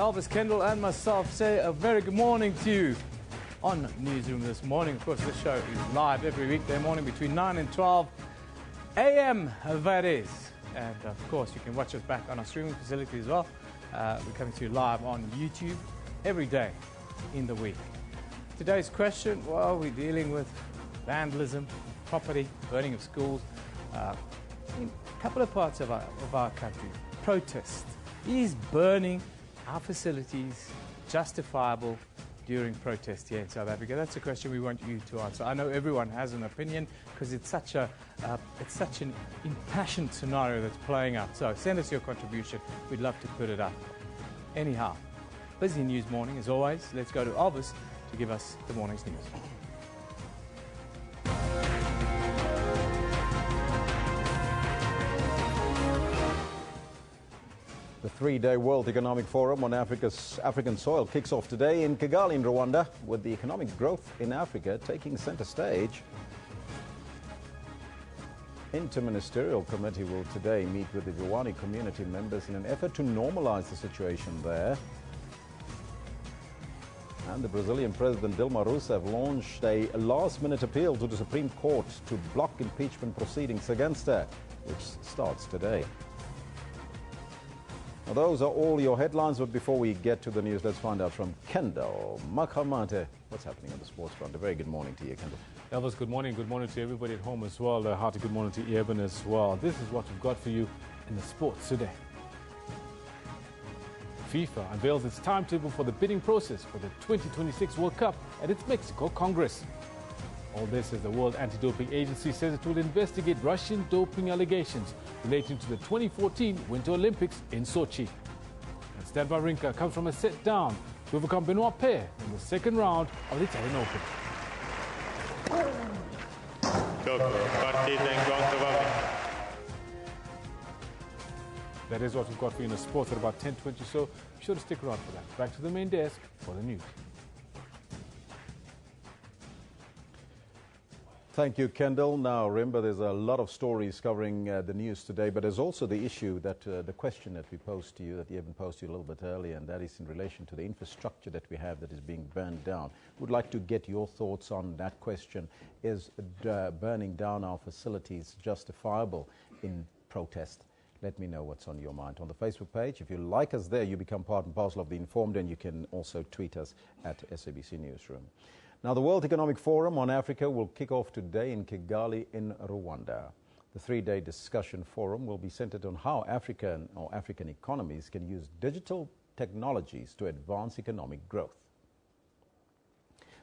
Elvis, Kendall and myself say a very good morning to you on Newsroom this morning. Of course, this show is live every weekday morning between 9 and 12 a.m. that is. And of course, you can watch us back on our streaming facility as well. We're coming to you live on YouTube every day in the week. Today's question, well, we're dealing with vandalism, property, burning of schools, in a couple of parts of our country. Protest. Is burning our facilities justifiable during protest here in South Africa? That's a question we want you to answer. I know everyone has an opinion because it's such an impassioned scenario that's playing out. So send us your contribution. We'd love to put it up. Anyhow, busy news morning as always. Let's go to Elvis to give us the morning's news. The three-day World Economic Forum on African soil kicks off today in Kigali in Rwanda, with the economic growth in Africa taking center stage. Interministerial Committee will today meet with the Vuwani community members in an effort to normalize the situation there. And the Brazilian President Dilma Rousseff launched a last-minute appeal to the Supreme Court to block impeachment proceedings against her, which starts today. Now, those are all your headlines, but before we get to the news, let's find out from Kendall Makamate what's happening on the sports front. A very good morning to you, Kendall. Elvis, good morning. Good morning to everybody at home as well. A hearty good morning to Eben as well. This is what we've got for you in the sports today. FIFA unveils its timetable for the bidding process for the 2026 World Cup at its Mexico Congress. All this as the World Anti-Doping Agency says it will investigate Russian doping allegations relating to the 2014 Winter Olympics in Sochi. And Stan Wawrinka comes from a set down to overcome Benoit Paire in the second round of the Italian Open. That is what we've got for you in the sports at about 10:20, so be sure to stick around for that. Back to the main desk for the news. Thank you, Kendall. Now, remember, there's a lot of stories covering the news today, but there's also the issue that the question that we posed to you, that Eben posed to you a little bit earlier, and that is in relation to the infrastructure that we have that is being burned down. Would like to get your thoughts on that question. Is burning down our facilities justifiable in protest? Let me know what's on your mind on the Facebook page. If you like us there, you become part and parcel of the Informed, and you can also tweet us at SABC Newsroom. Now, the World Economic Forum on Africa will kick off today in Kigali in Rwanda. The three-day discussion forum will be centered on how African economies can use digital technologies to advance economic growth.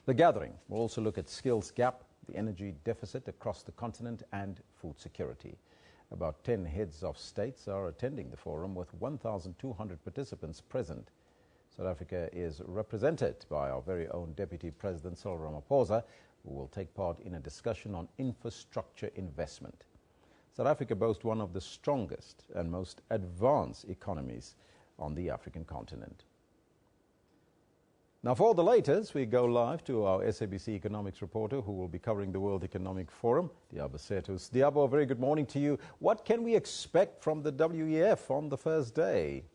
The gathering will also look at skills gap, the energy deficit across the continent, and food security. About 10 heads of states are attending the forum, with 1,200 participants present. South Africa is represented by our very own Deputy President Cyril Ramaphosa, who will take part in a discussion on infrastructure investment. South Africa boasts one of the strongest and most advanced economies on the African continent. Now, for all the latest, we go live to our SABC economics reporter, who will be covering the World Economic Forum, Diabo Setus. Diabo, a very good morning to you. What can we expect from the WEF on the first day?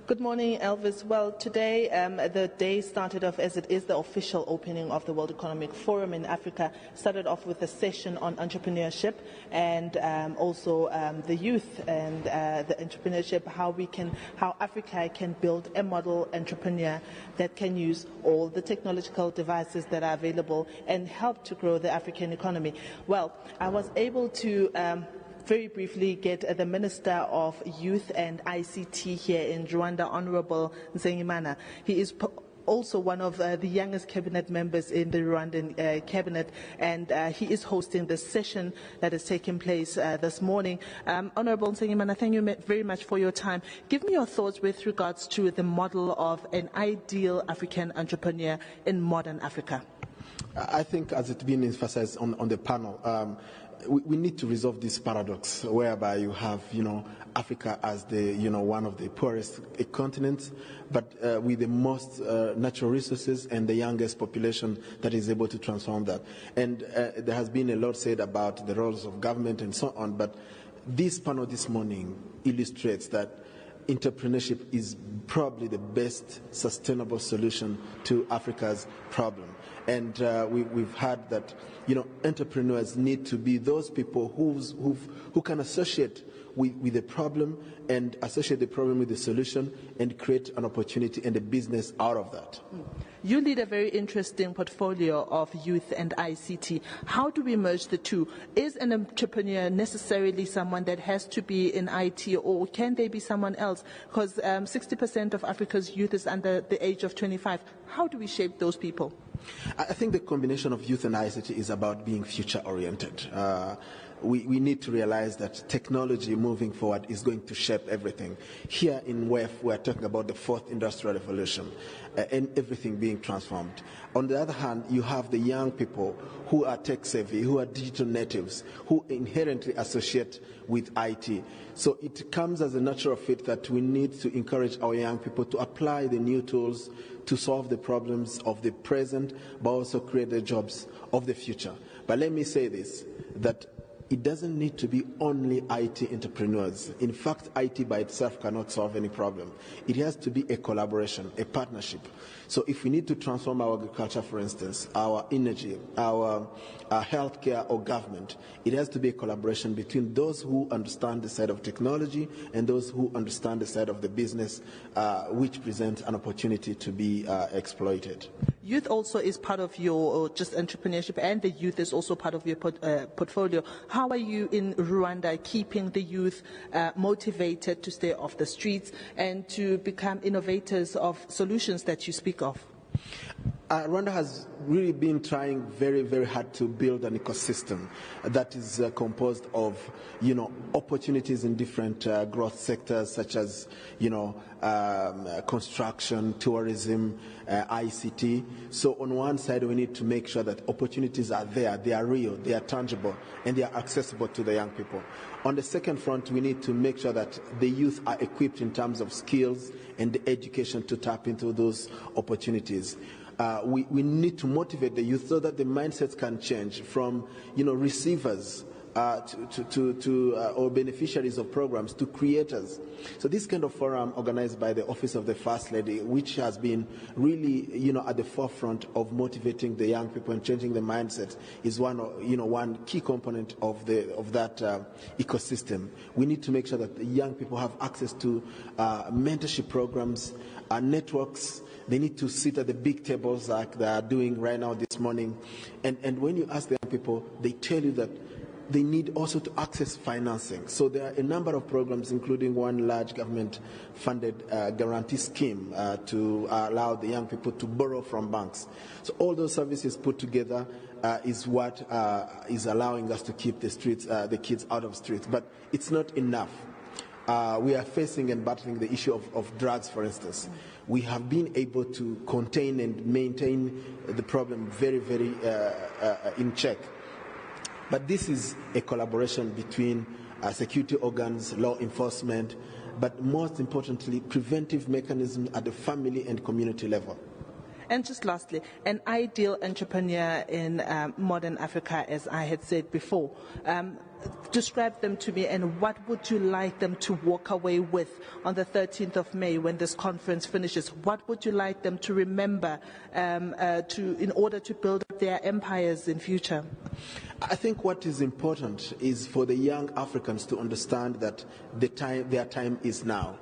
Good morning, Elvis. Well, today the day started off as it is the official opening of the World Economic Forum in Africa. Started off with a session on entrepreneurship and also the youth and the entrepreneurship, how Africa can build a model entrepreneur that can use all the technological devices that are available and help to grow the African economy. Well, I was able to very briefly get the Minister of Youth and ICT here in Rwanda, Honorable Nsengimana. He is also one of the youngest cabinet members in the Rwandan cabinet, and he is hosting the session that is taking place this morning. Honorable Nsengimana, thank you very much for your time. Give me your thoughts with regards to the model of an ideal African entrepreneur in modern Africa. I think, as it's been emphasized on the panel, we need to resolve this paradox whereby you have, Africa as the, one of the poorest continents, but with the most natural resources and the youngest population that is able to transform that. And there has been a lot said about the roles of government and so on, but this panel this morning illustrates that entrepreneurship is probably the best sustainable solution to Africa's problem. And we've heard that, entrepreneurs need to be those people who can associate with the problem and associate the problem with the solution and create an opportunity and a business out of that. You lead a very interesting portfolio of youth and ICT. How do we merge the two? Is an entrepreneur necessarily someone that has to be in IT, or can they be someone else? Because 60% of Africa's youth is under the age of 25. How do we shape those people? I think the combination of youth and ICT is about being future-oriented. We need to realize that technology moving forward is going to shape everything. Here in WEF, we're talking about the fourth industrial revolution and everything being transformed. On the other hand, you have the young people who are tech-savvy, who are digital natives, who inherently associate with IT. So it comes as a natural fit that we need to encourage our young people to apply the new tools to solve the problems of the present, but also create the jobs of the future. But let me say this, that it doesn't need to be only IT entrepreneurs. In fact, IT by itself cannot solve any problem. It has to be a collaboration, a partnership. So if we need to transform our agriculture, for instance, our energy, our healthcare or government, it has to be a collaboration between those who understand the side of technology and those who understand the side of the business, which presents an opportunity to be exploited. Youth also is part of your just entrepreneurship, and the youth is also part of your portfolio. How are you in Rwanda keeping the youth motivated to stay off the streets and to become innovators of solutions that you speak of? Rwanda has really been trying very, very hard to build an ecosystem that is composed of, opportunities in different growth sectors such as, construction, tourism, ICT. So on one side, we need to make sure that opportunities are there, they are real, they are tangible, and they are accessible to the young people. On the second front, we need to make sure that the youth are equipped in terms of skills and the education to tap into those opportunities. We need to motivate the youth so that the mindsets can change from, receivers or beneficiaries of programs to creators. So this kind of forum organized by the Office of the First Lady, which has been really, at the forefront of motivating the young people and changing the mindset, is one key component of that ecosystem. We need to make sure that the young people have access to mentorship programs, networks. They need to sit at the big tables like they are doing right now this morning. And when you ask the young people, they tell you that they need also to access financing. So there are a number of programs, including one large government-funded guarantee scheme to allow the young people to borrow from banks. So all those services put together is what is allowing us to keep the kids out of streets. But it's not enough. We are facing and battling the issue of drugs, for instance. We have been able to contain and maintain the problem very, very in check. But this is a collaboration between security organs, law enforcement, but most importantly, preventive mechanisms at the family and community level. And just lastly, an ideal entrepreneur in modern Africa, as I had said before. Describe them to me, and what would you like them to walk away with on the 13th of May when this conference finishes? What would you like them to remember in order to build up their empires in future? I think what is important is for the young Africans to understand that their time is now.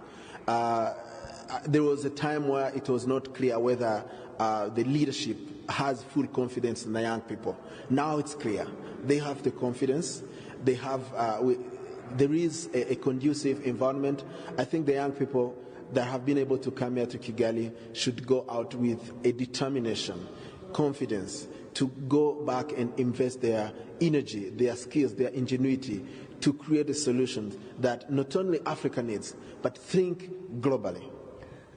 There was a time where it was not clear whether the leadership has full confidence in the young people. Now it's clear. They have the confidence. They have. There is a conducive environment. I think the young people that have been able to come here to Kigali should go out with a determination, confidence, to go back and invest their energy, their skills, their ingenuity to create a solution that not only Africa needs, but think globally.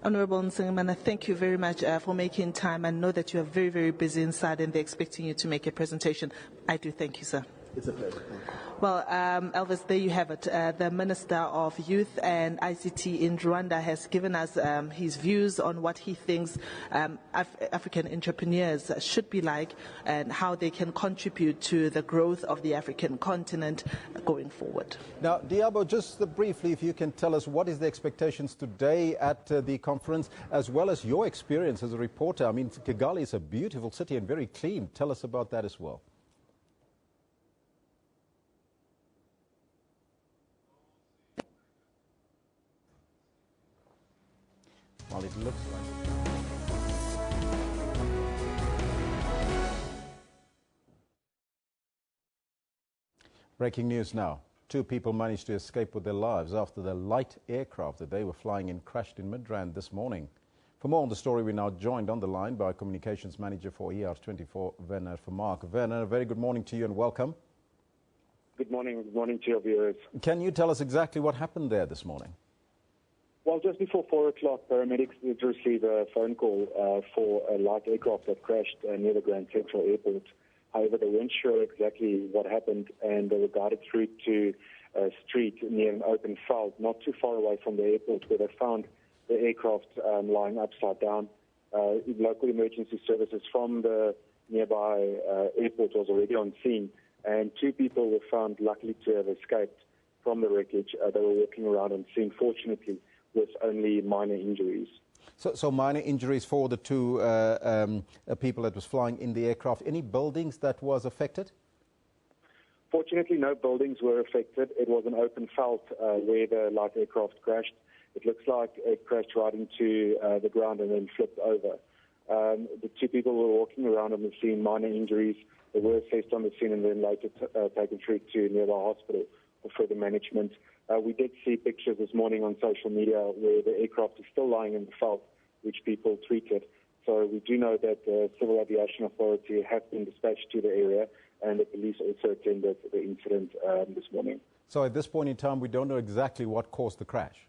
Honorable Nsengamana, thank you very much for making time. I know that you are very, very busy inside and they're expecting you to make a presentation. I do thank you, sir. It's a pleasure. Thank you. Well, Elvis, there you have it. The Minister of Youth and ICT in Rwanda has given us his views on what he thinks African entrepreneurs should be like and how they can contribute to the growth of the African continent going forward. Now, Diabo, just briefly, if you can tell us what is the expectations today at the conference, as well as your experience as a reporter. I mean, Kigali is a beautiful city and very clean. Tell us about that as well. Well, it looks like. Breaking news now. 2 people managed to escape with their lives after the light aircraft that they were flying in crashed in Midrand this morning. For more on the story, we're now joined on the line by Communications Manager for ER24, Werner Vermaak. Werner, a very good morning to you and welcome. Good morning to your viewers. Can you tell us exactly what happened there this morning? Well, just before 4 o'clock, paramedics did receive a phone call for a light aircraft that crashed near the Grand Central Airport. However, they weren't sure exactly what happened, and they were guided through to a street near an open field, not too far away from the airport, where they found the aircraft lying upside down. Local emergency services from the nearby airport was already on scene, and 2 people were found luckily to have escaped from the wreckage. They were walking around on scene, fortunately, with only minor injuries. So minor injuries for the 2 people that was flying in the aircraft. Any buildings that was affected? Fortunately, no buildings were affected. It was an open field where the light aircraft crashed. It looks like it crashed right into the ground and then flipped over. The 2 people were walking around on the scene, minor injuries. They were assessed on the scene and then later taken through to nearby hospital for further management. We did see pictures this morning on social media where the aircraft is still lying in the field, which people tweeted. So we do know that the Civil Aviation Authority has been dispatched to the area, and the police also attended the incident this morning. So at this point in time, we don't know exactly what caused the crash?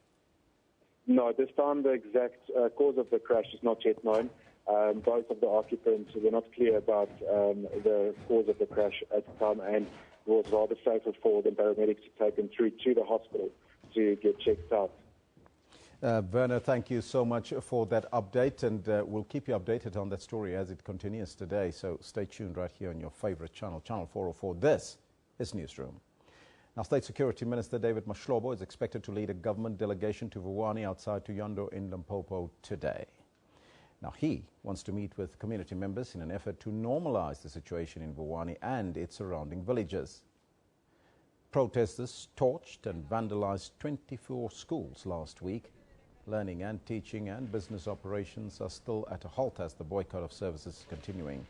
No, at this time the exact cause of the crash is not yet known. Both of the occupants were not clear about the cause of the crash at the time, and it was rather safer for the paramedics to take them through to the hospital to get checked out. Werner, thank you so much for that update, and we'll keep you updated on that story as it continues today. So stay tuned right here on your favorite channel, Channel 404. This is Newsroom. Now, State Security Minister David Mashlobo is expected to lead a government delegation to Vuwani outside Tuyando in Limpopo today. Now, he wants to meet with community members in an effort to normalize the situation in Vuwani and its surrounding villages. Protesters torched and vandalized 24 schools last week. Learning and teaching and business operations are still at a halt as the boycott of services is continuing.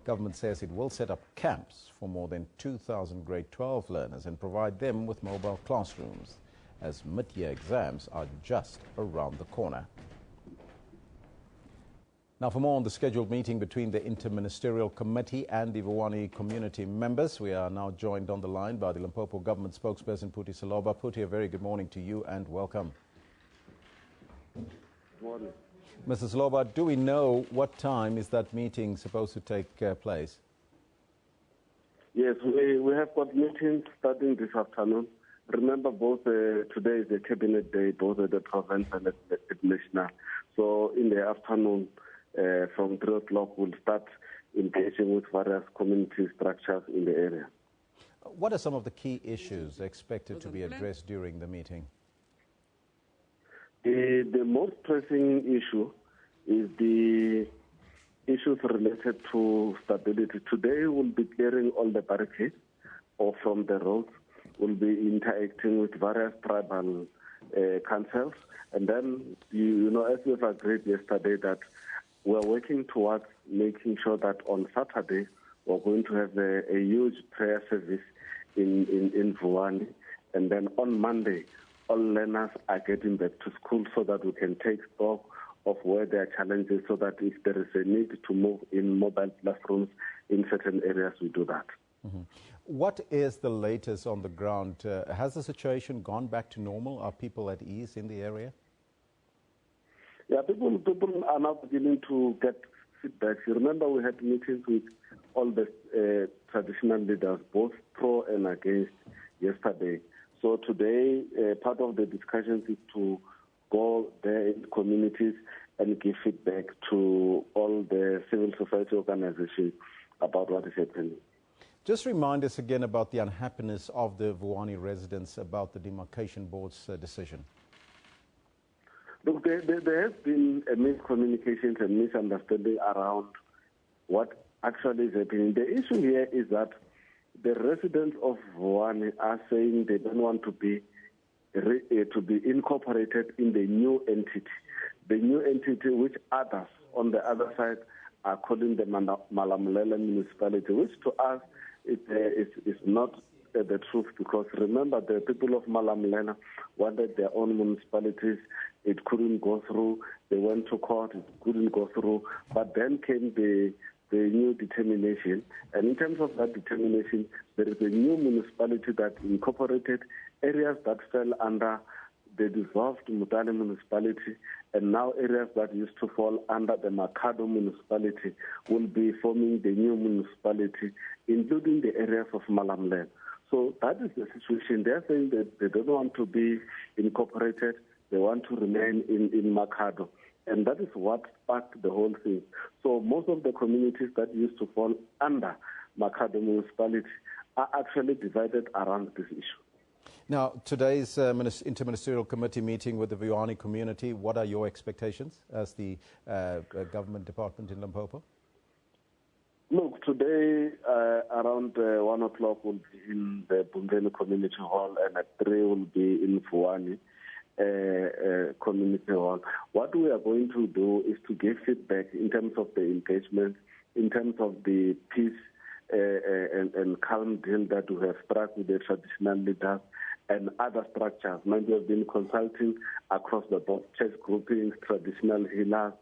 Government says it will set up camps for more than 2,000 grade 12 learners and provide them with mobile classrooms, as mid-year exams are just around the corner. Now, for more on the scheduled meeting between the Interministerial Committee and the Vuwani community members, we are now joined on the line by the Limpopo government spokesperson, Puti Saloba. Puti, a very good morning to you and welcome. Good morning. Mr. Saloba, do we know what time is that meeting supposed to take place? Yes, we have got meetings starting this afternoon. Remember, both today is a cabinet day, both at the province and at the national. So in the afternoon, from 3 o'clock, we'll start engaging with various community structures in the area. What are some of the key issues expected to be addressed during the meeting? The most pressing issue is the issues related to stability. Today, we'll be clearing all the barricades or from the roads. We'll be interacting with various tribal councils. And then, you know, as we've agreed yesterday, that we're working towards making sure that on Saturday, we're going to have a huge prayer service in Vuwani. And then on Monday, all learners are getting back to school so that we can take stock of where there are challenges, so that if there is a need to move in mobile classrooms in certain areas, we do that. Mm-hmm. What is the latest on the ground? Has the situation gone back to normal? Are people at ease in the area? Yeah, people are now beginning to get feedback. You remember we had meetings with all the traditional leaders, both pro and against, yesterday. So today, part of the discussions is to go there in communities and give feedback to all the civil society organizations about what is happening. Just remind us again about the unhappiness of the Vuwani residents about the demarcation board's decision. Look, there has been a miscommunication and misunderstanding around what actually is happening. The issue here is that the residents of Vuwani are saying they don't want to be incorporated in the new entity. The new entity which others on the other side are calling the Malamulele municipality, which to us is not the truth, because remember, the people of Malamulele wanted their own municipalities. It couldn't go through. They went to court. It couldn't go through. But then came the new determination. And in terms of that determination, there is a new municipality that incorporated areas that fell under the dissolved Mutale municipality, and now areas that used to fall under the Makado municipality will be forming the new municipality, including the areas of Malamulele. So that is the situation. They're saying that they don't want to be incorporated. They want to remain in Makado. And that is what sparked the whole thing. So most of the communities that used to fall under Makado municipality are actually divided around this issue. Now, today's interministerial committee meeting with the Vuwani community, what are your expectations as the government department in Limpopo? Look, today around 1 o'clock we'll be in the Bumbeni Community Hall, and at 3 we'll be in Vuwani Community Hall. What we are going to do is to give feedback in terms of the engagement, in terms of the peace and calm deal that we have struck with the traditional leaders and other structures. Maybe we have been consulting across the board, church groupings, traditional healers,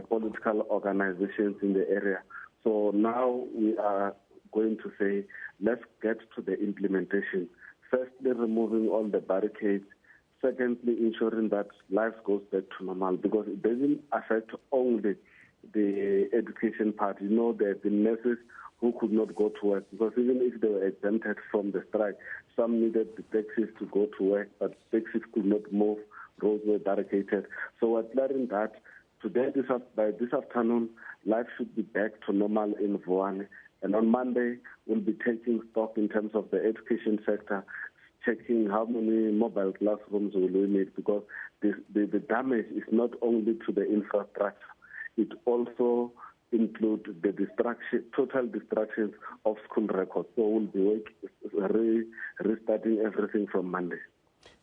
political organizations in the area. So now we are going to say, let's get to the implementation. Firstly, removing all the barricades. Secondly, ensuring that life goes back to normal, because it doesn't affect only the education part. You know, there have been nurses who could not go to work, because even if they were exempted from the strike, some needed the taxis to go to work, but taxis could not move, roads were barricaded. So we're clearing that. Today, by this afternoon, life should be back to normal in Vuwani. And on Monday, we'll be taking stock in terms of the education sector, checking how many mobile classrooms will we need, because the damage is not only to the infrastructure, it also includes the total destruction of school records. So we'll be restarting everything from Monday.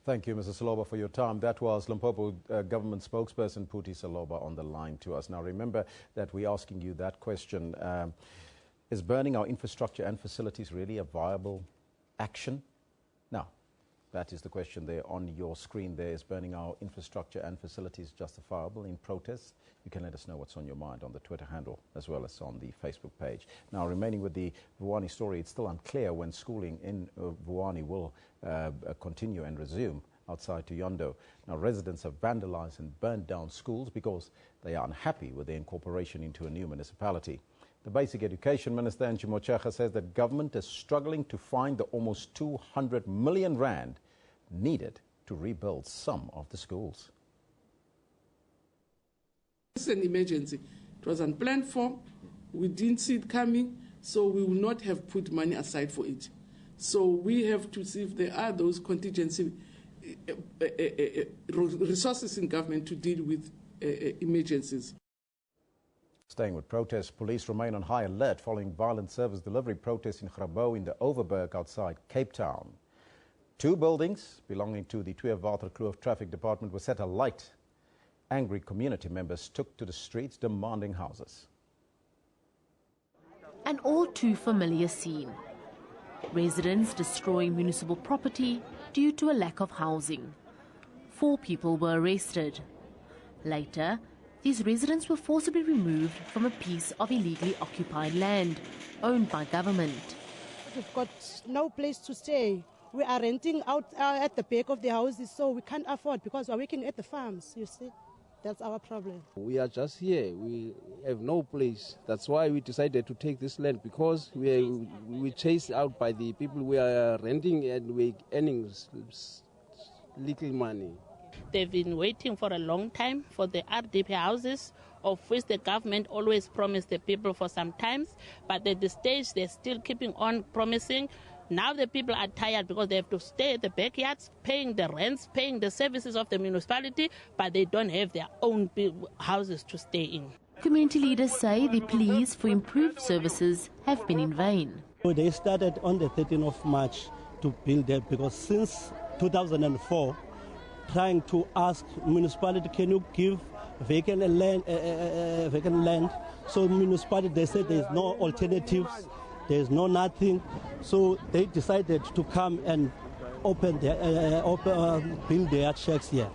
Thank you, Mr. Saloba, for your time. That was Limpopo government spokesperson Puti Saloba on the line to us. Now, remember that we're asking you that question. Is burning our infrastructure and facilities really a viable action? Now, that is the question there on your screen there. Is burning our infrastructure and facilities justifiable in protests? You can let us know what's on your mind on the Twitter handle as well as on the Facebook page. Now, remaining with the Vuwani story, it's still unclear when schooling in Vuwani will continue and resume outside Tuyondo. Now, residents have vandalized and burned down schools because they are unhappy with the incorporation into a new municipality. The Basic Education Minister, Angie Motshekga, says that government is struggling to find the almost 200 million rand needed to rebuild some of the schools. It's an emergency. It was unplanned for. We didn't see it coming, so we will not have put money aside for it. So we have to see if there are those contingency resources in government to deal with emergencies. Staying with protests, police remain on high alert following violent service delivery protests in Grabo in the Overberg outside Cape Town. 2 buildings belonging to the Tweewater Traffic Department were set alight. Angry community members took to the streets demanding houses. An all too familiar scene. Residents destroying municipal property due to a lack of housing. 4 people were arrested. Later, these residents were forcibly removed from a piece of illegally occupied land owned by government. We've got no place to stay. We are renting out at the back of the houses, so we can't afford because we're working at the farms, you see. That's our problem. We are just here. We have no place. That's why we decided to take this land, because we chased out by the people we are renting and we're earning little money. They've been waiting for a long time for the RDP houses, of which the government always promised the people for some time, but at this stage they're still keeping on promising. Now the people are tired because they have to stay at the backyards, paying the rents, paying the services of the municipality, but they don't have their own houses to stay in. Community leaders say the pleas for improved services have been in vain. They started on the 13th of March to build that, because since 2004, trying to ask municipality, can you give vacant land? So municipality, they said there's no alternatives, there's no nothing. So they decided to come and build their shacks here.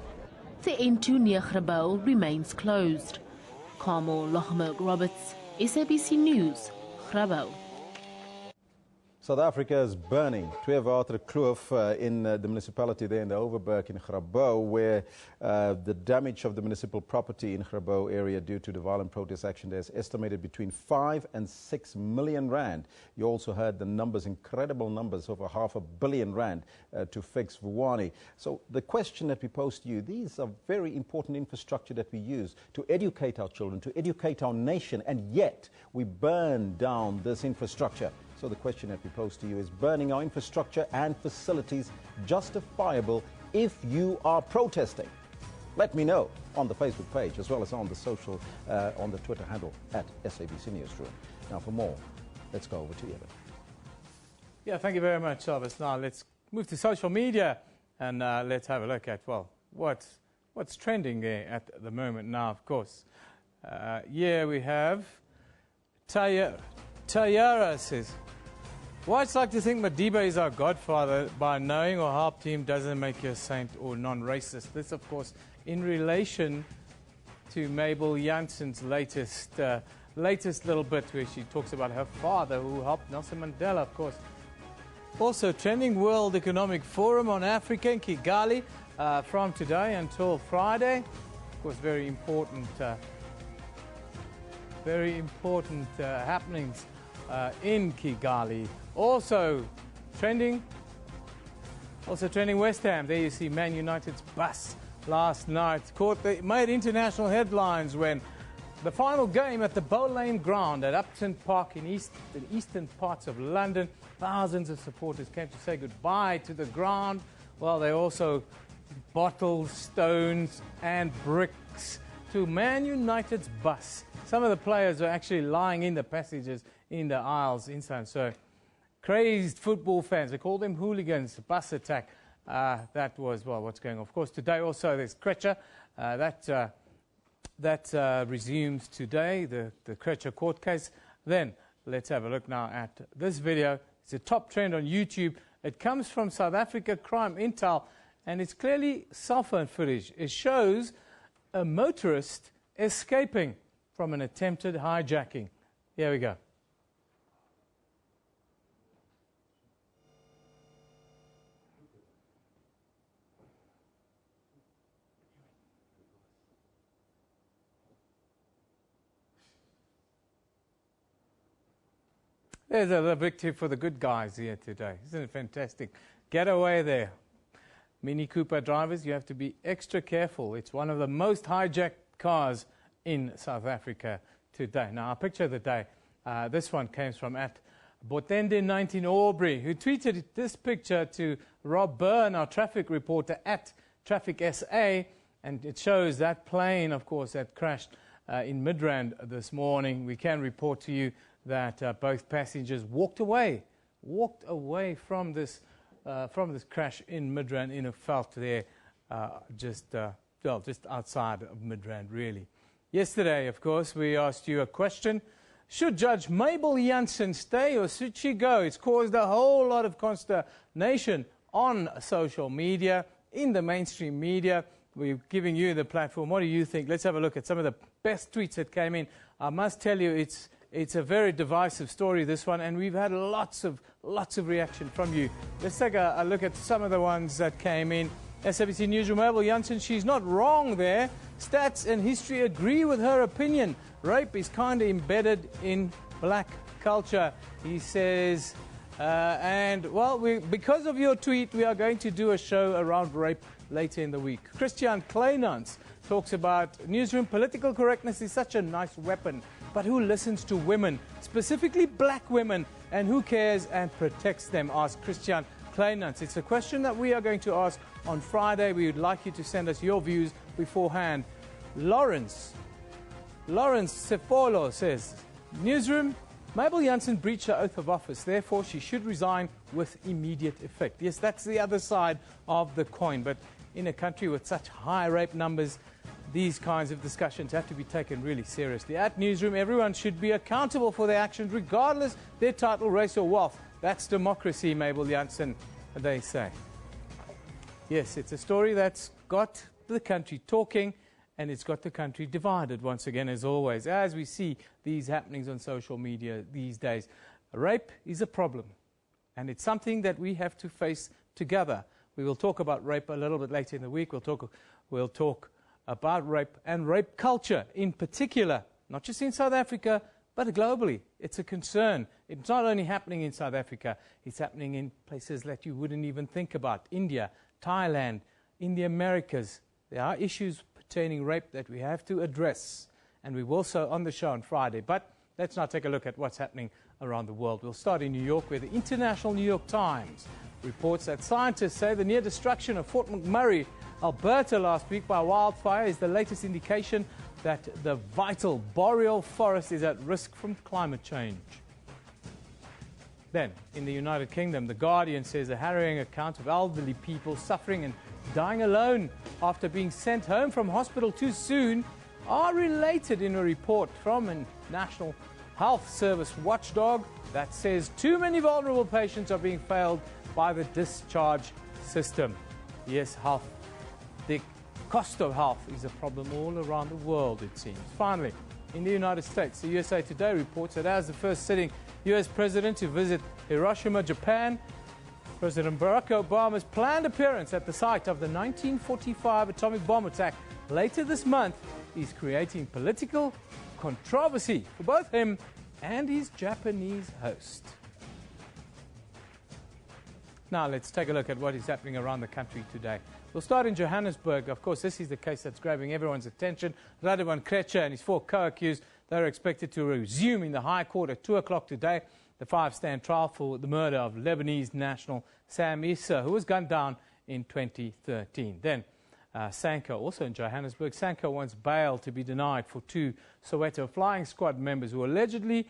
The N2 near Grabouw remains closed. Carmel Lohmerg-Roberts, SABC News, Grabouw. South Africa is burning. 12 water kloof in the municipality there in the Overberg in Grabouw, where the damage of the municipal property in Grabouw area due to the violent protest action there is estimated between 5 and 6 million rand. You also heard the numbers, incredible numbers, over R500 million to fix Vuwani. So the question that we pose to you, these are very important infrastructure that we use to educate our children, to educate our nation, and yet we burn down this infrastructure. So the question that we pose to you is, burning our infrastructure and facilities justifiable if you are protesting? Let me know on the Facebook page as well as on the social, on the Twitter handle at SABC Newsroom. Now for more, let's go over to Evan. Yeah, thank you very much, Elvis. Now let's move to social media and let's have a look at, well, what's trending there at the moment. Now, of course, here we have Tayara says, whites like to think Madiba is our godfather by knowing or help him doesn't make you a saint or non-racist. This, of course, in relation to Mabel Janssen's latest little bit where she talks about her father who helped Nelson Mandela, of course. Also, trending World Economic Forum on Africa in Kigali from today until Friday. Of course, very important happenings in Kigali. Also trending West Ham. There you see Man United's bus last night. They made international headlines when the final game at the Bow Lane ground at Upton Park in the eastern parts of London. Thousands of supporters came to say goodbye to the ground. Well, they also bottled stones and bricks to Man United's bus. Some of the players are actually lying in the passages, in the aisles inside. So crazed football fans, they call them hooligans, bus attack. That was, well, what's going on. Of course, today also there's Krecha. That resumes today, the Krecha court case. Then let's have a look now at this video. It's a top trend on YouTube. It comes from South Africa Crime Intel, and it's clearly cell phone footage. It shows a motorist escaping from an attempted hijacking. Here we go. There's a victory for the good guys here today. Isn't it fantastic? Get away there. Mini Cooper drivers, you have to be extra careful. It's one of the most hijacked cars in South Africa today. Now, our picture of the day, this one comes from at Botende19 Aubrey, who tweeted this picture to Rob Byrne, our traffic reporter at Traffic SA, and it shows that plane, of course, that crashed in Midrand this morning. We can report to you that both passengers walked away from this crash in Midrand in a veld there, just outside of Midrand, really. Yesterday, of course, we asked you a question. Should Judge Mabel Janssen stay or should she go? It's caused a whole lot of consternation on social media, in the mainstream media. We're giving you the platform. What do you think? Let's have a look at some of the best tweets that came in. I must tell you, it's a very divisive story, this one, and we've had lots of reaction from you. Let's take a look at some of the ones that came in. SABC Newsroom, Mabel Jansen, she's not wrong there. Stats and history agree with her opinion. Rape is kind of embedded in black culture, he says. Because of your tweet, we are going to do a show around rape later in the week. Christian Kleinans talks about Newsroom, political correctness is such a nice weapon, but who listens to women, specifically black women, and who cares and protects them, asks Christian Kleinans. It's a question that we are going to ask on Friday. We would like you to send us your views beforehand. Lawrence Sefolo says, Newsroom, Mabel Jansen breached her oath of office, therefore she should resign with immediate effect. Yes, that's the other side of the coin, but in a country with such high rape numbers, these kinds of discussions have to be taken really seriously. At Newsroom, everyone should be accountable for their actions, regardless their title, race or wealth. That's democracy, Mabel Jansen, they say. Yes, it's a story that's got the country talking, and it's got the country divided once again, as always, as we see these happenings on social media these days. Rape is a problem, and it's something that we have to face together. We will talk about rape a little bit later in the week. We'll talk about rape and rape culture in particular, not just in South Africa, but globally. It's a concern. It's not only happening in South Africa, it's happening in places that you wouldn't even think about. India, Thailand, in the Americas. There are issues pertaining rape that we have to address, and we will so on the show on Friday. But let's now take a look at what's happening around the world. We'll start in New York, where the International New York Times reports that scientists say the near destruction of Fort McMurray, Alberta last week by wildfire is the latest indication that the vital boreal forest is at risk from climate change. Then, in the United Kingdom, The Guardian says a harrowing account of elderly people suffering and dying alone after being sent home from hospital too soon are related in a report from a National Health Service watchdog that says too many vulnerable patients are being failed by the discharge system. Yes, health. The cost of health is a problem all around the world, it seems. Finally, in the United States, the USA Today reports that as the first sitting U.S. president to visit Hiroshima, Japan, President Barack Obama's planned appearance at the site of the 1945 atomic bomb attack later this month is creating political controversy for both him and his Japanese host. Now let's take a look at what is happening around the country today. We'll start in Johannesburg. Of course, this is the case that's grabbing everyone's attention. Radovan Krejcir and his 4 co-accused, they're expected to resume in the High Court at 2 o'clock today. The 5-stand trial for the murder of Lebanese national Sam Issa, who was gunned down in 2013. Then Sanko, also in Johannesburg, Sanko wants bail to be denied for 2 Soweto flying squad members who allegedly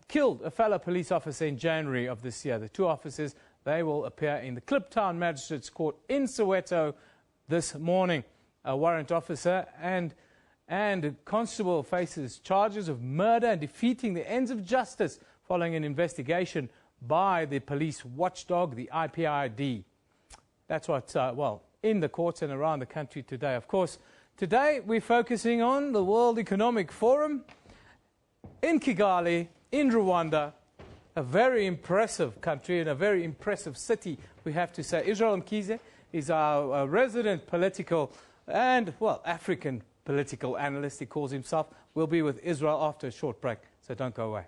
killed a fellow police officer in January of this year. The 2 officers, they will appear in the Kliptown Magistrates Court in Soweto this morning. A warrant officer and constable faces charges of murder and defeating the ends of justice following an investigation by the police watchdog, the IPID. That's what's, in the courts and around the country today. Of course, today we're focusing on the World Economic Forum in Kigali, in Rwanda, a very impressive country and a very impressive city, we have to say. Israel Mkize is our resident political and, African political analyst, he calls himself. We'll be with Israel after a short break, so don't go away.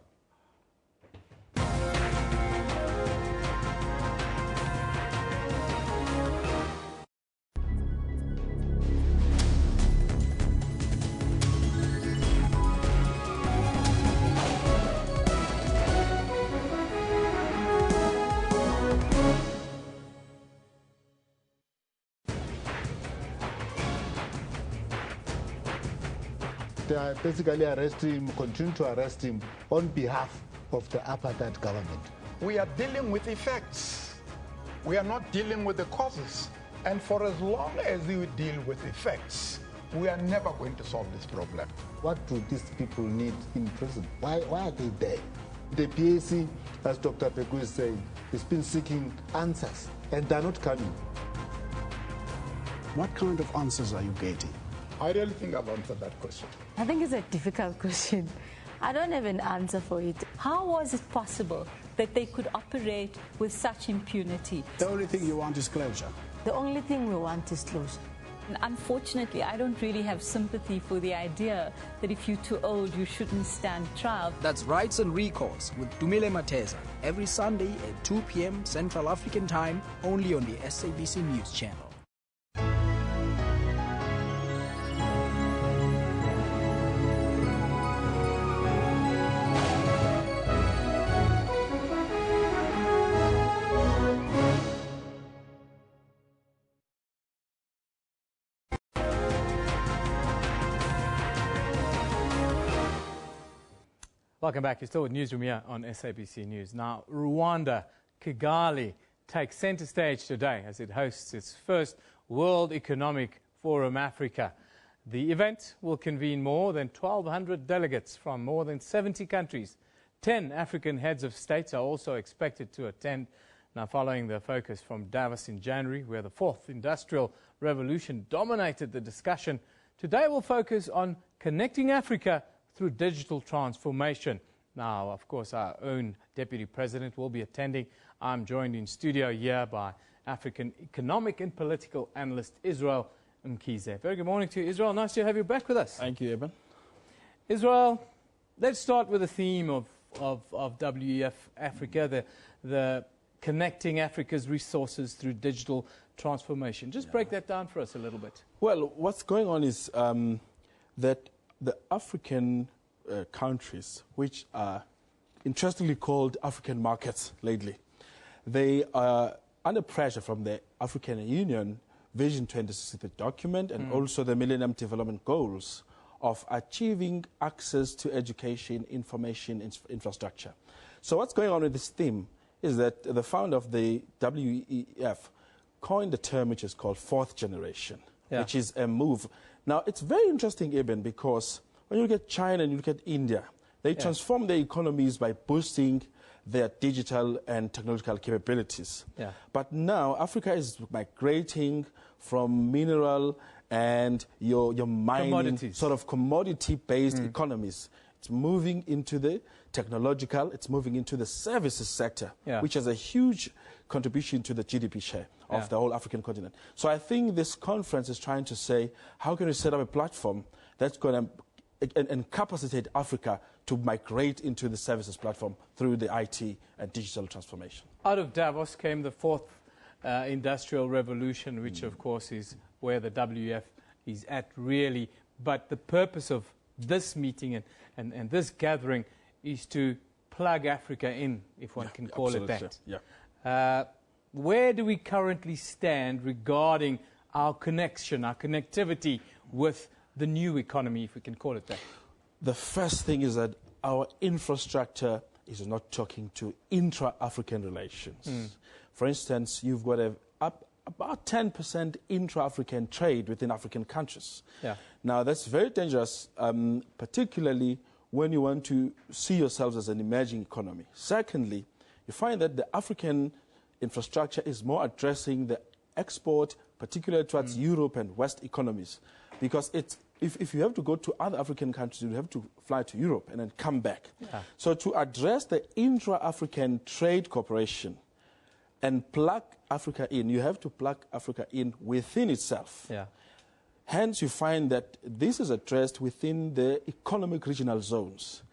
They are basically arresting him, continue to arrest him on behalf of the apartheid government. We are dealing with effects. We are not dealing with the causes. And for as long as we deal with effects, we are never going to solve this problem. What do these people need in prison? Why are they there? The PAC, as Dr. Peku is saying, has been seeking answers, and they're not coming. What kind of answers are you getting? I really think I've answered that question. I think it's a difficult question. I don't have an answer for it. How was it possible that they could operate with such impunity? The only thing you want is closure. The only thing we want is closure. Unfortunately, I don't really have sympathy for the idea that if you're too old, you shouldn't stand trial. That's Rights and Recourse with Dumile Mateza, every Sunday at 2 p.m. Central African Time, only on the SABC News Channel. Welcome back. You're still with Newsroom here on SABC News. Now, Rwanda, Kigali, takes centre stage today as it hosts its first World Economic Forum Africa. The event will convene more than 1,200 delegates from more than 70 countries. 10 African heads of state are also expected to attend. Now, following the focus from Davos in January, where the fourth industrial revolution dominated the discussion, today we'll focus on connecting Africa through digital transformation. Now, of course, our own Deputy President will be attending. I'm joined in studio here by African economic and political analyst Israel Mkhize. Very good morning to you, Israel. Nice to have you back with us. Thank you, Eben. Israel, let's start with the theme of WEF Africa, the connecting Africa's resources through digital transformation. Just break that down for us a little bit. Well, what's going on is that the African countries, which are interestingly called African markets lately, they are under pressure from the African Union Vision 2060 document and also the Millennium Development Goals of achieving access to education, information, infrastructure. So what's going on with this theme is that the founder of the WEF coined a term which is called fourth generation, which is a move. Now, it's very interesting, Eben, because when you look at China and you look at India, they transform their economies by boosting their digital and technological capabilities. But now Africa is migrating from mineral and your mining, sort of commodity-based economies. It's moving into the technological, it's moving into the services sector, which has a huge contribution to the GDP share of the whole African continent. So I think this conference is trying to say, how can we set up a platform that's going to incapacitate Africa to migrate into the services platform through the IT and digital transformation. Out of Davos came the fourth industrial revolution, which of course is where the WEF is at really. But the purpose of this meeting and this gathering is to plug Africa in, if one can call it that. Where do we currently stand regarding our connection, our connectivity with the new economy, if we can call it that? The first thing is that our infrastructure is not talking to intra-African relations. For instance, you've got about 10% intra-African trade within African countries. Now, that's very dangerous, particularly when you want to see yourselves as an emerging economy. Secondly, you find that the African infrastructure is more addressing the export, particularly towards Europe and West economies. Because if you have to go to other African countries, you have to fly to Europe and then come back. So to address the intra-African trade cooperation and plug Africa in, you have to plug Africa in within itself. Hence, you find that this is addressed within the economic regional zones.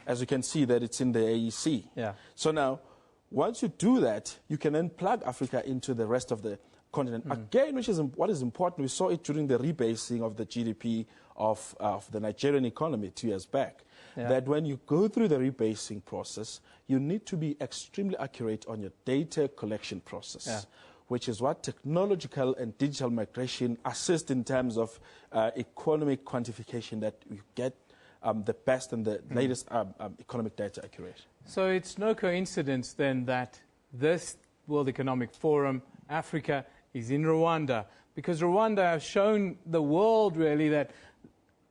As you can see that it's in the AEC. So now, once you do that, you can then plug Africa into the rest of the continent. Again, which is what is important, we saw it during the rebasing of the GDP of the Nigerian economy 2 years back, that when you go through the rebasing process, you need to be extremely accurate on your data collection process, which is what technological and digital migration assist in terms of economic quantification, that you get the best and the latest economic data accurate. So it's no coincidence then that this World Economic Forum, Africa, is in Rwanda, because Rwanda has shown the world really that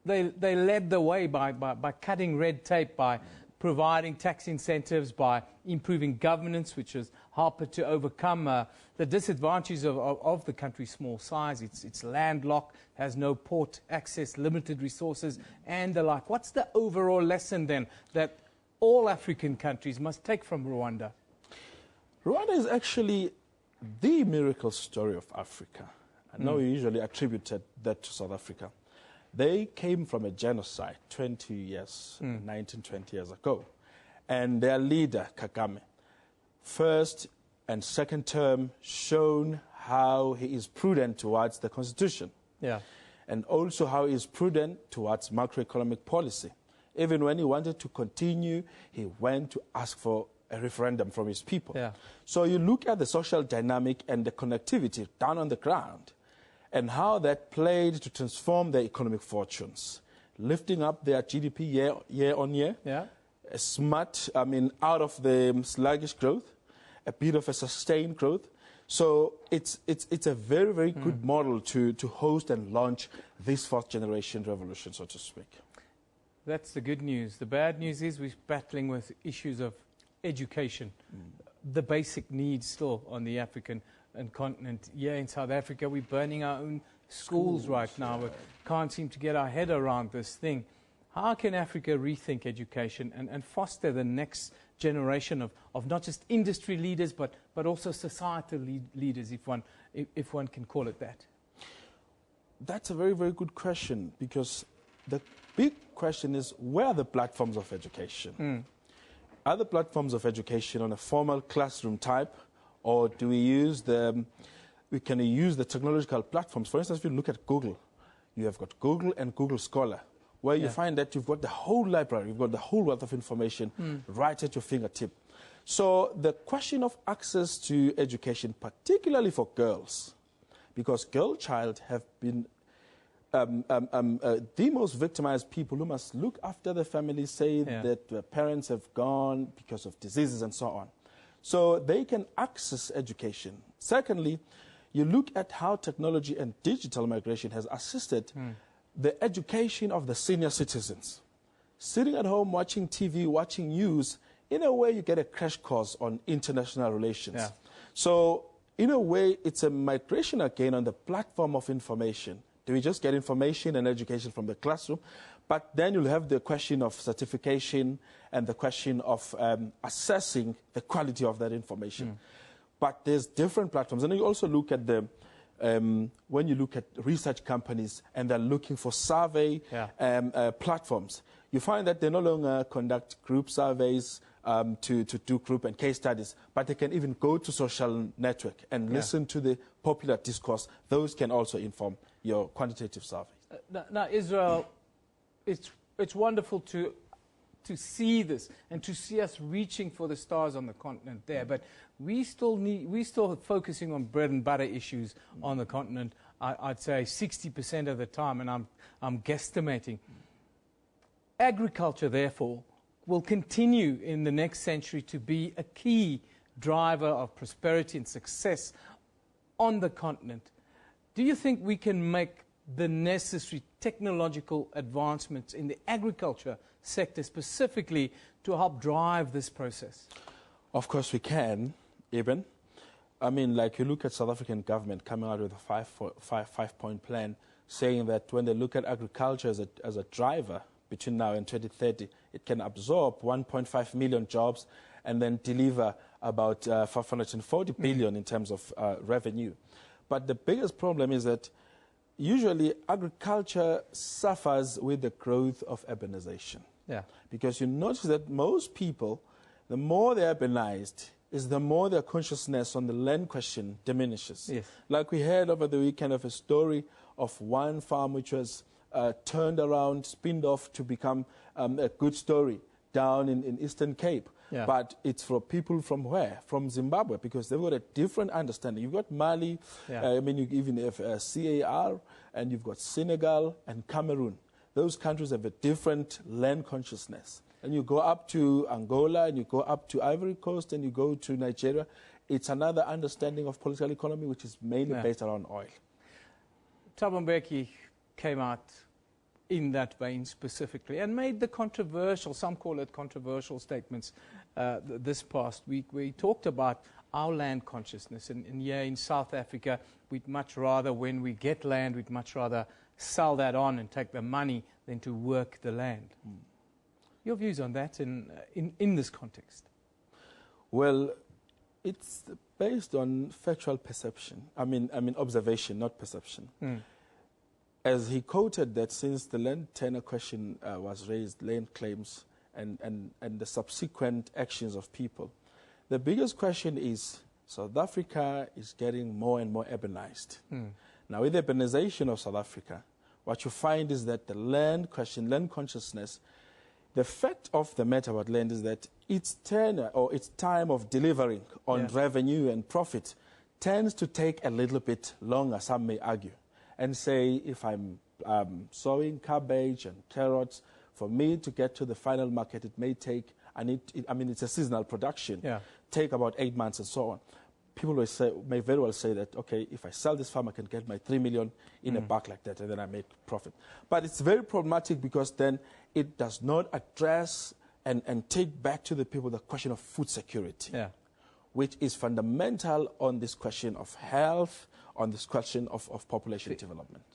they led the way by cutting red tape, by providing tax incentives, by improving governance, which has helped to overcome the disadvantages of the country's small size. It's landlocked, has no port access, limited resources, and the like. What's the overall lesson then that all African countries must take from Rwanda? Rwanda is actually the miracle story of Africa. I know you usually attributed that to South Africa. They came from a genocide 19, 20 years ago. And their leader, Kagame, first and second term, shown how he is prudent towards the constitution. Yeah. And also how he is prudent towards macroeconomic policy. Even when he wanted to continue, he went to ask for a referendum from his people. Yeah. So you look at the social dynamic and the connectivity down on the ground and how that played to transform their economic fortunes, lifting up their GDP year on year, a smart, out of the sluggish growth, a bit of a sustained growth. So it's a very, very good model to host and launch this fourth generation revolution, so to speak. That's the good news. The bad news is we're battling with issues of education, the basic needs still on the African continent. Yeah, in South Africa, we're burning our own schools right now. We can't seem to get our head around this thing. How can Africa rethink education and foster the next generation of not just industry leaders, but also societal leaders, if one can call it that? That's a very, very good question, because the big question is, where are the platforms of education? Are the platforms of education on a formal classroom type, or do we use the technological platforms? For instance, if you look at Google, you have got Google and Google Scholar, where you find that you've got the whole library, you've got the whole wealth of information right at your fingertip. So the question of access to education, particularly for girls, because girl child have been the most victimized people who must look after the family, say that the parents have gone because of diseases and so on. So they can access education. Secondly, you look at how technology and digital migration has assisted the education of the senior citizens. Sitting at home watching TV, watching news, in a way you get a crash course on international relations. So in a way, it's a migration again on the platform of information. Do we just get information and education from the classroom? But then you'll have the question of certification and the question of assessing the quality of that information. But there's different platforms. And then you also look at when you look at research companies and they're looking for survey platforms, you find that they no longer conduct group surveys to do group and case studies, but they can even go to social network and listen to the popular discourse. Those can also inform your quantitative survey. Now, Israel, it's wonderful to see this and to see us reaching for the stars on the continent there, but we're still focusing on bread and butter issues on the continent. I'd say 60% of the time, and I'm guesstimating. Agriculture, therefore, will continue in the next century to be a key driver of prosperity and success on the continent. Do you think we can make the necessary technological advancements in the agriculture sector specifically to help drive this process? Of course we can, Eben. I mean, like you look at South African government coming out with a five-point plan saying that when they look at agriculture as a driver between now and 2030, it can absorb 1.5 million jobs and then deliver about 540 billion in terms of revenue. But the biggest problem is that usually agriculture suffers with the growth of urbanization. Because you notice that most people, the more they're urbanized, is the more their consciousness on the land question diminishes. Like we heard over the weekend of a story of one farm which was turned around, spinned off to become a good story down in Eastern Cape. But it's for people from where? From Zimbabwe, because they've got a different understanding. You've got Mali, I mean, you even have CAR, and you've got Senegal and Cameroon. Those countries have a different land consciousness. And you go up to Angola, and you go up to Ivory Coast, and you go to Nigeria. It's another understanding of political economy, which is mainly based around oil. Thabo Mbeki came out in that vein specifically and made the controversial, some call it controversial statements this past week. We talked about our land consciousness. And here in South Africa, we'd much rather, when we get land, we'd much rather sell that on and take the money than to work the land. Your views on that in this context? Well, it's based on factual perception. I mean observation, not perception. As he quoted that since the land tenure question was raised, land claims and the subsequent actions of people, the biggest question is South Africa is getting more and more urbanized. Now, with the urbanization of South Africa, what you find is that the land question, land consciousness, the fact of the matter about land is that its tenure or its time of delivering on revenue and profit tends to take a little bit longer, some may argue, and say if I'm sowing cabbage and carrots, for me to get to the final market, it may take, it's a seasonal production, take about 8 months and so on. People may very well say that, okay, if I sell this farm, I can get my 3 million in a bag like that, and then I make profit. But it's very problematic because then it does not address and take back to the people the question of food security, which is fundamental on this question of health, on this question of population development.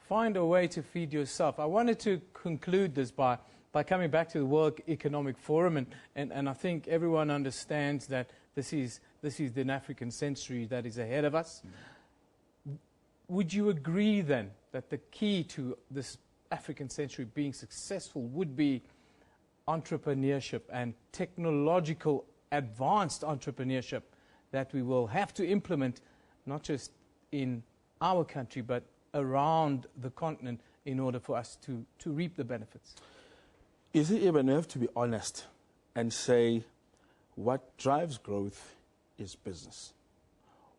Find a way to feed yourself. I wanted to conclude this by coming back to the World Economic Forum, and I think everyone understands that this is the African century that is ahead of us. Would you agree then that the key to this African century being successful would be entrepreneurship and technological advanced entrepreneurship that we will have to implement not just in our country but around the continent in order for us to reap the benefits? You see, even we have to be honest and say what drives growth is business.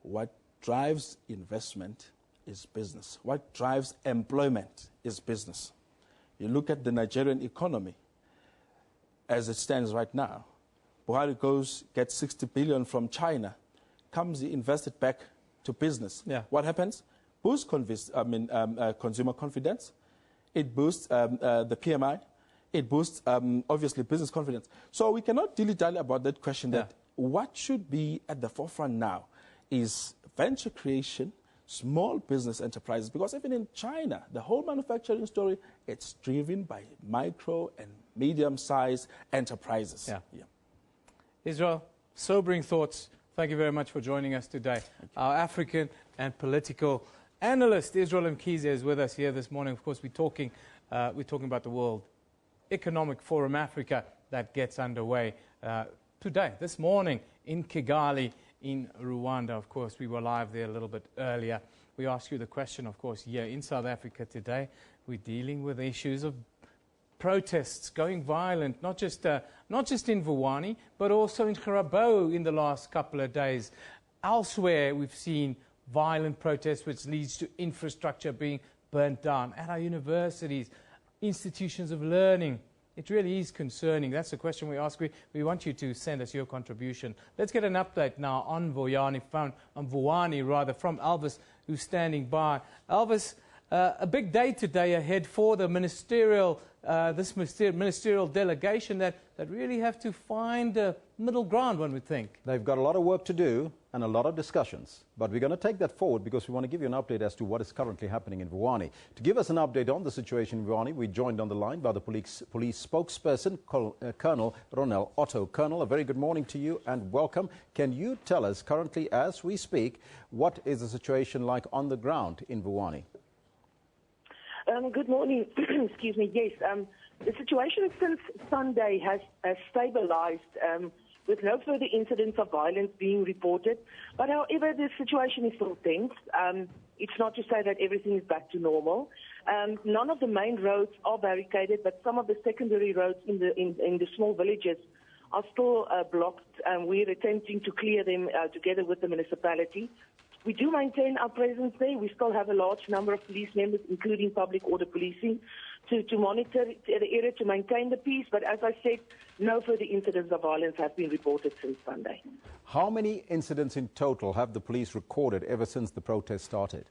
What drives investment is business. What drives employment is business. You look at the Nigerian economy as it stands right now. Buhari gets 60 billion from China, comes invested back to business. What happens? Boosts consumer confidence. It boosts the PMI. It boosts, obviously, business confidence. So we cannot dilly-dally about that question that what should be at the forefront now is venture creation, small business enterprises, because even in China, the whole manufacturing story, it's driven by micro and medium-sized enterprises. Israel, sobering thoughts. Thank you very much for joining us today. Our African and political analyst, Israel Mkhize, is with us here this morning. Of course, we're talking about the World Economic Forum Africa that gets underway this morning in Kigali, in Rwanda. Of course, we were live there a little bit earlier. We asked you the question, of course, here in South Africa today. We're dealing with issues of protests going violent, not just in Vuwani, but also in Karabo in the last couple of days. Elsewhere, we've seen violent protests, which leads to infrastructure being burnt down at our universities, institutions of learning. It really is concerning. That's the question we ask. We want you to send us your contribution. Let's get an update now on Vuwani from Elvis, who's standing by. Elvis, a big day today ahead for the ministerial delegation that really have to find a middle ground, one would think. They've got a lot of work to do and a lot of discussions, but we're going to take that forward because we want to give you an update as to what is currently happening in Vuwani. To give us an update on the situation in Vuwani, we joined on the line by the police spokesperson, Colonel Ronel Otto. Colonel, a very good morning to you and welcome. Can you tell us currently, as we speak, what is the situation like on the ground in Vuwani? Good morning. Excuse me. Yes, the situation since Sunday has stabilized with no further incidents of violence being reported. But however, the situation is still tense. It's not to say that everything is back to normal. None of the main roads are barricaded, but some of the secondary roads in the small villages are still blocked. We're attempting to clear them together with the municipality. We do maintain our presence there. We still have a large number of police members, including public order policing, to monitor the area to maintain the peace. But as I said, no further incidents of violence have been reported since Sunday. How many incidents in total have the police recorded ever since the protest started?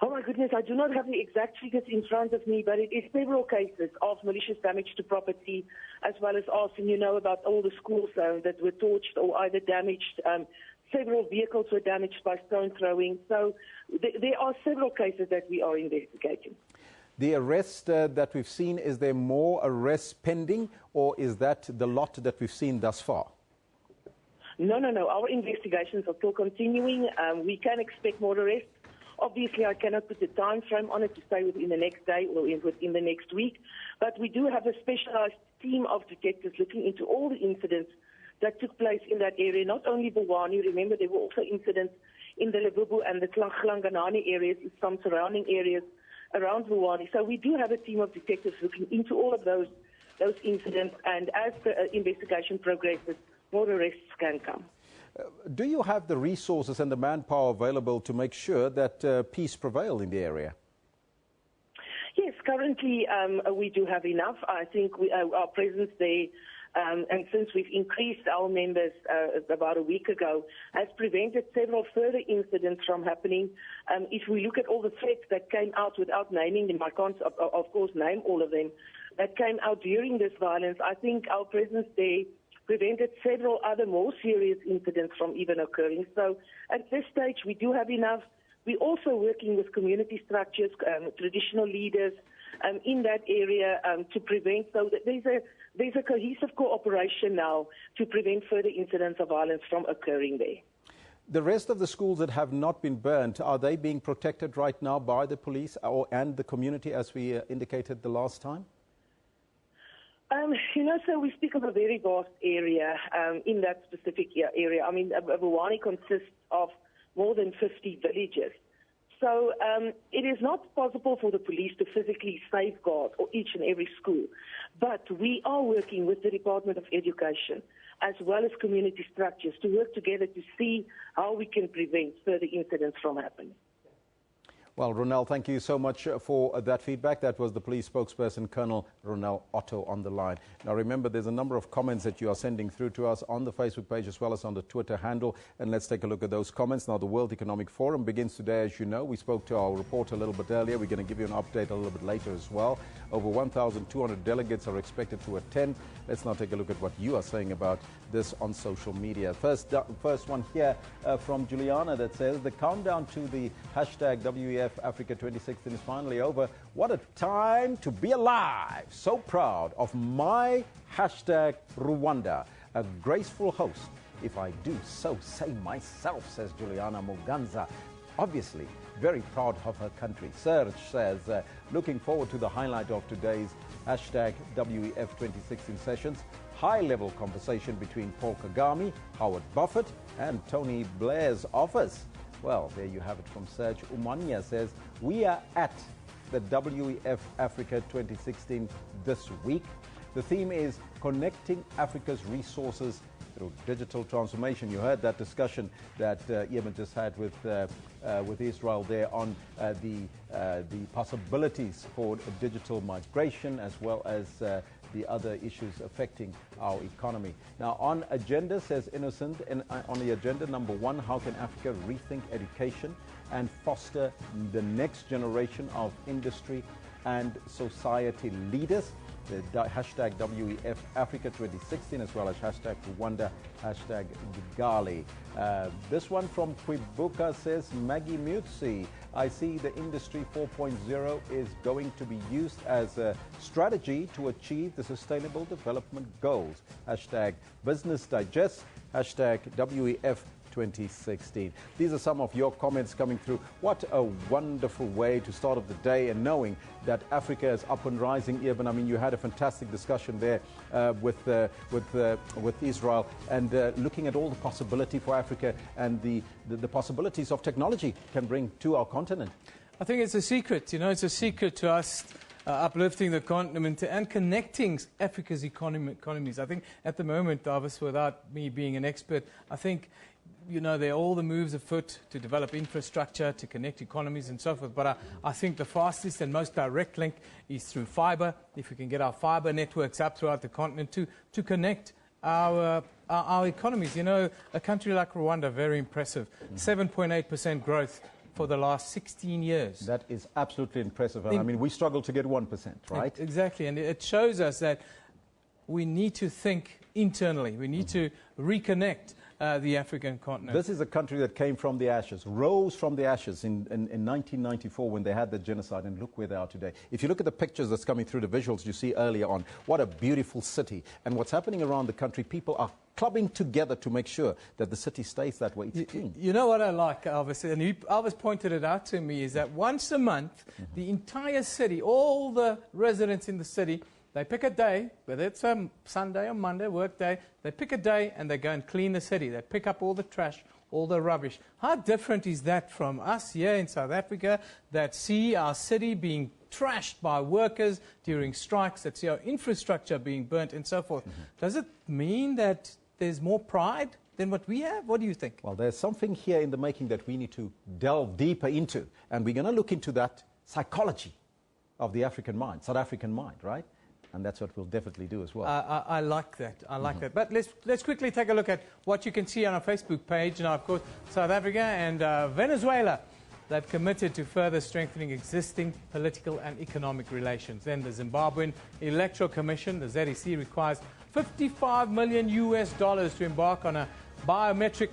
Oh my goodness, I do not have the exact figures in front of me, but it is several cases of malicious damage to property, as well as asking, about all the schools that were torched or either damaged. Several vehicles were damaged by stone throwing. So there are several cases that we are investigating. The arrest that we've seen, is there more arrests pending, or is that the lot that we've seen thus far? No. Our investigations are still continuing. We can expect more arrests. Obviously, I cannot put a time frame on it to say within the next day or within the next week. But we do have a specialized team of detectives looking into all the incidents that took place in that area, not only Vuwani. Remember, there were also incidents in the Lebubu and the Klanganani areas, in some surrounding areas around Vuwani. So we do have a team of detectives looking into all of those incidents, and as the investigation progresses, more arrests can come. Do you have the resources and the manpower available to make sure that peace prevails in the area? Yes, currently we do have enough. I think our presence there, and since we've increased our members about a week ago, has prevented several further incidents from happening. If we look at all the threats that came out, without naming them, I can't, of course, name all of them, that came out during this violence, I think our presence there prevented several other more serious incidents from even occurring. So at this stage, we do have enough. We're also working with community structures, traditional leaders in that area to prevent, so that there's a cohesive cooperation now to prevent further incidents of violence from occurring there. The rest of the schools that have not been burnt, are they being protected right now by the police and the community, as we indicated the last time? So we speak of a very vast area in that specific area. I mean, Vuwani consists of more than 50 villages. So it is not possible for the police to physically safeguard each and every school. But we are working with the Department of Education as well as community structures to work together to see how we can prevent further incidents from happening. Well, Ronel, thank you so much for that feedback. That was the police spokesperson, Colonel Ronel Otto, on the line. Now, remember, there's a number of comments that you are sending through to us on the Facebook page as well as on the Twitter handle. And let's take a look at those comments. Now, the World Economic Forum begins today, as you know. We spoke to our reporter a little bit earlier. We're going to give you an update a little bit later as well. Over 1,200 delegates are expected to attend. Let's now take a look at what you are saying about this on social media. First one here from Juliana that says, the countdown to the hashtag WEF Africa 2016 is finally over. What a time to be alive. So proud of my hashtag Rwanda. A graceful host, if I do so say myself, says Juliana Muganza. Obviously, very proud of her country. Serge says, looking forward to the highlight of today's hashtag WEF 2016 sessions. High-level conversation between Paul Kagame, Howard Buffett, and Tony Blair's office. Well, there you have it from Serge. Umania says, we are at the WEF Africa 2016 this week. The theme is connecting Africa's resources through digital transformation. You heard that discussion that Yemen just had with Israel there on the possibilities for digital migration as well as the other issues affecting our economy. Now, on agenda, says Innocent, on the agenda, number one, how can Africa rethink education and foster the next generation of industry and society leaders? The hashtag WEF Africa 2016 as well as hashtag Rwanda, hashtag Kigali. This one from Kwibuka says, Maggie Mutsi, I see the Industry 4.0 is going to be used as a strategy to achieve the Sustainable Development Goals. Hashtag Business Digest, hashtag WEF 2016. These are some of your comments coming through. What a wonderful way to start off the day, and knowing that Africa is up and rising. Even, I mean, you had a fantastic discussion there with Israel, and looking at all the possibility for Africa and the possibilities of technology can bring to our continent. I think it's a secret, it's a secret to us uplifting the continent and connecting Africa's economies. I think at the moment, Davis, without me being an expert, I think there are all the moves afoot to develop infrastructure, to connect economies and so forth. But I think the fastest and most direct link is through fibre. If we can get our fibre networks up throughout the continent to connect our economies. A country like Rwanda, very impressive. 7.8% growth for the last 16 years. That is absolutely impressive. I mean, we struggle to get 1%, right? Exactly. And it shows us that we need to think internally. We need to reconnect the African continent. This is a country that came from the ashes, rose from the ashes in 1994 when they had the genocide, and look where they are today. If you look at the pictures that's coming through, the visuals you see earlier on, what a beautiful city. And what's happening around the country, people are clubbing together to make sure that the city stays that way. It's clean. You know what I like, Elvis, and Elvis pointed it out to me, is that once a month, the entire city, all the residents in the city, they pick a day, whether it's a Sunday or Monday, work day, they pick a day and they go and clean the city. They pick up all the trash, all the rubbish. How different is that from us here in South Africa that see our city being trashed by workers during strikes, that see our infrastructure being burnt and so forth? Does it mean that there's more pride than what we have? What do you think? Well, there's something here in the making that we need to delve deeper into. And we're going to look into that psychology of the African mind, South African mind, right? And that's what we'll definitely do as well. I like that. I like that. But let's quickly take a look at what you can see on our Facebook page. Now, of course, South Africa and Venezuela, they've committed to further strengthening existing political and economic relations. Then the Zimbabwean Electoral Commission, the ZEC, requires $55 million to embark on a biometric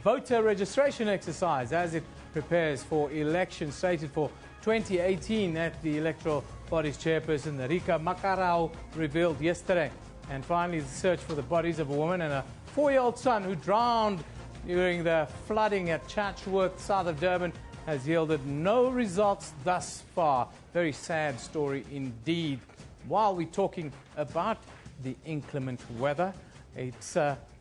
voter registration exercise as it prepares for elections slated for 2018 that the electoral body's chairperson, Rika Makarau, revealed yesterday. And finally, the search for the bodies of a woman and a 4-year-old son who drowned during the flooding at Chatsworth, south of Durban, has yielded no results thus far. Very sad story indeed. While we're talking about the inclement weather, it's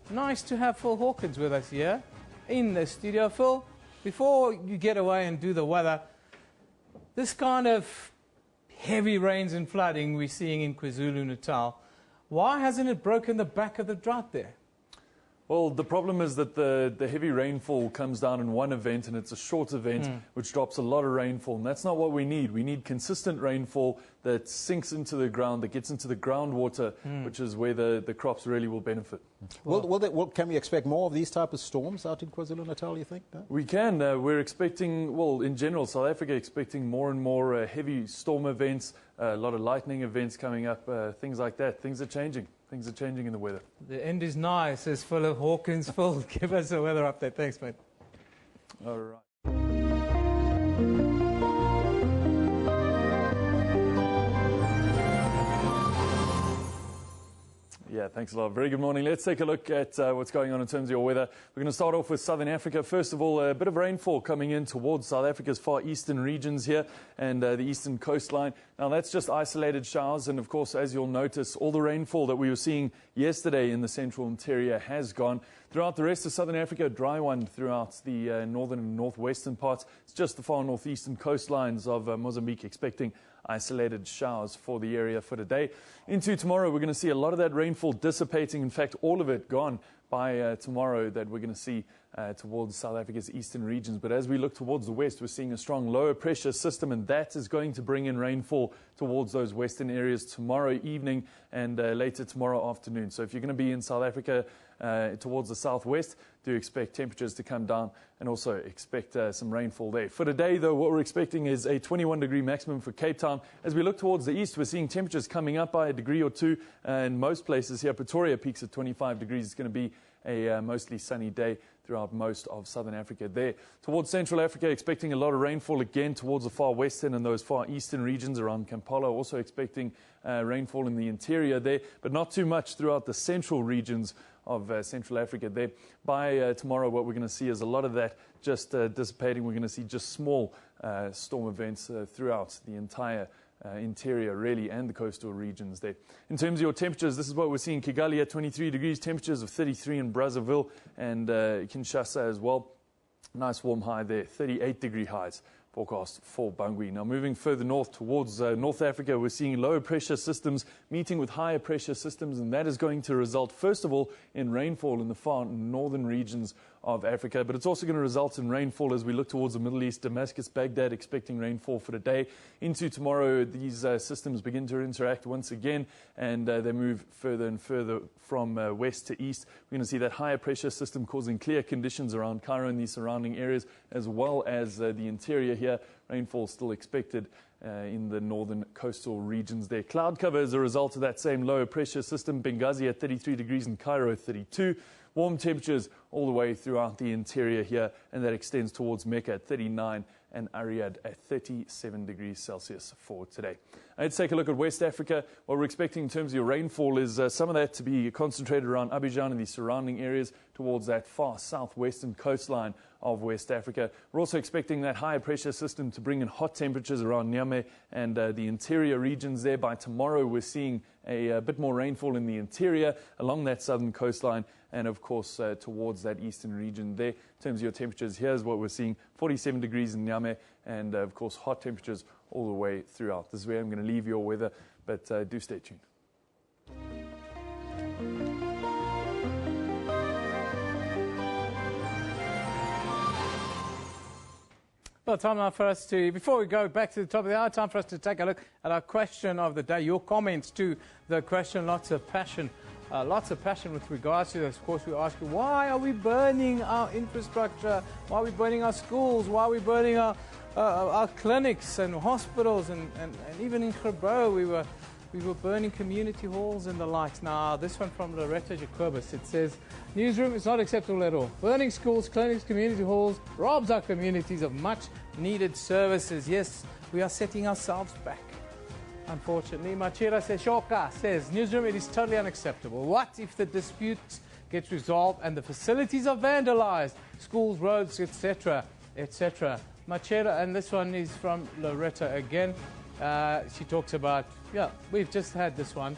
nice to have Phil Hawkins with us here in the studio. Phil, before you get away and do the weather, this kind of heavy rains and flooding we're seeing in KwaZulu-Natal, why hasn't it broken the back of the drought there? Well, the problem is that the heavy rainfall comes down in one event, and it's a short event which drops a lot of rainfall, and that's not what we need. We need consistent rainfall that sinks into the ground, that gets into the groundwater, which is where the crops really will benefit. Can we expect more of these type of storms out in KwaZulu-Natal, you think? No? We can. We're expecting, well, in general, South Africa expecting more and more heavy storm events, a lot of lightning events coming up, things like that. Things are changing. Things are changing in the weather. The end is nigh, says Phil Hawkins. Phil, give us a weather update. Thanks, mate. All right. Yeah, thanks a lot. Very good morning. Let's take a look at what's going on in terms of your weather. We're going to start off with Southern Africa. First of all, a bit of rainfall coming in towards South Africa's far eastern regions here and the eastern coastline. Now, that's just isolated showers. And, of course, as you'll notice, all the rainfall that we were seeing yesterday in the central interior has gone. Throughout the rest of Southern Africa, a dry one throughout the northern and northwestern parts. It's just the far northeastern coastlines of Mozambique expecting isolated showers for the area for today. Into tomorrow, we're going to see a lot of that rainfall dissipating. In fact, all of it gone by tomorrow that we're going to see towards South Africa's eastern regions. But as we look towards the west, we're seeing a strong lower pressure system, and that is going to bring in rainfall towards those western areas tomorrow evening and later tomorrow afternoon. So if you're going to be in South Africa towards the southwest, do expect temperatures to come down and also expect some rainfall there. For today, though, what we're expecting is a 21-degree maximum for Cape Town. As we look towards the east, we're seeing temperatures coming up by a degree or two in most places here. Pretoria peaks at 25 degrees. It's going to be a mostly sunny day throughout most of southern Africa there. Towards Central Africa, expecting a lot of rainfall again towards the far western and those far eastern regions around Kampala. Also expecting rainfall in the interior there, but not too much throughout the central regions of Central Africa there. By tomorrow, what we're going to see is a lot of that just dissipating. We're going to see just small storm events throughout the entire interior, really, and the coastal regions there. In terms of your temperatures, this is what we're seeing. Kigali at 23 degrees, temperatures of 33 in Brazzaville and Kinshasa as well. Nice warm high there, 38-degree highs forecast for Bangui. Now, moving further north towards North Africa, we're seeing lower pressure systems meeting with higher pressure systems, and that is going to result, first of all, in rainfall in the far northern regions of Africa, but it's also going to result in rainfall as we look towards the Middle East. Damascus, Baghdad, expecting rainfall for today. Into tomorrow, these systems begin to interact once again, and they move further and further from west to east. We're going to see that higher pressure system causing clear conditions around Cairo and the surrounding areas, as well as the interior here. Rainfall still expected in the northern coastal regions there. Cloud cover as a result of that same lower pressure system. Benghazi at 33 degrees and Cairo at 32. Warm temperatures all the way throughout the interior here, and that extends towards Mecca at 39 and Riyadh at 37 degrees Celsius for today. Let's take a look at West Africa. What we're expecting in terms of your rainfall is some of that to be concentrated around Abidjan and the surrounding areas towards that far southwestern coastline of West Africa. We're also expecting that higher pressure system to bring in hot temperatures around Niamey and the interior regions there. By tomorrow, we're seeing a bit more rainfall in the interior along that southern coastline and, of course, towards that eastern region there. In terms of your temperatures, here's what we're seeing: 47 degrees in Niamey and, of course, hot temperatures all the way throughout. This is where I'm going to leave your weather, but do stay tuned. Well, time now for us to, before we go back to the top of the hour, time for us to take a look at our question of the day. Your comments to the question, lots of passion with regards to this. Of course, we ask you, why are we burning our infrastructure? Why are we burning our schools? Why are we burning our clinics and hospitals? And even in Grabouw, we were burning community halls and the likes. Now, this one from Loretta Jacobus, it says, Newsroom is not acceptable at all. Burning schools, clinics, community halls robs our communities of much needed services. Yes, we are setting ourselves back, unfortunately. Machira Shoka says, Newsroom, it is totally unacceptable. What if the dispute gets resolved and the facilities are vandalized? Schools, roads, etc., etc. Machira, and this one is from Loretta again. She talks about, we've just had this one.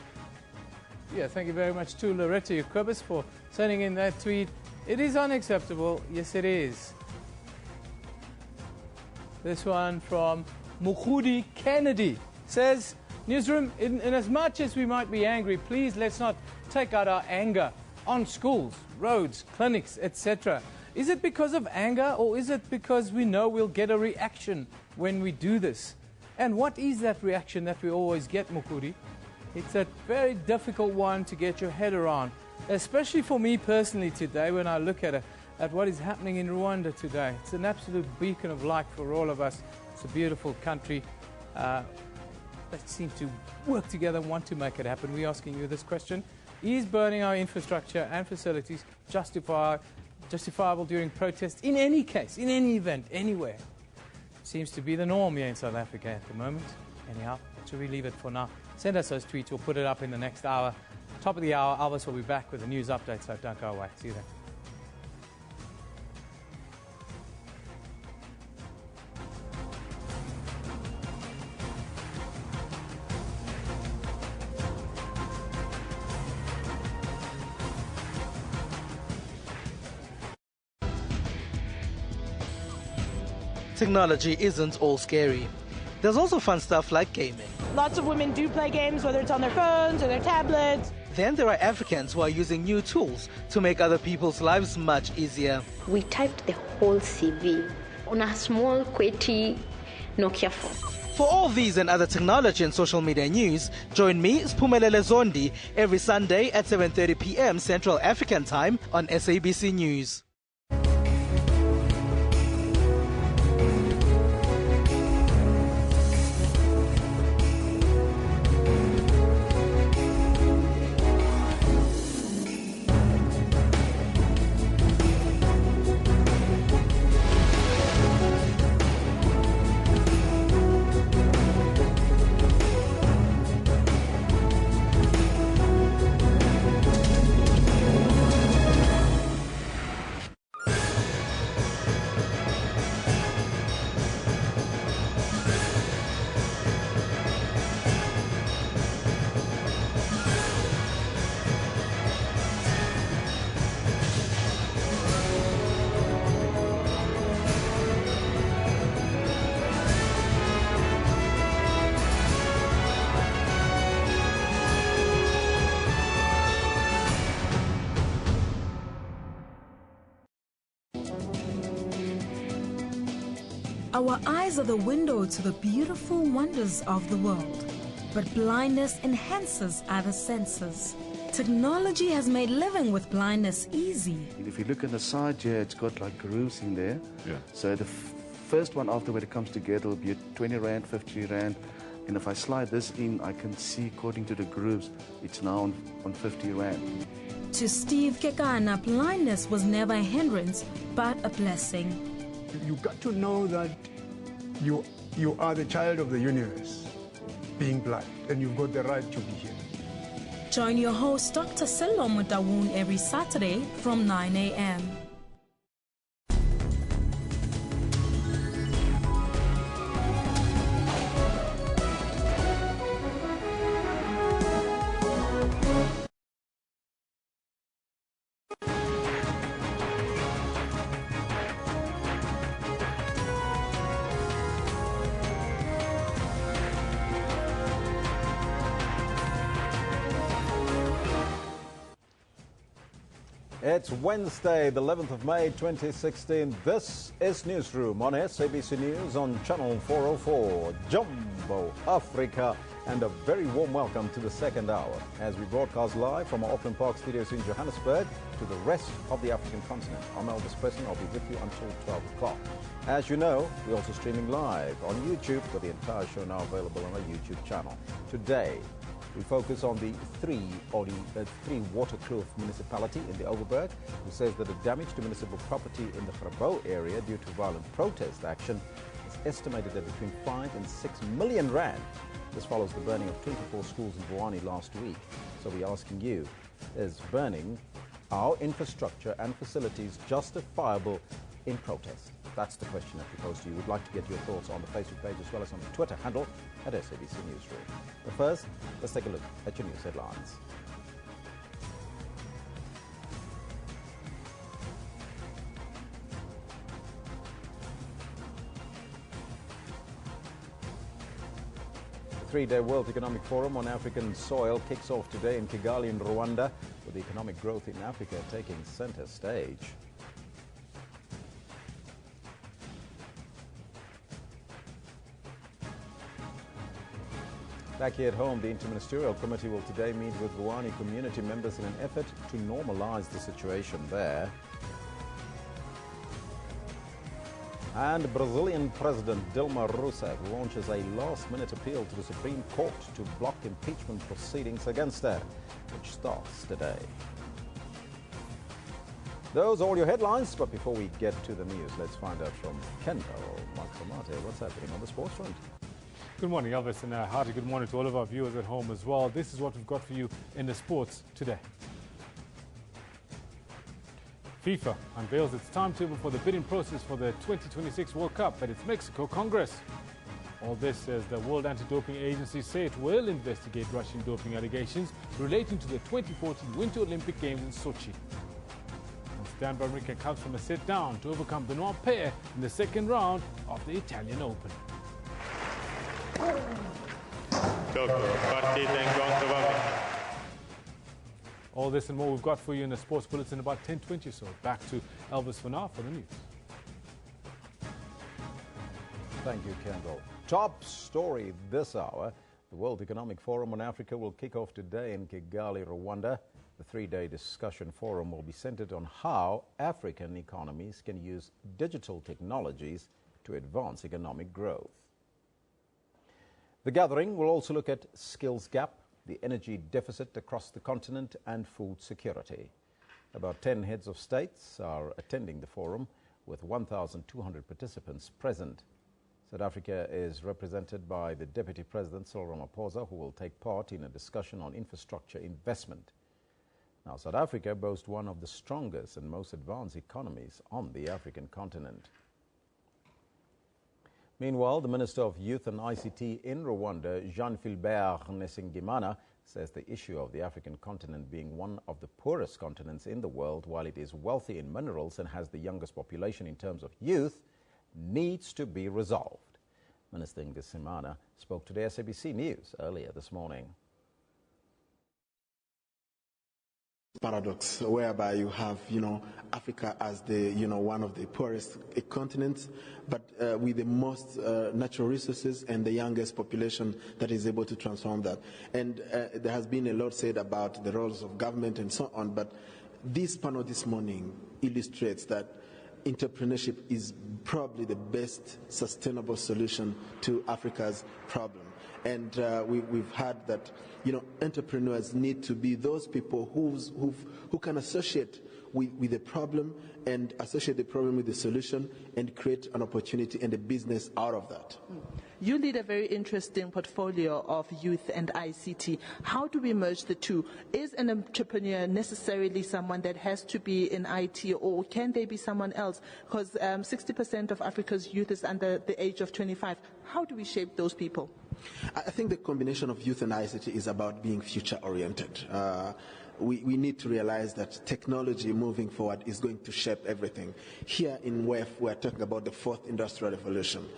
Yeah, thank you very much to Loretta Jacobus for sending in that tweet. It is unacceptable. Yes, it is. This one from Mukhudi Kennedy says, Newsroom, in as much as we might be angry, please let's not take out our anger on schools, roads, clinics, etc. Is it because of anger, or is it because we know we'll get a reaction when we do this? And what is that reaction that we always get, Mukuri? It's a very difficult one to get your head around, especially for me personally today when I look at what is happening in Rwanda today. It's an absolute beacon of light for all of us. It's a beautiful country that seem to work together and want to make it happen. We're asking you this question. Is burning our infrastructure and facilities justifiable during protests in any case, in any event, anywhere? Seems to be the norm here in South Africa at the moment. Anyhow, should we leave it for now? Send us those tweets. We'll put it up in the next hour. Top of the hour, Alvis will be back with a news update, so don't go away. See you then. Technology isn't all scary. There's also fun stuff like gaming. Lots of women do play games, whether it's on their phones or their tablets. Then there are Africans who are using new tools to make other people's lives much easier. We typed the whole CV on a small, QWERTY Nokia phone. For all these and other technology and social media news, join me, Spumelele Zondi, every Sunday at 7:30 p.m. Central African Time on SABC News. Our eyes are the window to the beautiful wonders of the world, but blindness enhances other senses. Technology has made living with blindness easy. If you look at the side here, it's got like grooves in there. Yeah. So the first one after when it comes together will be 20 Rand, 50 Rand. And if I slide this in, I can see according to the grooves, it's now on 50 Rand. To Steve Kekana, blindness was never a hindrance, but a blessing. You've got to know that you are the child of the universe, being blind, and you've got the right to be here. Join your host, Dr. Sello Mutawun, every Saturday from 9 a.m. It's Wednesday, the 11th of May, 2016. This is Newsroom on SABC News on Channel 404, Jumbo Africa, and a very warm welcome to the second hour as we broadcast live from our Auckland Park studios in Johannesburg to the rest of the African continent. I'm Elvis Preston. I'll be with you until 12 o'clock. As you know, we're also streaming live on YouTube, with the entire show now available on our YouTube channel. Today, we focus on the three waterkloof municipality in the Overberg, who says that the damage to municipal property in the Grabo area due to violent protest action is estimated at between 5 and 6 million rand. This follows the burning of 24 schools in Vuwani last week. So we're asking you, is burning our infrastructure and facilities justifiable in protest? That's the question that we pose to you. We'd like to get your thoughts on the Facebook page as well as on the Twitter handle at SABC Newsroom. But first, let's take a look at your news headlines. The three-day World Economic Forum on African soil kicks off today in Kigali in Rwanda, with economic growth in Africa taking center stage. Back here at home, the Interministerial Committee will today meet with Vuwani community members in an effort to normalize the situation there. And Brazilian President Dilma Rousseff launches a last-minute appeal to the Supreme Court to block impeachment proceedings against her, which starts today. Those are all your headlines, but before we get to the news, let's find out from Kendall Maxamate what's happening on the sports front. Good morning, Elvis, and hearty good morning to all of our viewers at home as well. This is what we've got for you in the sports today. FIFA unveils its timetable for the bidding process for the 2026 World Cup at its Mexico Congress. All this as the World Anti-Doping Agency say it will investigate Russian doping allegations relating to the 2014 Winter Olympic Games in Sochi. And Stan Wawrinka comes from a sit-down to overcome Benoit Paire in the second round of the Italian Open. All this and more we've got for you in the sports bulletin about 10:20 or so. Back to Elvis for now for the news. Thank you, Kendall. Top story this hour. The World Economic Forum on Africa will kick off today in Kigali, Rwanda. The three-day discussion forum will be centered on how African economies can use digital technologies to advance economic growth. The gathering will also look at skills gap, the energy deficit across the continent, and food security. About 10 heads of states are attending the forum, with 1,200 participants present. South Africa is represented by the Deputy President, Cyril Ramaphosa, who will take part in a discussion on infrastructure investment. Now, South Africa boasts one of the strongest and most advanced economies on the African continent. Meanwhile, the Minister of Youth and ICT in Rwanda, Jean-Philbert Nsengimana, says the issue of the African continent being one of the poorest continents in the world, while it is wealthy in minerals and has the youngest population in terms of youth, needs to be resolved. Minister Nsengimana spoke to the SABC News earlier this morning. Paradox whereby you have, Africa as the, one of the poorest continents, but with the most natural resources and the youngest population that is able to transform that. And there has been a lot said about the roles of government and so on, but this panel this morning illustrates that entrepreneurship is probably the best sustainable solution to Africa's problem. And we've heard that, entrepreneurs need to be those people who can associate with the problem and associate the problem with the solution and create an opportunity and a business out of that. You lead a very interesting portfolio of youth and ICT. How do we merge the two? Is an entrepreneur necessarily someone that has to be in IT, or can they be someone else? Because 60% of Africa's youth is under the age of 25. How do we shape those people? I think the combination of youth and ICT is about being future-oriented. We need to realize that technology moving forward is going to shape everything. Here in WEF, we're talking about the fourth industrial revolution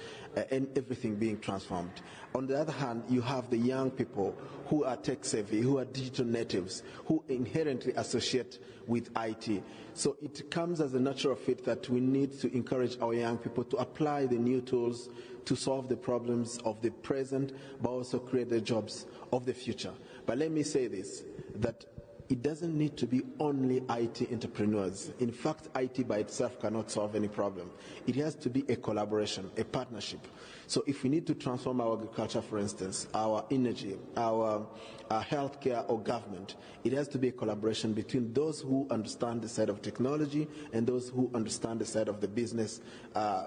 and everything being transformed. On the other hand, you have the young people who are tech-savvy, who are digital natives, who inherently associate with IT. So it comes as a natural fit that we need to encourage our young people to apply the new tools to solve the problems of the present, but also create the jobs of the future. But let me say this, that it doesn't need to be only IT entrepreneurs. In fact, IT by itself cannot solve any problem. It has to be a collaboration, a partnership. So if we need to transform our agriculture, for instance, our energy, our healthcare or government, it has to be a collaboration between those who understand the side of technology and those who understand the side of the business,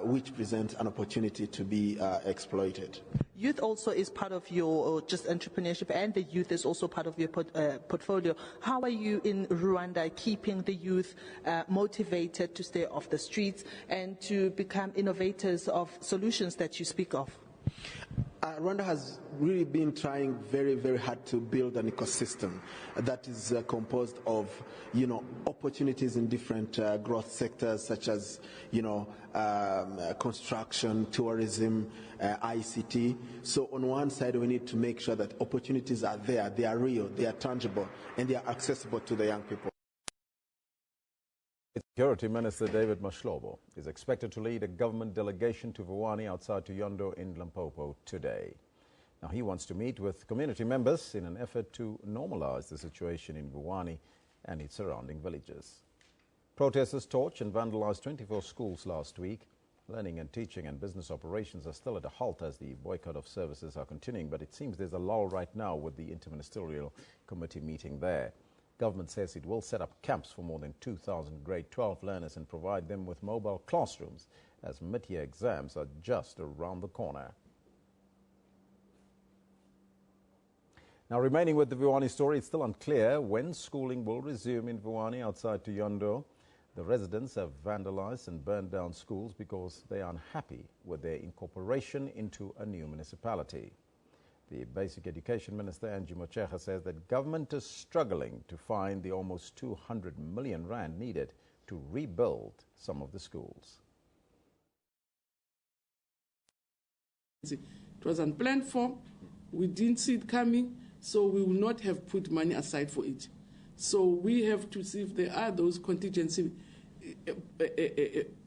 which presents an opportunity to be exploited. Youth also is part of your just entrepreneurship, and the youth is also part of your portfolio. How are you in Rwanda keeping the youth motivated to stay off the streets and to become innovators of solutions that you speak of? Rwanda has really been trying very, very hard to build an ecosystem that is composed of, opportunities in different growth sectors such as, construction, tourism, ICT. So on one side, we need to make sure that opportunities are there, they are real, they are tangible, and they are accessible to the young people. Security Minister David Mashlobo is expected to lead a government delegation to Vuwani outside to Yondo in Limpopo today. Now, he wants to meet with community members in an effort to normalize the situation in Vuwani and its surrounding villages. Protesters torched and vandalized 24 schools last week. Learning and teaching and business operations are still at a halt as the boycott of services are continuing, but it seems there's a lull right now with the Interministerial Committee meeting there. Government says it will set up camps for more than 2,000 grade 12 learners and provide them with mobile classrooms as mid-year exams are just around the corner. Now, remaining with the Vuwani story, it's still unclear when schooling will resume in Vuwani outside to Yondo. The residents have vandalized and burned down schools because they are unhappy with their incorporation into a new municipality. The Basic Education Minister, Angie Mochecha, says that government is struggling to find the almost 200 million rand needed to rebuild some of the schools. It was unplanned for, we didn't see it coming, so we will not have put money aside for it. So we have to see if there are those contingency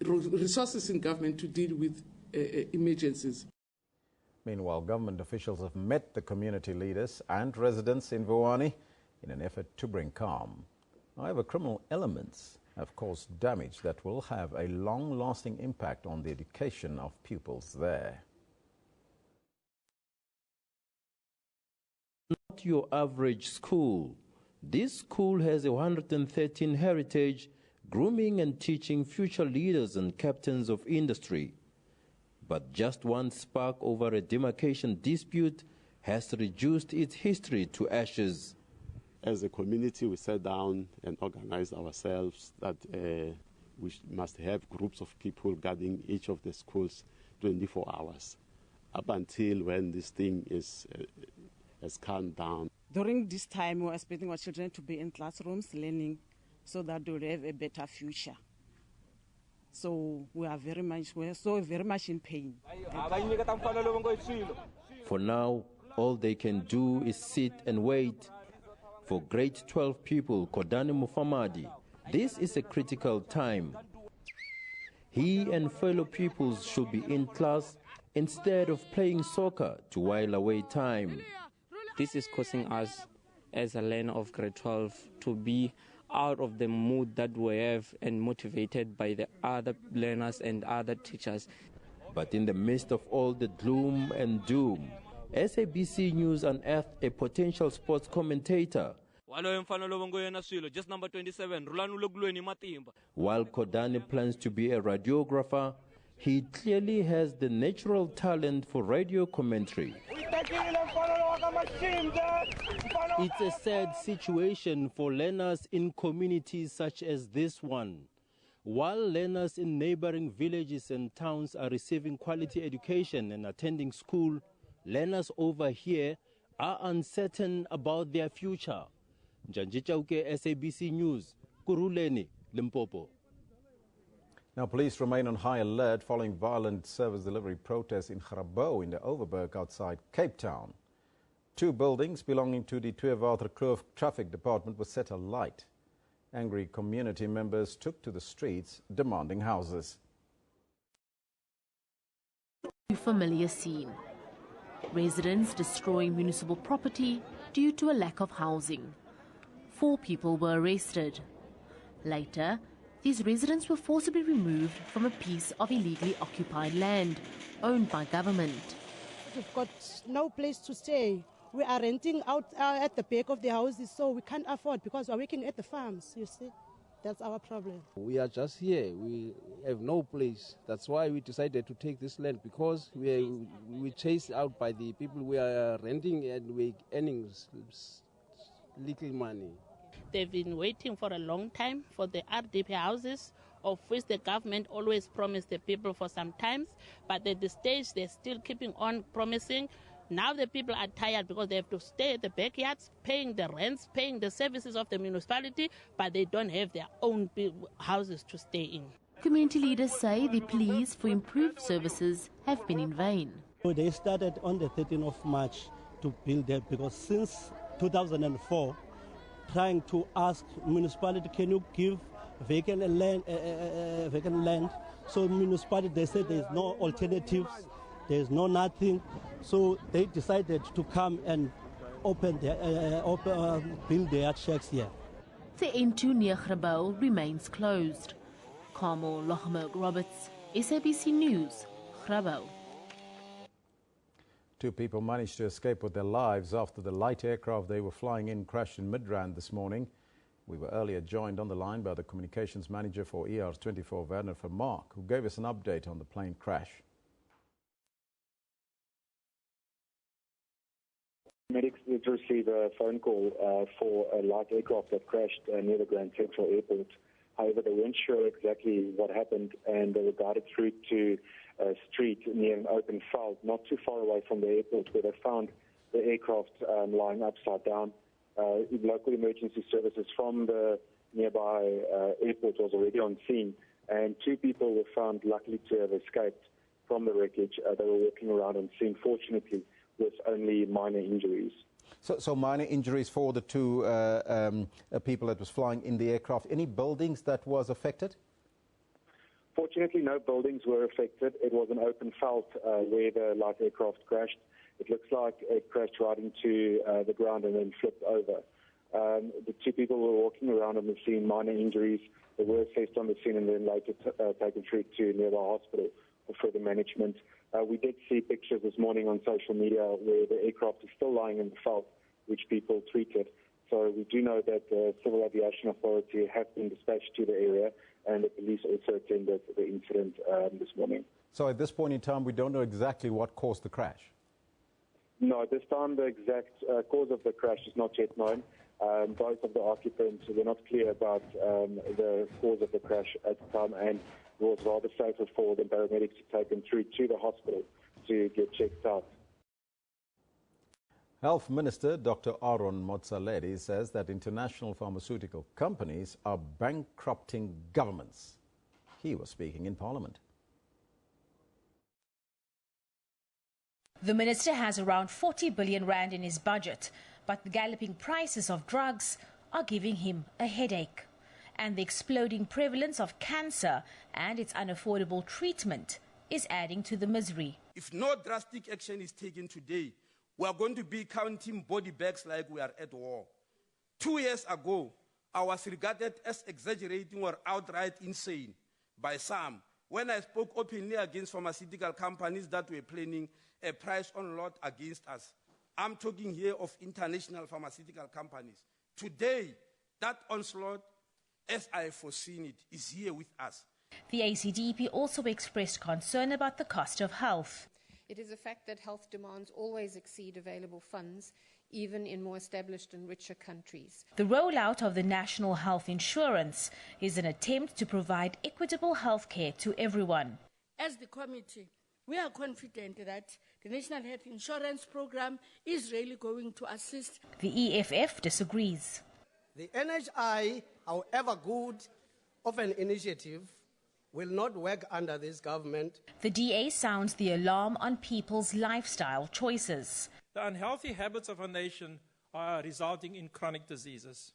resources in government to deal with emergencies. Meanwhile, government officials have met the community leaders and residents in Vuwani in an effort to bring calm. However, criminal elements have caused damage that will have a long-lasting impact on the education of pupils there. Not your average school. This school has a 113 heritage, grooming and teaching future leaders and captains of industry. But just one spark over a demarcation dispute has reduced its history to ashes. As a community, we sat down and organized ourselves that we must have groups of people guarding each of the schools 24 hours, up until when this thing has calmed down. During this time, we are expecting our children to be in classrooms learning so that they will have a better future. So we are very much in pain. For now, all they can do is sit and wait. For grade 12 pupil Kodani Mufamadi, this is a critical time. He and fellow pupils should be in class instead of playing soccer to while away time. This is causing us, as a learner of grade 12, to be out of the mood that we have and motivated by the other learners and other teachers. But in the midst of all the gloom and doom, SABC News unearthed a potential sports commentator. Just number 27. While Kodani plans to be a radiographer, he clearly has the natural talent for radio commentary. It's a sad situation for learners in communities such as this one. While learners in neighboring villages and towns are receiving quality education and attending school, learners over here are uncertain about their future. Njanjichauke, SABC News, Kuruleni, Limpopo. Now, police remain on high alert following violent service delivery protests in Grabo in the Overberg outside Cape Town. 2 buildings belonging to the Tweewaterkloof Traffic Department were set alight. Angry community members took to the streets demanding houses. Familiar scene. Residents destroying municipal property due to a lack of housing. 4 people were arrested. Later, these residents were forcibly removed from a piece of illegally occupied land owned by government. We've got no place to stay. We are renting out at the back of the houses, so we can't afford because we're working at the farms, you see. That's our problem. We are just here. We have no place. That's why we decided to take this land, because we chased out by the people we are renting and we're earning little money. They've been waiting for a long time for the RDP houses, of which the government always promised the people for some time, but at this stage they're still keeping on promising. Now the people are tired because they have to stay at the backyards, paying the rents, paying the services of the municipality, but they don't have their own houses to stay in. Community leaders say the pleas for improved services have been in vain. They started on the 13th of March to build that, because since 2004, trying to ask municipality, can you give vacant land? So municipality, they said there's no alternatives, there's no nothing. So they decided to come and build their shacks here. The N2 near Grabo remains closed. Carmel Lochmerk-Roberts, SABC News, Grabo. 2 people managed to escape with their lives after the light aircraft they were flying in crashed in Midrand this morning. We were earlier joined on the line by the communications manager for ER24, Werner Vermaak, who gave us an update on the plane crash. Medics did receive a phone call for a light aircraft that crashed near the Grand Central Airport. However, they weren't sure exactly what happened, and they were guided through to a street near an open field, not too far away from the airport, where they found the aircraft lying upside down. Local emergency services from the nearby airport was already on scene, and 2 people were found luckily to have escaped from the wreckage. They were walking around on scene, fortunately, with only minor injuries. So minor injuries for the 2 people that was flying in the aircraft. Any buildings that was affected? Fortunately, no buildings were affected. It was an open field where the light aircraft crashed. It looks like it crashed right into the ground and then flipped over. The 2 people were walking around on the scene, minor injuries. They were assessed on the scene and then later taken through to nearby hospital for further management. We did see pictures this morning on social media where the aircraft is still lying in the field, which people tweeted. So we do know that the Civil Aviation Authority have been dispatched to the area, and the police also attended the incident this morning. So at this point in time, we don't know exactly what caused the crash? No, at this time the exact cause of the crash is not yet known. Both of the occupants were not clear about the cause of the crash at the time, and it was rather safer for the paramedics to take them through to the hospital to get checked out. Health Minister Dr. Aaron Motsoaledi says that international pharmaceutical companies are bankrupting governments. He was speaking in Parliament. The minister has around 40 billion rand in his budget, but the galloping prices of drugs are giving him a headache. And the exploding prevalence of cancer and its unaffordable treatment is adding to the misery. If no drastic action is taken today, we are going to be counting body bags like we are at war. 2 years ago, I was regarded as exaggerating or outright insane by some when I spoke openly against pharmaceutical companies that were planning a price onslaught against us. I'm talking here of international pharmaceutical companies. Today, that onslaught, as I have foreseen it, is here with us. The ACDP also expressed concern about the cost of health. It is a fact that health demands always exceed available funds, even in more established and richer countries. The rollout of the National Health Insurance is an attempt to provide equitable health care to everyone. As the committee, we are confident that the National Health Insurance Program is really going to assist. The EFF disagrees. The NHI, however good of an initiative, will not work under this government. The DA sounds the alarm on people's lifestyle choices. The unhealthy habits of our nation are resulting in chronic diseases.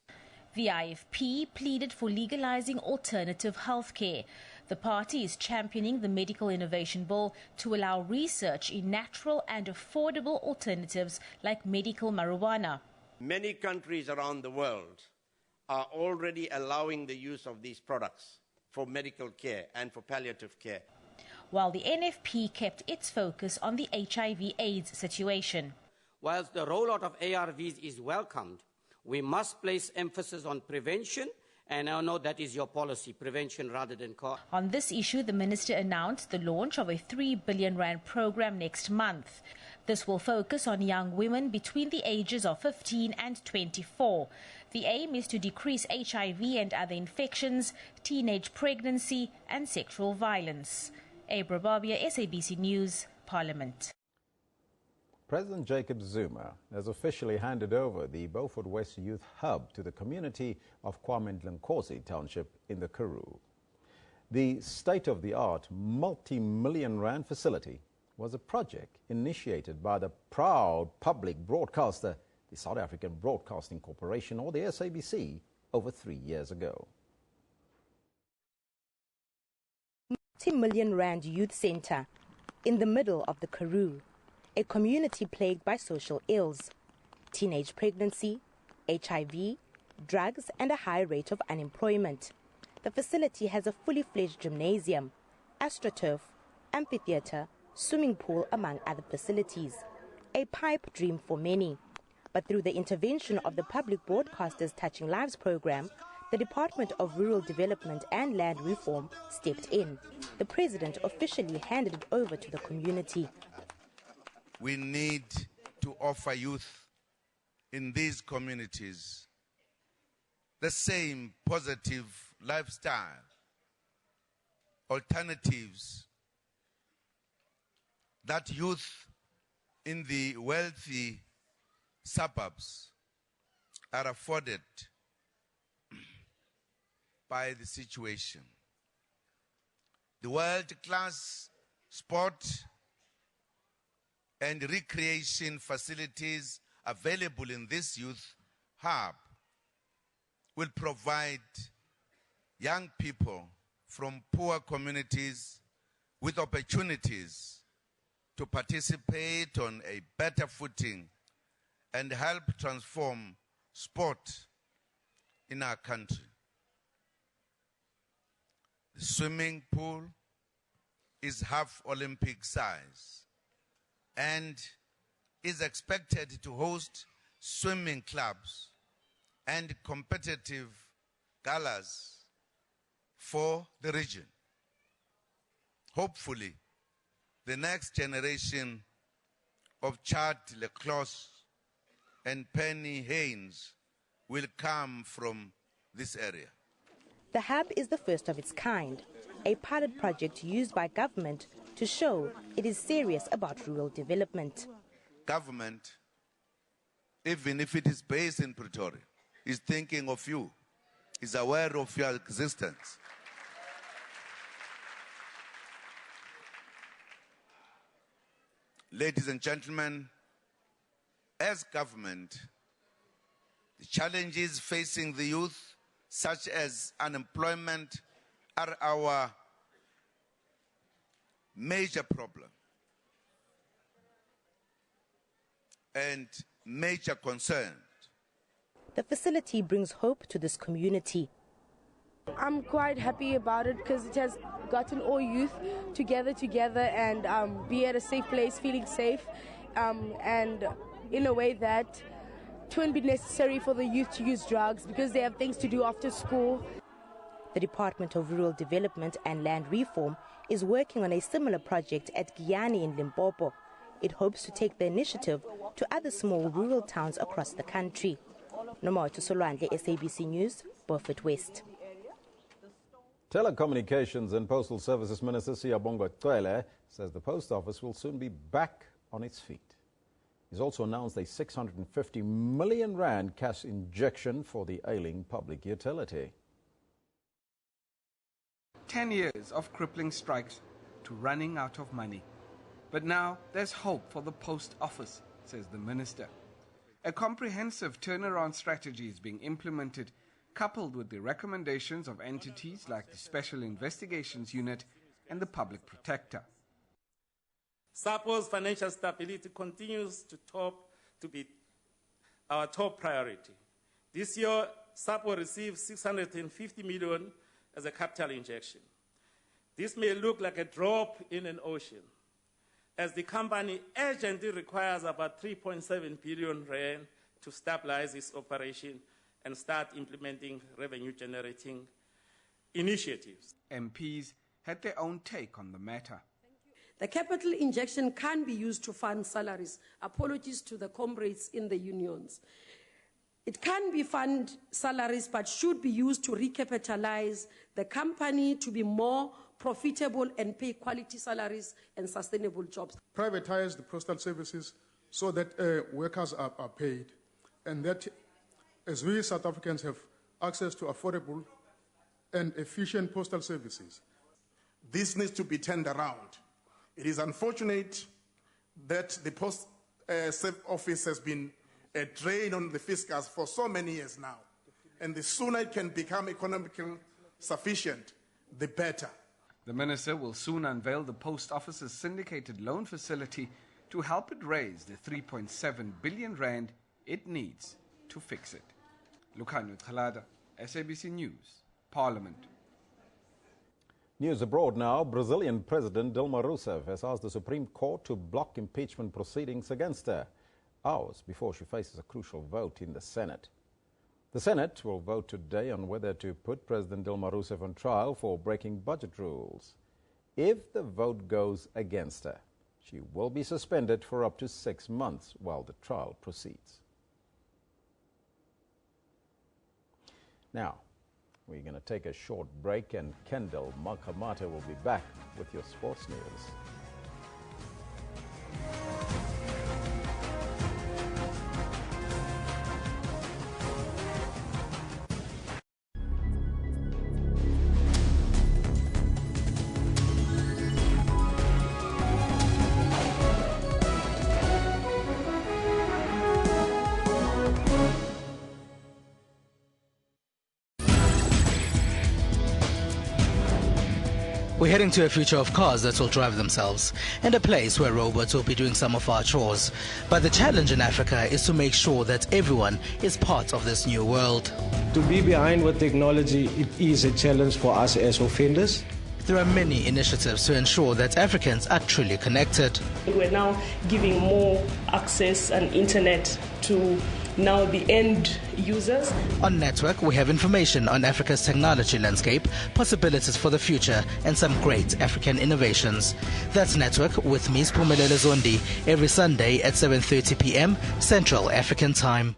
The IFP pleaded for legalizing alternative health care. The party is championing the Medical Innovation Bill to allow research in natural and affordable alternatives like medical marijuana. Many countries around the world are already allowing the use of these products for medical care and for palliative care. While the NFP kept its focus on the HIV/AIDS situation. Whilst the rollout of ARVs is welcomed, we must place emphasis on prevention, and I know that is your policy, prevention rather than cure. On this issue, the minister announced the launch of a 3 billion rand program next month. This will focus on young women between the ages of 15 and 24. The aim is to decrease HIV and other infections, teenage pregnancy and sexual violence. Abra Babia, SABC News, Parliament. President Jacob Zuma has officially handed over the Beaufort West Youth Hub to the community of KwaMendlankosi Township in the Karoo. The state-of-the-art multi-million rand facility was a project initiated by the proud public broadcaster, the South African Broadcasting Corporation, or the SABC, over 3 years ago. Multi-million rand youth centre in the middle of the Karoo, a community plagued by social ills, teenage pregnancy, HIV, drugs and a high rate of unemployment. The facility has a fully fledged gymnasium, astroturf, amphitheatre, swimming pool among other facilities. A pipe dream for many. But through the intervention of the Public Broadcasters Touching Lives program, the Department of Rural Development and Land Reform stepped in. The president officially handed it over to the community. We need to offer youth in these communities the same positive lifestyle, alternatives that youth in the wealthy suburbs are afforded by the situation. The world-class sport and recreation facilities available in this youth hub will provide young people from poor communities with opportunities to participate on a better footing and help transform sport in our country. The swimming pool is half Olympic size and is expected to host swimming clubs and competitive galas for the region. Hopefully, the next generation of Chad Leclos and Penny Haynes will come from this area. The hub is the first of its kind, a pilot project used by government to show it is serious about rural development. Government, even if it is based in Pretoria, is thinking of you, is aware of your existence. Ladies and gentlemen, as government, the challenges facing the youth, such as unemployment, are our major problem and major concern. the facility brings hope to this community. I'm quite happy about it because it has gotten all youth together and be at a safe place, feeling safe, and in a way that it won't be necessary for the youth to use drugs because they have things to do after school. The Department of Rural Development and Land Reform is working on a similar project at Giyani in Limpopo. It hopes to take the initiative to other small rural towns across the country. Nomoto Solwandle, SABC News, Beaufort West. Telecommunications and Postal Services Minister Siyabonga Cwele says the post office will soon be back on its feet. He's also announced a 650 million rand cash injection for the ailing public utility. 10 years of crippling strikes to running out of money. But now there's hope for the post office, says the minister. A comprehensive turnaround strategy is being implemented, coupled with the recommendations of entities like the Special Investigations Unit and the Public Protector. SAPO's financial stability continues to be our top priority. This year, SAPO received 650 million as a capital injection. This may look like a drop in an ocean, as the company urgently requires about 3.7 billion rand to stabilize its operation and start implementing revenue-generating initiatives. MPs had their own take on the matter. The capital injection can be used to fund salaries. Apologies to the comrades in the unions. It can be fund salaries, but should be used to recapitalize the company to be more profitable and pay quality salaries and sustainable jobs. Privatize the postal services so that workers are paid, and that as we South Africans have access to affordable and efficient postal services. This needs to be turned around. It is unfortunate that the post office has been a drain on the fiscus for so many years now. And the sooner it can become economically sufficient, the better. The minister will soon unveil the post office's syndicated loan facility to help it raise the 3.7 billion rand it needs to fix it. Lukhanyo Khalada, SABC News, Parliament. News abroad now. Brazilian President Dilma Rousseff has asked the Supreme Court to block impeachment proceedings against her, hours before she faces a crucial vote in the Senate. The Senate will vote today on whether to put President Dilma Rousseff on trial for breaking budget rules. If the vote goes against her, she will be suspended for up to 6 months while the trial proceeds. Now, we're going to take a short break, and Kendall Makamate will be back with your sports news. We're heading to a future of cars that will drive themselves, and a place where robots will be doing some of our chores. But the challenge in Africa is to make sure that everyone is part of this new world. To be behind with technology, it is a challenge for us as offenders. There are many initiatives to ensure that Africans are truly connected. We're now giving more access and internet to now the end users. On Network, we have information on Africa's technology landscape, possibilities for the future, and some great African innovations. That's Network with me, Spumelele Zondi, every Sunday at 7:30 p.m. Central African Time.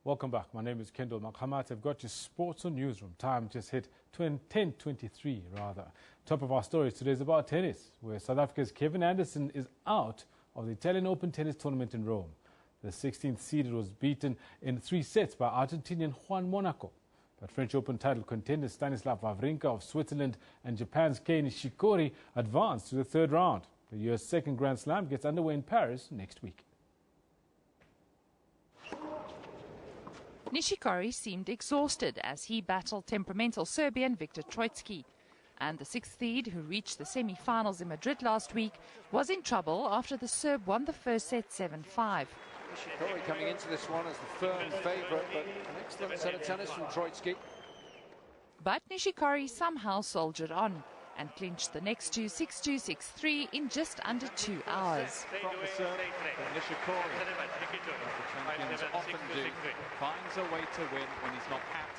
Welcome back. My name is Kendall Makhamat. I've got your sports on Newsroom. Time just hit 10:23 rather. Top of our stories today is about tennis, where South Africa's Kevin Anderson is out of the Italian Open tennis tournament in Rome. The 16th seeded was beaten in 3 sets by Argentinian Juan Monaco. But French Open title contenders Stanislav Wawrinka of Switzerland and Japan's Kei Nishikori advanced to the third round. The year's second Grand Slam gets underway in Paris next week. Nishikori seemed exhausted as he battled temperamental Serbian Viktor Troicki. And the sixth seed, who reached the semi-finals in Madrid last week, was in trouble after the Serb won the first set 7-5. Nishikori coming into this one as the firm favourite, but an excellent set of tennis from Troicki. But Nishikori somehow soldiered on and clinched the next two 6-2, 6-3 in just under 2 hours. From the serve, Nishikori, as the champions often do, finds a way to win when he's not at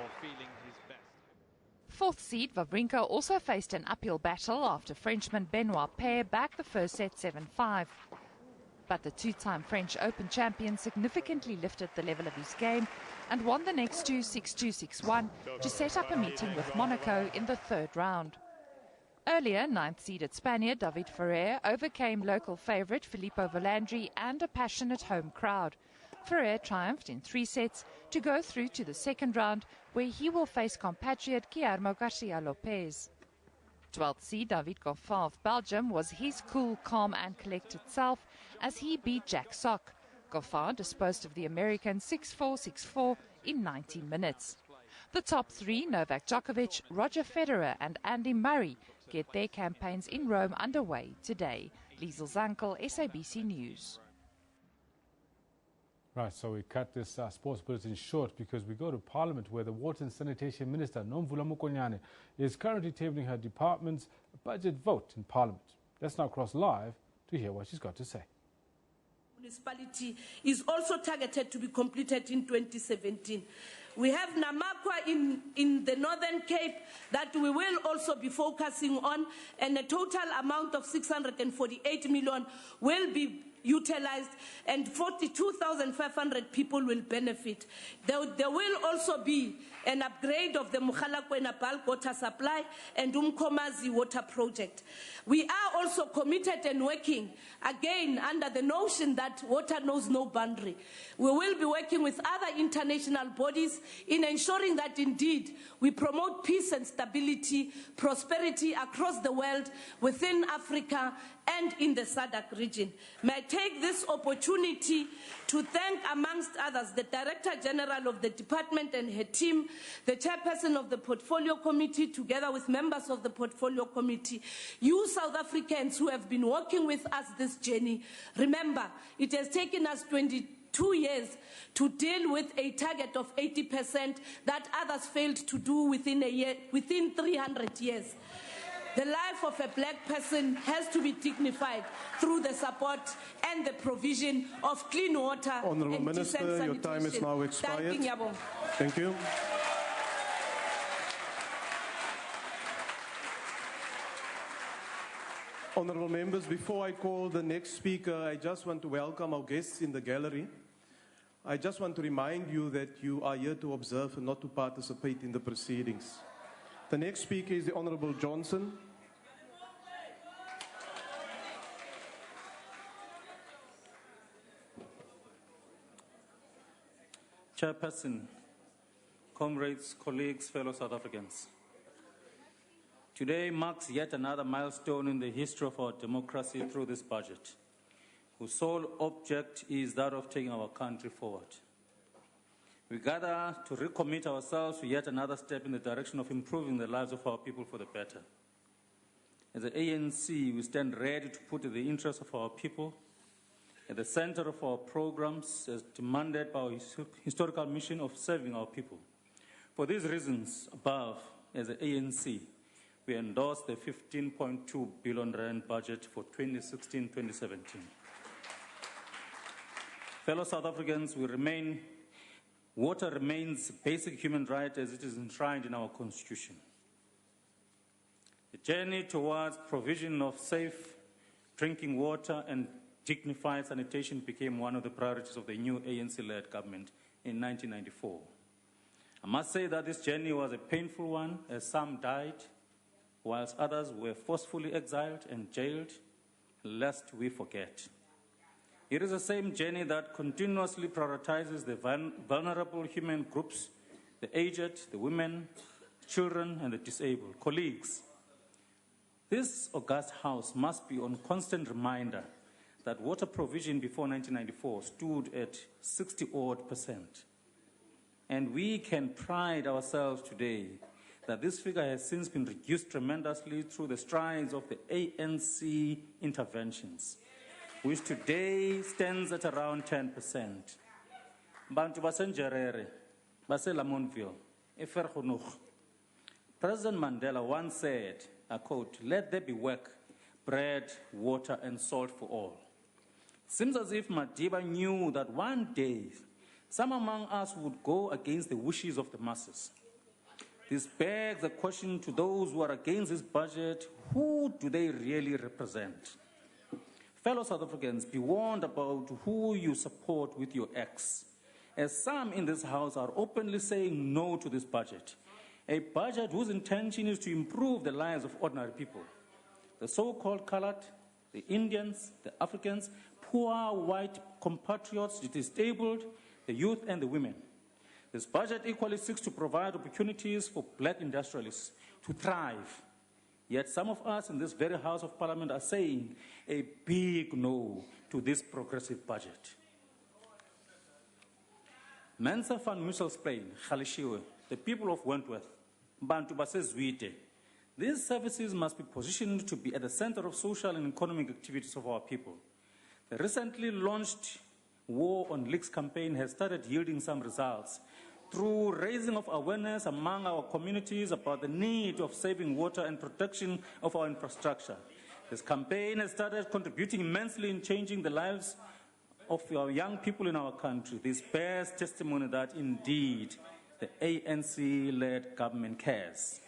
or feeling his best. Fourth seed Wawrinka also faced an uphill battle after Frenchman Benoit Paire backed the first set 7-5. But the two-time French Open champion significantly lifted the level of his game and won the next two 6-2, 6-1 to set up a meeting with Monaco in the third round. Earlier, ninth-seeded Spaniard David Ferrer overcame local favourite Filippo Volandri and a passionate home crowd. Ferrer triumphed in 3 sets to go through to the second round, where he will face compatriot Guillermo Garcia Lopez. 12th seed David Goffin of Belgium was his cool, calm and collected self as he beat Jack Sock. Goffin disposed of the American 6-4, 6-4 in 90 minutes. The top three, Novak Djokovic, Roger Federer and Andy Murray, get their campaigns in Rome underway today. Liesl Zankel, SABC News. Right, so we cut this sports bulletin short because we go to Parliament, where the Water and Sanitation Minister, Nomvula Mokonyane, is currently tabling her department's budget vote in Parliament. Let's now cross live to hear what she's got to say. Municipality is also targeted to be completed in 2017. We have Namakwa in the Northern Cape that we will also be focusing on, and a total amount of 648 million will be utilized, and 42,500 people will benefit. There will also be an upgrade of the Mukhalakwe bulk water supply and Umkomazi water project. We are also committed and working, again, under the notion that water knows no boundary. We will be working with other international bodies in ensuring that indeed we promote peace and stability, prosperity across the world, within Africa and in the SADC region. May I take this opportunity to thank, amongst others, the Director General of the Department and her team, the Chairperson of the Portfolio Committee, together with members of the Portfolio Committee, you South Africans who have been working with us this journey. Remember, it has taken us 22 years to deal with a target of 80% that others failed to do within 300 years. The life of a black person has to be dignified through the support and the provision of clean water. Honourable and Minister, decent your sanitation. time is now expired. Thank you. Honourable members, before I call the next speaker, I just want to welcome our guests in the gallery. I just want to remind you that you are here to observe and not to participate in the proceedings. The next speaker is the Honourable Johnson. Chairperson, comrades, colleagues, fellow South Africans. Today marks yet another milestone in the history of our democracy through this budget, whose sole object is that of taking our country forward. We gather to recommit ourselves to yet another step in the direction of improving the lives of our people for the better. As the ANC, we stand ready to put the interests of our people at the center of our programs as demanded by our historical mission of serving our people. For these reasons above, as the ANC, we endorse the 15.2 billion rand budget for 2016-2017. Fellow South Africans, water remains a basic human right as it is enshrined in our Constitution. The journey towards provision of safe drinking water and dignified sanitation became one of the priorities of the new ANC-led government in 1994. I must say that this journey was a painful one, as some died, whilst others were forcefully exiled and jailed, lest we forget. It is the same journey that continuously prioritizes the vulnerable human groups the aged, the women, children, and the disabled. Colleagues, this august House must be on constant reminder that water provision before 1994 stood at 60-odd%. And we can pride ourselves today that this figure has since been reduced tremendously through the strides of the ANC interventions, which today stands at around 10%. Bantu basenjerere, base Lamontville, Efergonug. President Mandela once said, I quote, "Let there be work, bread, water, and salt for all." Seems as if Madiba knew that one day some among us would go against the wishes of the masses. This begs the question to those who are against this budget: who do they really represent? Fellow South Africans, be warned about who you support with your acts, as some in this House are openly saying no to this budget, a budget whose intention is to improve the lives of ordinary people, the so-called colored, the Indians, the Africans, poor white compatriots, the disabled, the youth, and the women. This budget equally seeks to provide opportunities for black industrialists to thrive. Yet some of us in this very House of Parliament are saying a big no to this progressive budget. Mensa van Musselsplein, Khalishiwe, the people of Wentworth, Bantu Basezwite. These services must be positioned to be at the center of social and economic activities of our people. The recently launched War on Leaks campaign has started yielding some results through raising of awareness among our communities about the need of saving water and protection of our infrastructure. This campaign has started contributing immensely in changing the lives of our young people in our country. This bears testimony that indeed the ANC-led government cares.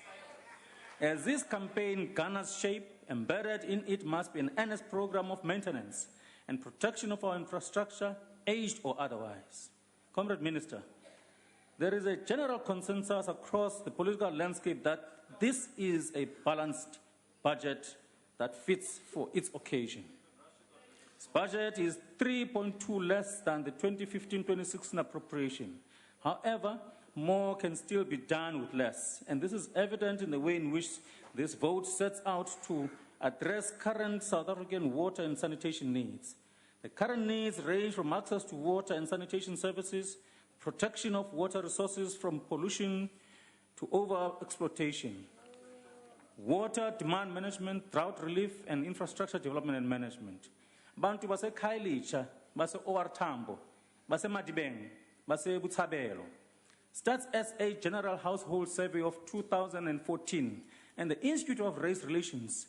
As this campaign garners shape, embedded in it must be an earnest program of maintenance and protection of our infrastructure, aged or otherwise. Comrade Minister, there is a general consensus across the political landscape that this is a balanced budget that fits for its occasion. This budget is 3.2 less than the 2015-2016 appropriation. However, more can still be done with less, and this is evident in the way in which this vote sets out to address current South African water and sanitation needs. The current needs range from access to water and sanitation services, protection of water resources from pollution to over-exploitation, water demand management, drought relief, and infrastructure development and management. Bantu base Khayelitsha, base OR Tambo, base Madibeng, base Botshabelo. Stats SA General Household Survey of 2014 and the Institute of Race Relations.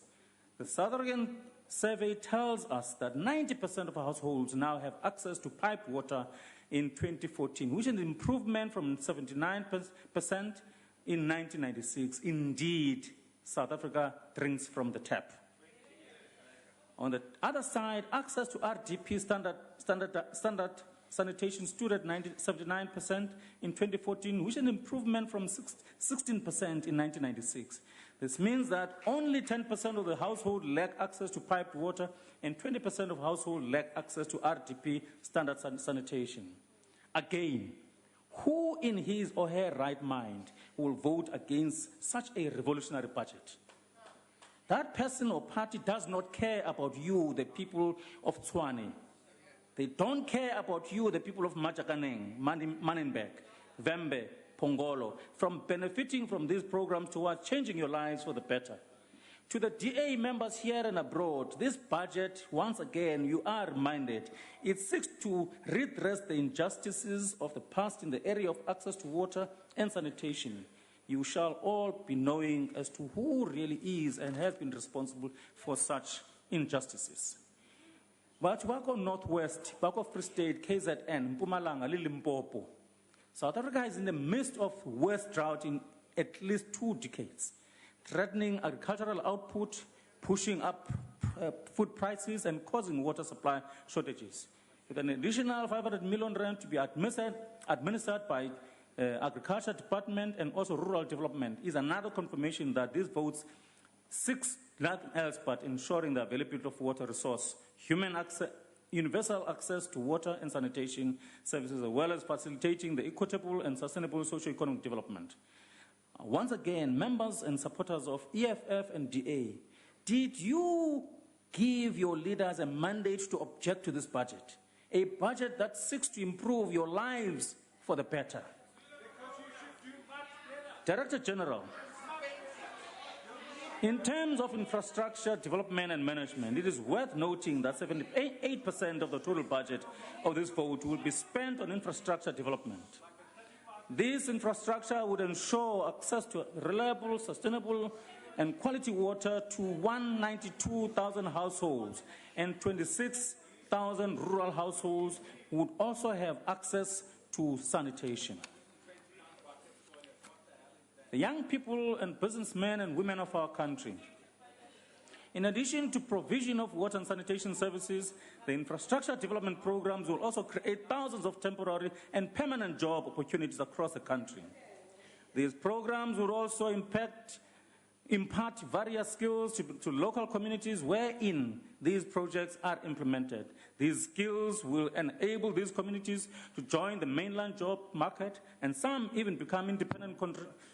The South African survey tells us that 90% of households now have access to piped water in 2014, which is an improvement from 79% in 1996. Indeed, South Africa drinks from the tap. On the other side, access to RDP standard sanitation stood at 79% in 2014, which is an improvement from 16% in 1996. This means that only 10% of the household lack access to piped water and 20% of households lack access to RDP standard sanitation. Again, who in his or her right mind will vote against such a revolutionary budget? That person or party does not care about you, the people of Tshwane. They don't care about you, the people of Majakaneng, Manenberg, Vembe, Pongolo, from benefiting from these programs towards changing your lives for the better. To the DA members here and abroad, this budget, once again, you are reminded, it seeks to redress the injustices of the past in the area of access to water and sanitation. You shall all be knowing as to who really is and has been responsible for such injustices. But Wako Northwest, Wako Free State, KZN, Mpumalanga, Limpopo. South Africa is in the midst of worst drought in at least 2 decades, threatening agricultural output, pushing up food prices, and causing water supply shortages. With an additional 500 million rand to be administered by Agriculture Department and also Rural Development is another confirmation that these votes seek nothing else but ensuring the availability of water resource, human universal access to water and sanitation services, as well as facilitating the equitable and sustainable socio-economic development. Once again, members and supporters of EFF and DA, did you give your leaders a mandate to object to this budget? A budget that seeks to improve your lives for the better. Director General, in terms of infrastructure development and management, it is worth noting that 78% of the total budget of this vote will be spent on infrastructure development. This infrastructure would ensure access to reliable, sustainable, and quality water to 192,000 households, and 26,000 rural households would also have access to sanitation. The young people and businessmen and women of our country. In addition to provision of water and sanitation services, the infrastructure development programs will also create thousands of temporary and permanent job opportunities across the country. These programs will also impart various skills to local communities wherein these projects are implemented. These skills will enable these communities to join the mainland job market, and some even become independent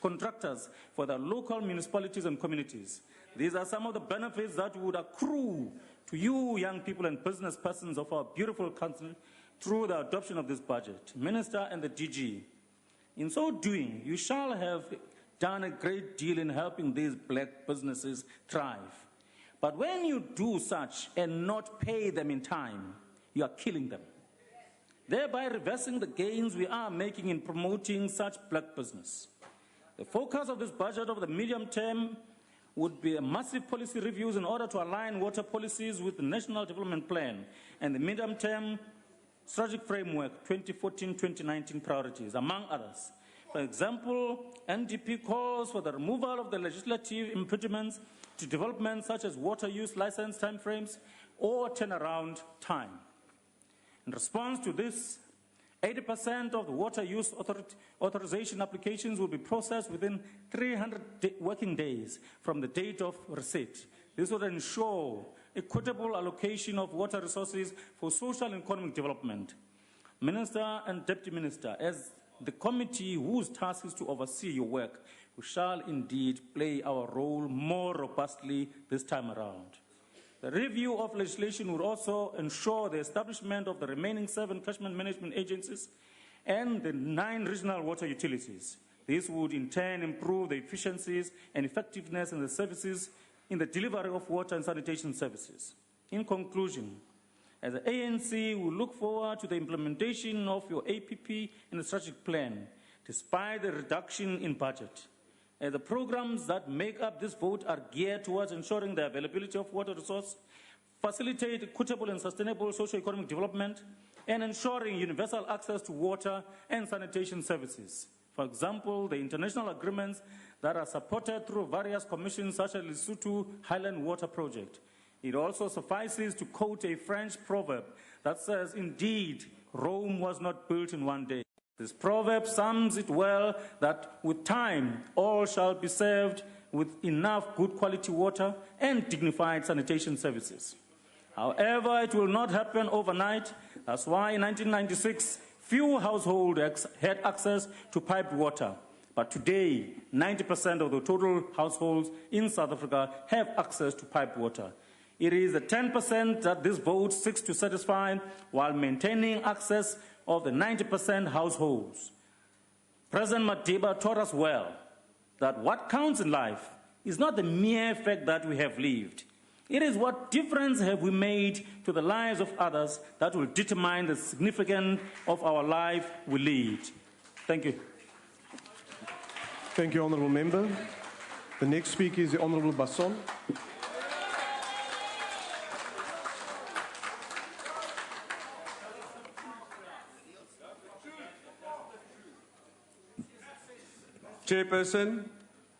contractors for their local municipalities and communities. These are some of the benefits that would accrue to you, young people and business persons of our beautiful country, through the adoption of this budget. Minister and the DG, in so doing, you shall have done a great deal in helping these black businesses thrive. But when you do such and not pay them in time, you are killing them, thereby reversing the gains we are making in promoting such black business. The focus of this budget over the medium term would be a massive policy reviews in order to align water policies with the National Development Plan and the medium-term strategic framework 2014-2019 priorities, among others. For example, NDP calls for the removal of the legislative impediments to development such as water use license timeframes or turnaround time. In response to this, 80% of the water use authorization applications will be processed within 300 working days from the date of receipt. This would ensure equitable allocation of water resources for social and economic development. Minister and Deputy Minister, as the committee whose task is to oversee your work, we shall indeed play our role more robustly this time around. The review of legislation would also ensure the establishment of the remaining 7 catchment management agencies and the 9 regional water utilities. This would in turn improve the efficiencies and effectiveness in the services in the delivery of water and sanitation services. In conclusion, as the ANC, we look forward to the implementation of your APP and the strategic plan, despite the reduction in budget. The programs that make up this vote are geared towards ensuring the availability of water resource, facilitate equitable and sustainable socio-economic development, and ensuring universal access to water and sanitation services. For example, the international agreements that are supported through various commissions such as the Lesotho Highland Water Project. It also suffices to quote a French proverb that says, indeed, Rome was not built in one day. This proverb sums it well that with time, all shall be served with enough good quality water and dignified sanitation services. However, it will not happen overnight. That's why in 1996, few households had access to piped water. But today, 90% of the total households in South Africa have access to piped water. It is the 10% that this vote seeks to satisfy while maintaining access of the 90% households. President Madiba taught us well that what counts in life is not the mere fact that we have lived. It is what difference have we made to the lives of others that will determine the significance of our life we lead. Thank you. Thank you, Honourable Member. The next speaker is the Honourable Basson. Chairperson,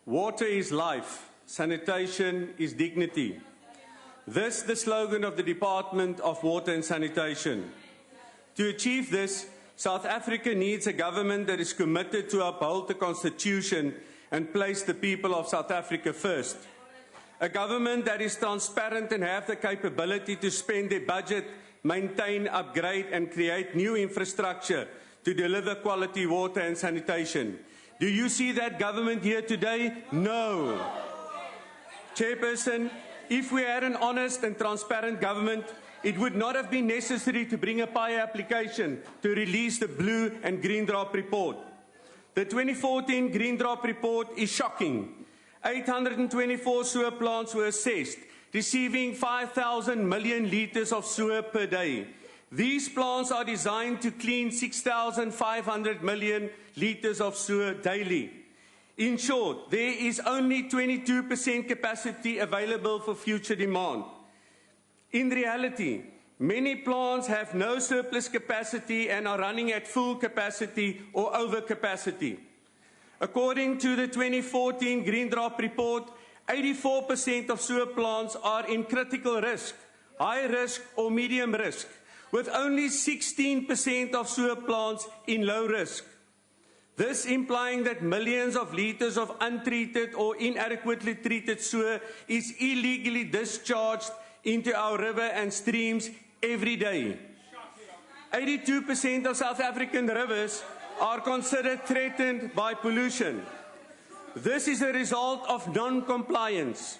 water is life, sanitation is dignity. This is the slogan of the Department of Water and Sanitation. To achieve this, South Africa needs a government that is committed to uphold the Constitution and place the people of South Africa first. A government that is transparent and have the capability to spend their budget maintain, upgrade and create new infrastructure to deliver quality water and sanitation. Do you see that government here today? No. Chairperson, if we had an honest and transparent government, it would not have been necessary to bring a PAIA application to release the Blue and Green Drop report. The 2014 Green Drop report is shocking. 824 sewer plants were assessed, receiving 5,000 million litres of sewer per day. These plants are designed to clean 6,500 million litres of sewer daily. In short, there is only 22% capacity available for future demand. In reality, many plants have no surplus capacity and are running at full capacity or overcapacity. According to the 2014 Green Drop report, 84% of sewer plants are in critical risk, high risk or medium risk, with only 16% of sewer plants in low risk. This implying that millions of litres of untreated or inadequately treated sewer is illegally discharged into our river and streams every day. 82% of South African rivers are considered threatened by pollution. This is a result of non-compliance.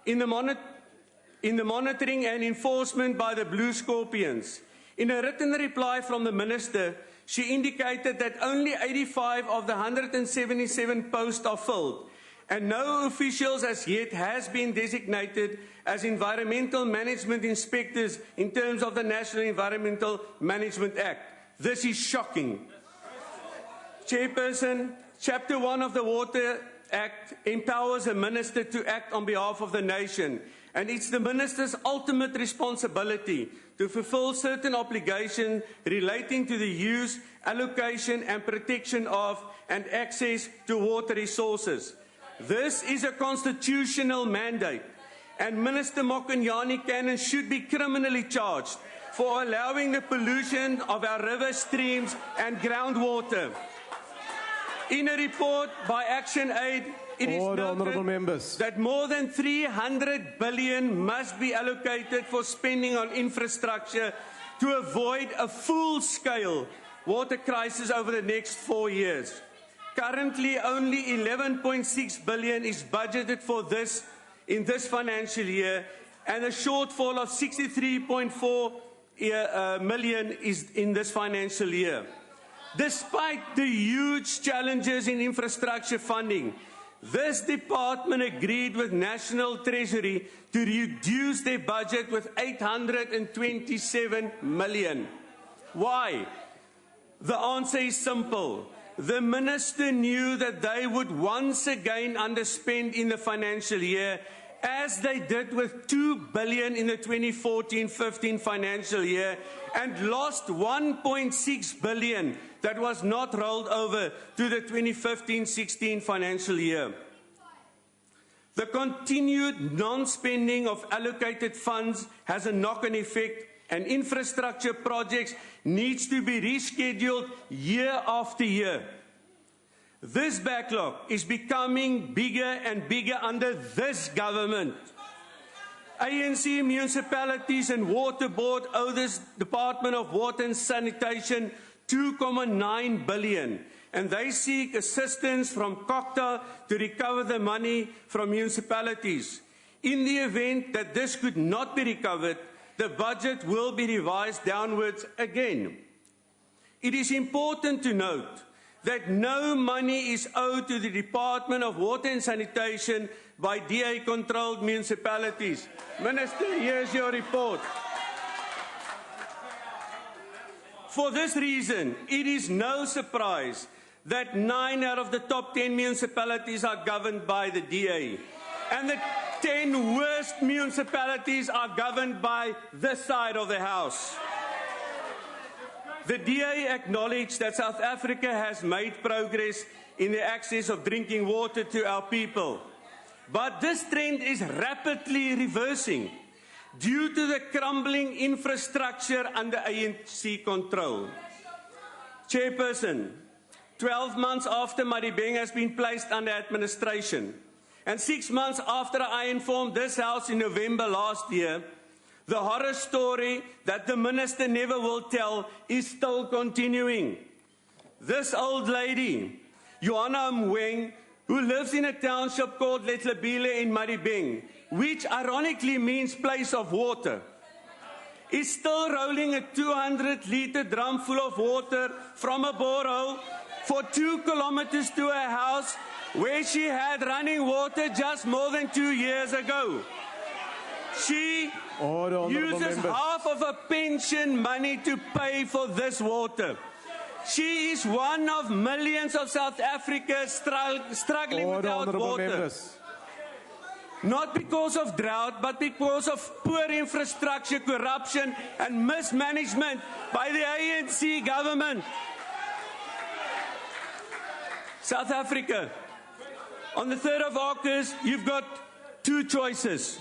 In the monitoring and enforcement by the Blue Scorpions, in a written reply from the Minister, she indicated that only 85 of the 177 posts are filled, and no officials as yet has been designated as environmental management inspectors in terms of the National Environmental Management Act. This is shocking. Chairperson, Chapter 1 of the Water Act empowers a minister to act on behalf of the nation, and it's the minister's ultimate responsibility to fulfill certain obligations relating to the use, allocation and protection of and access to water resources. This is a constitutional mandate, and Minister Mokonyane Cannon should be criminally charged for allowing the pollution of our river streams and groundwater. In a report by Action Aid, it is noted that more than 300 billion must be allocated for spending on infrastructure to avoid a full-scale water crisis over the next 4 years. Currently, only 11.6 billion is budgeted for this in this financial year, and a shortfall of 63.4 million is in this financial year. Despite the huge challenges in infrastructure funding, this department agreed with National Treasury to reduce their budget with 827 million. Why? The answer is simple. The minister knew that they would once again underspend in the financial year, as they did with 2 billion in the 2014-15 financial year, and lost 1.6 billion that was not rolled over to the 2015-16 financial year. The continued non-spending of allocated funds has a knock-on effect, and infrastructure projects needs to be rescheduled year after year. This backlog is becoming bigger and bigger under this government. ANC, municipalities and water board owe this Department of Water and Sanitation 2.9 billion, and they seek assistance from COCTA to recover the money from municipalities. In the event that this could not be recovered, the budget will be revised downwards again. It is important to note that no money is owed to the Department of Water and Sanitation by DA-controlled municipalities. Minister, here's your report. For this reason, it is no surprise that 9 out of the top 10 municipalities are governed by the DA, and the 10 worst municipalities are governed by this side of the House. The DA acknowledged that South Africa has made progress in the access of drinking water to our people, but this trend is rapidly reversing due to the crumbling infrastructure under ANC control. Chairperson, 12 months after Midrand has been placed under administration, and 6 months after I informed this House in November last year, The horror story that the minister never will tell is still continuing. This old lady, Joanna Mweng, who lives in a township called Letlebile in Maribeng, which ironically means place of water, is still rolling a 200-litre drum full of water from a borehole for 2 kilometers to her house, where she had running water just more than 2 years ago. She uses half of her pension money to pay for this water. She is one of millions of South Africans struggling without water. Members. Not because of drought, but because of poor infrastructure, corruption and mismanagement by the ANC government. South Africa, on the 3rd of August, you've got 2 choices.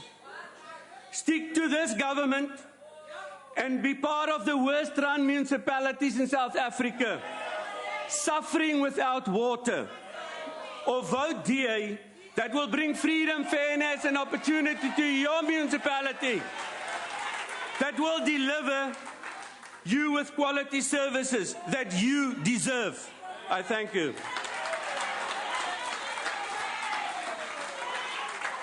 Stick to this government and be part of the worst-run municipalities in South Africa, suffering without water, or vote DA that will bring freedom, fairness and opportunity to your municipality, that will deliver you with quality services that you deserve. I thank you.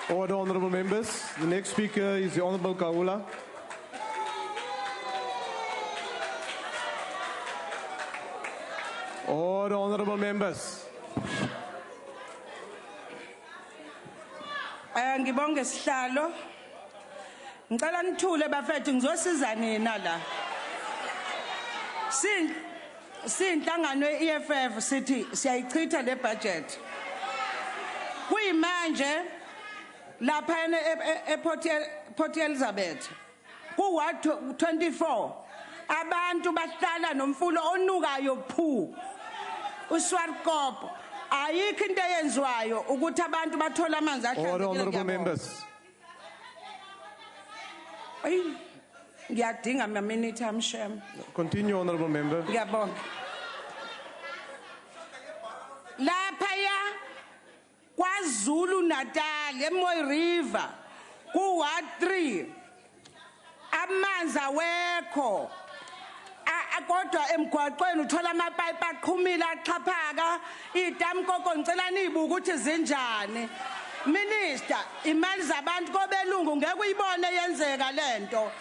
Order, honourable members. The next speaker is the Honourable Kaula. Order, honourable members. Ngibonge sihlalo. Ngicela nithule bafethu ngizosiza nina la. Sinhlangano ye-EFF sithi siyayichitha le budget. Kuyimanje lapha ePort Elizabeth ku-Ward 24 abantu bahlala nomfulo onukayo phu uSwarkop. Ayikho into eyenziwayo ukuthi abantu bathola amanzi ahlanzekile. Honourable members. Ngiyadinga ama-minute amshem. Continue, honourable member. Ngiyabonga. Laphaya KwaZulu Natal eMoy River ku-Ward 3 amanzi awekho. Kodwa emgwaqweni uthola amapayipi aqhumile axhaphaka, itamkoko ngicela niyibuke ukuthi zinjani. Minister, imali zabantu kobelungu ngeke uyibone yenzeka lento.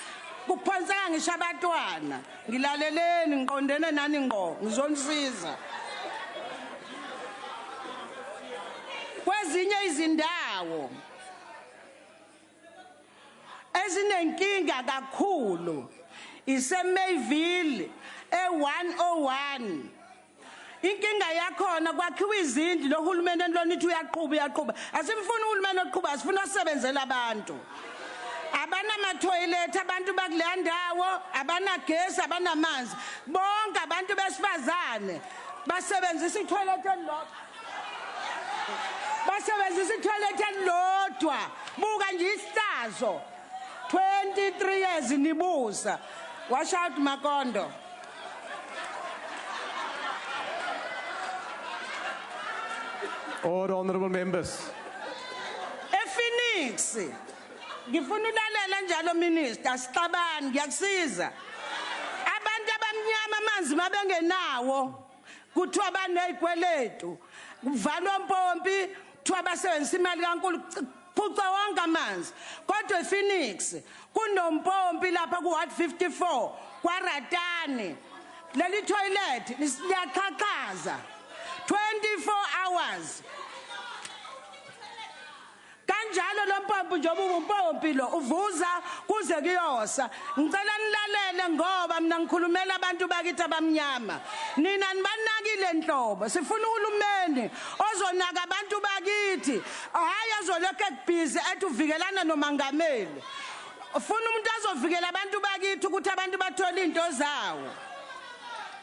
Kuphonseka ngisho abatwana. Ngilaleleni ngiqondene nani ngqo, ngizonisiza. Kwezinye izindawo ezinenkinga kakhulu ise-Mayville e-101. Inkinga yakhona kwakhiwa izindlu lohulumeni enilonithi uyaqhuba. Asimfuni uhulumeni oqhuba, asifuna osebenzela abantu. Abanama-toilet abantu bakuleya ndawo, abanagesi, abanamanzi. Bonke abantu besifazane basebenzisa i-toilet elilodwa. Basebenzisa i-toilet elilodwa. Buka nje isihlazo. 23 years nibusa. Wash out Makondo. Order, honourable members. Phoenix. Ngifuna ulalela njalo minister, siqabani ngiyakusiza. Abantu abamnyama amanzi mabengenawo kuthiwa banezikweletu. Kuvalwa impompi, kuthiwa basebenzisa imali kaNkulu phuca wonke amanzi. Kodwa ePhoenix kunompompi lapha ku-Ward 54 kwaRatani. Leli toilet liyaqhaqhaza 24 hours. Kanjalo lo mpompi njengoba umpompi lo uvuza kuze kuyosa. Ngicela nilalele ngoba mina ngikhulumela abantu bakithi abamnyama. Nina nibanakile nhlobo. Sifuna uhulumeni ozonaka abantu bakithi. Hayi azolokho ekubhizi ethi uvikelana nomangameli. Ufuna umuntu azovikela abantu bakithi ukuthi abantu bathola into zawo.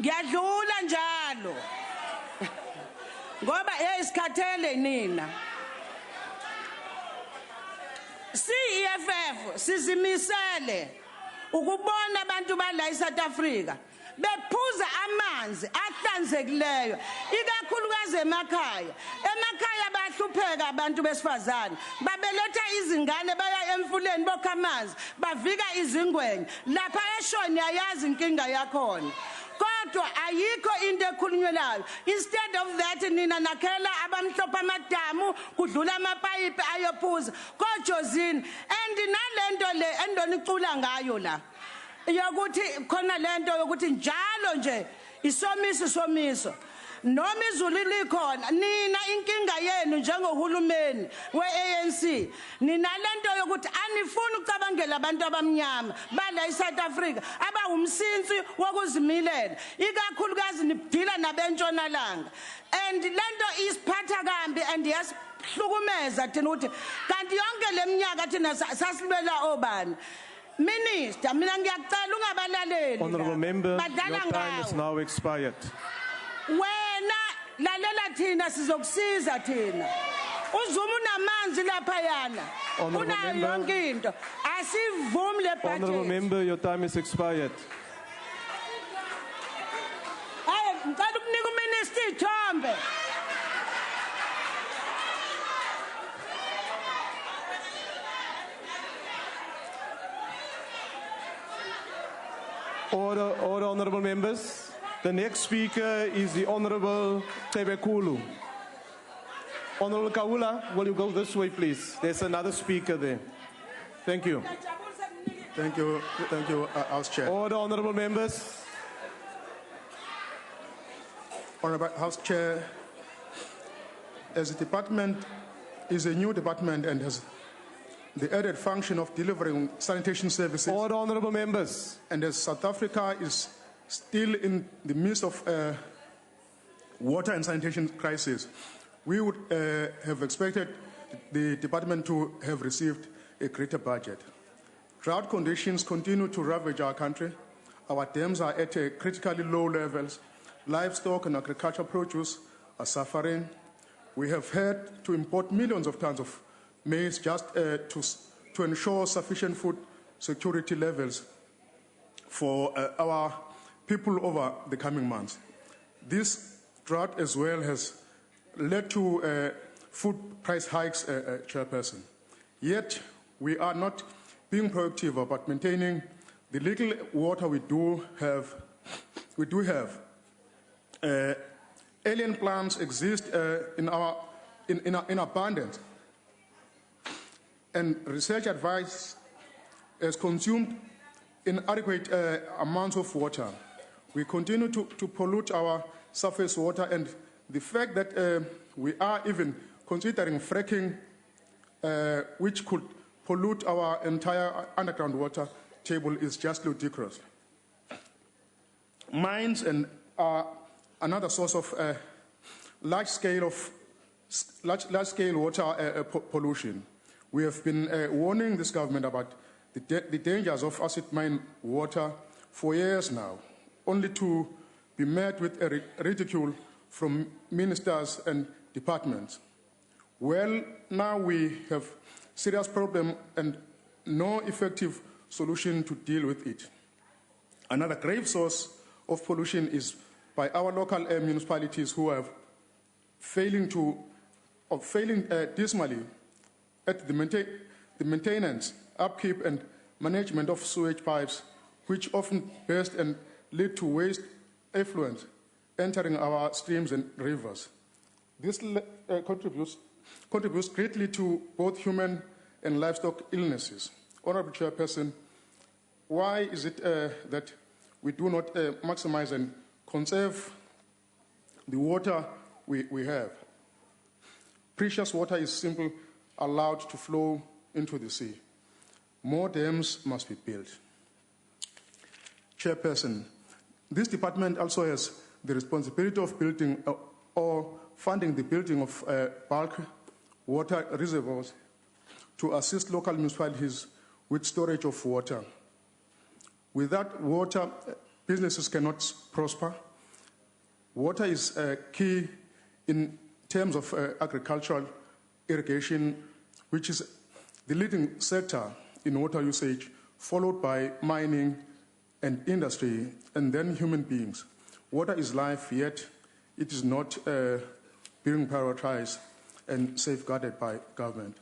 Ngiyadlula njalo. Ngoba isikhathele nina. CEFF sizimisele ukubona abantu bala eSouth Africa bephuza amanzi ahlanzekileyo ikakhulukazi emakhaya bahlupheka abantu besifazane babeletha izingane baya emfuleni emfuleni bokha amanzi bavika izingwenya lapha eshoni ayazi inkinga yakhona kodwa ayikho into ekhulunywelayo. Instead of that nina nakhela abamhlophe amadamu kudlula amapayipi ayophuza kojozini and nalento le endonicula ngayo la yokuthi khona lento yokuthi njalo nje isomiso noma izulu likhona nina inkinga yenu njengohulumeni we-ANC nina lento yokuthi anifuni ukucabangela abantu abamnyama bala eSouth Africa abawumsinsi wokuzimilela ikakhulukazi nibdila nabentshonalanga and lento isiphatha kambi and yasihlukumeza thina ukuthi kanti yonke leminyaka thina sasilwela obani. Minister, mina ngiyacela ungabalaleli. Honorable member, your time is now expired. Wena lalela thina sizokusiza thina. Uzuma unamanzi lapha yana. Unayo yonke into. Asivumi le budget. Honorable member, your time is expired. Hayi ngicela ukunika uminister ithombe. Order, honorable members. The next speaker is the Honorable Tebekulu. Honorable Kaula, will you go this way, please? There's another speaker there. Thank you. Thank you, House Chair. Order, honorable members. Honorable House Chair, as the department is a new department and has the added function of delivering sanitation services. Order, honorable members. And as South Africa is still in the midst of water and sanitation crisis, we would have expected the department to have received a greater budget. Drought conditions continue to ravage our country. Our dams are at critically low levels. Livestock and agricultural produce are suffering. We have had to import millions of tons of maize just to ensure sufficient food security levels for our people over the coming months. This drought as well has led to food price hikes, Chairperson. Yet we are not being proactive about maintaining the little water we do have. Alien plants exist in abundance, and research advice has consumed inadequate amounts of water. We continue to pollute our surface water, and the fact that we are even considering fracking, which could pollute our entire underground water table, is just ludicrous. Mines are another source of large-scale water pollution. We have been warning this government about the dangers of acid mine water for years now, only to be met with ridicule from ministers and departments. Well, now we have serious problem and no effective solution to deal with it. Another grave source of pollution is by our local municipalities who are failing dismally at the maintenance, upkeep, and management of sewage pipes, which often burst and lead to waste effluent entering our streams and rivers. This contributes greatly to both human and livestock illnesses. Honorable Chairperson, why is it that we do not maximize and conserve the water we have? Precious water is simply allowed to flow into the sea. More dams must be built. Chairperson, this department also has the responsibility of building or funding the building of bulk water reservoirs to assist local municipalities with storage of water. Without water, businesses cannot prosper. Water is key in terms of agricultural irrigation, which is the leading sector in water usage, followed by mining and industry, and then human beings. Water is life, yet it is not being prioritized and safeguarded by government.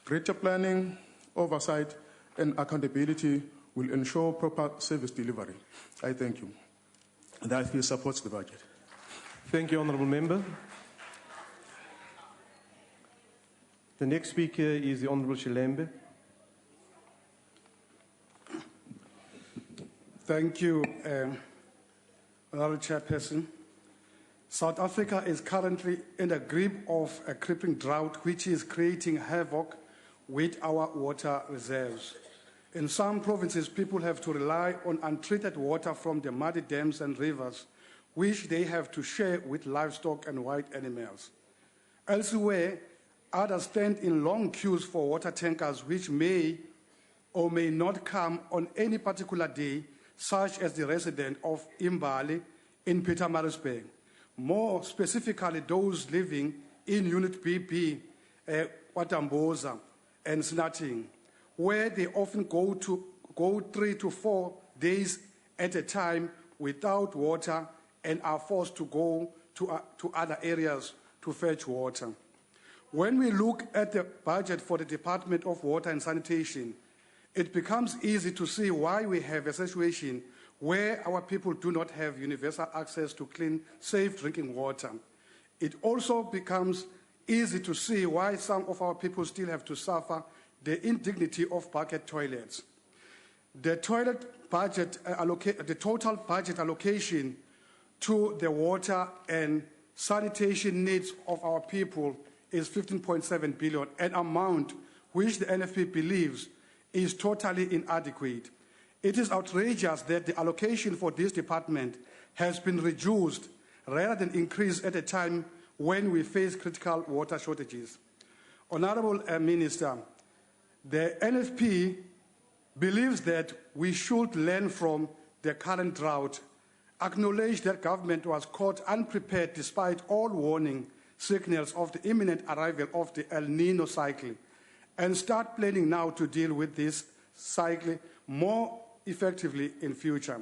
Greater planning, oversight, and accountability will ensure proper service delivery. I thank you. The IFP supports the budget. Thank you, Honourable Member. The next speaker is the Honourable Shilembe. Thank you, Honourable Chairperson. South Africa is currently in the grip of a crippling drought which is creating havoc with our water reserves. In some provinces, people have to rely on untreated water from the muddy dams and rivers, which they have to share with livestock and wild animals. Elsewhere, others stand in long queues for water tankers which may or may not come on any particular day, such as the resident of Imbali in Pietermaritzburg. More specifically, those living in Unit BB, Watamboza and Snating, where they often go 3 to 4 days at a time without water and are forced to go to other areas to fetch water. When we look at the budget for the Department of Water and Sanitation, it becomes easy to see why we have a situation where our people do not have universal access to clean, safe drinking water. It also becomes easy to see why some of our people still have to suffer the indignity of bucket toilets. The total budget allocation to the water and sanitation needs of our people is 15.7 billion, an amount which the NFP believes is totally inadequate. It is outrageous that the allocation for this department has been reduced rather than increased at a time when we face critical water shortages. Honourable Minister, the NFP believes that we should learn from the current drought, acknowledge that government was caught unprepared despite all warning signals of the imminent arrival of the El Nino cycle, and start planning now to deal with this cycle more effectively in future.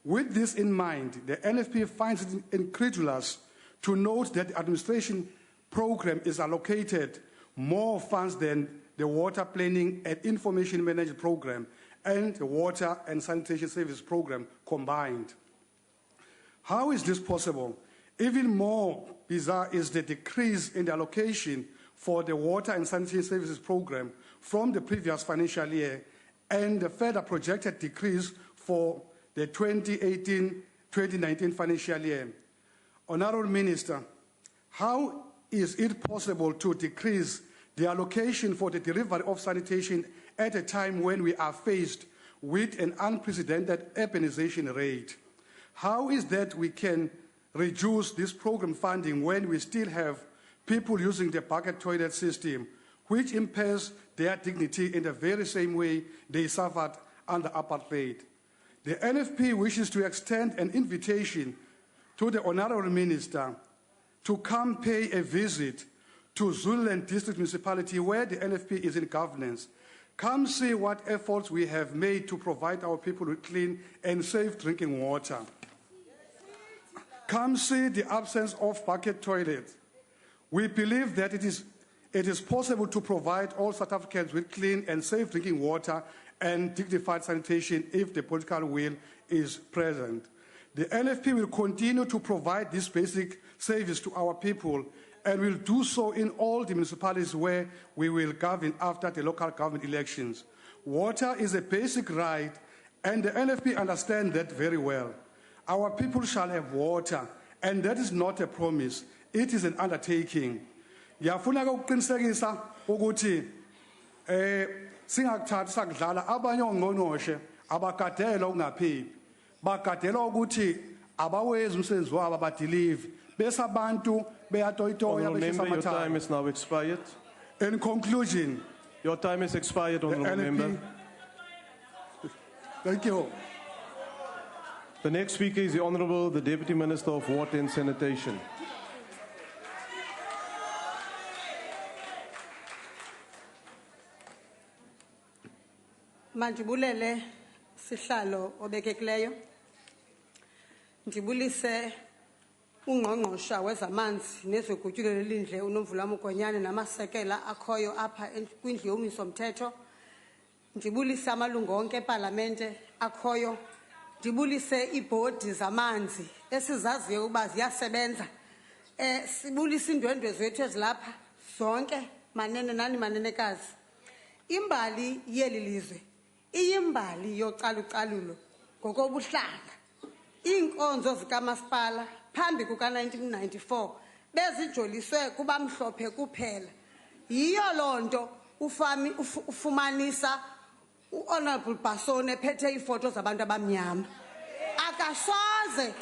With this in mind, the NFP finds it incredulous to note that the administration program is allocated more funds than the water planning and information management program and the water and sanitation service program combined. How is this possible? Even more bizarre is the decrease in the allocation for the water and sanitation services program from the previous financial year and the further projected decrease for the 2018-2019 financial year. Honourable Minister, how is it possible to decrease the allocation for the delivery of sanitation at a time when we are faced with an unprecedented urbanization rate? How is that we can reduce this program funding when we still have people using the bucket toilet system, which impairs their dignity in the very same way they suffered under apartheid? The NFP wishes to extend an invitation to the Honourable Minister to come pay a visit to Zululand District Municipality where the NFP is in governance. Come see what efforts we have made to provide our people with clean and safe drinking water. Come see the absence of bucket toilets. We believe that it is possible to provide all South Africans with clean and safe drinking water and dignified sanitation if the political will is present. The NFP will continue to provide this basic service to our people and will do so in all the municipalities where we will govern after the local government elections. Water is a basic right, and the NFP understands that very well. Our people shall have water, and that is not a promise, it is an undertaking. Ngiyafuna ukuqinisekisa ukuthi singakuthathi sakudlala abanye ongqongqoshe abagadela ukungaphephi, bagadela ukuthi abawezi umsebenzi wabo abadelive bese abantu beyatoyitoya Honourable Member, your time is now expired. In conclusion, your time is expired, Honourable Member. Thank you. The next speaker is the Honourable the Deputy Minister of Water and Sanitation. Mandibulele sihlalo obekekileyo. Ndibulise ungqongqosha wezamanzi nezogutyulo lelindle uNomvula Mokonyane namasekela akhoyo apha kwindlu yowiso-mthetho. ndibulise amalungu onke eParlamente akhoyo, ndibulise iibhodi zamanzi esizaziyo ukuba ziyasebenza. Sibulise iindwendwe zethu ezilapha zonke, manene nani manenekazi. Imbali yeli lizwe iyimbali yocalucalulo ngokobuhlanga. Iinkonzo zikamasipala phambi kuka-1994 bezijoliswe kubamhlophe kuphela. Yiyo loo nto ufumanisa u-Honorable Basone ephethe iifoto zabantu abamnyama. Asoze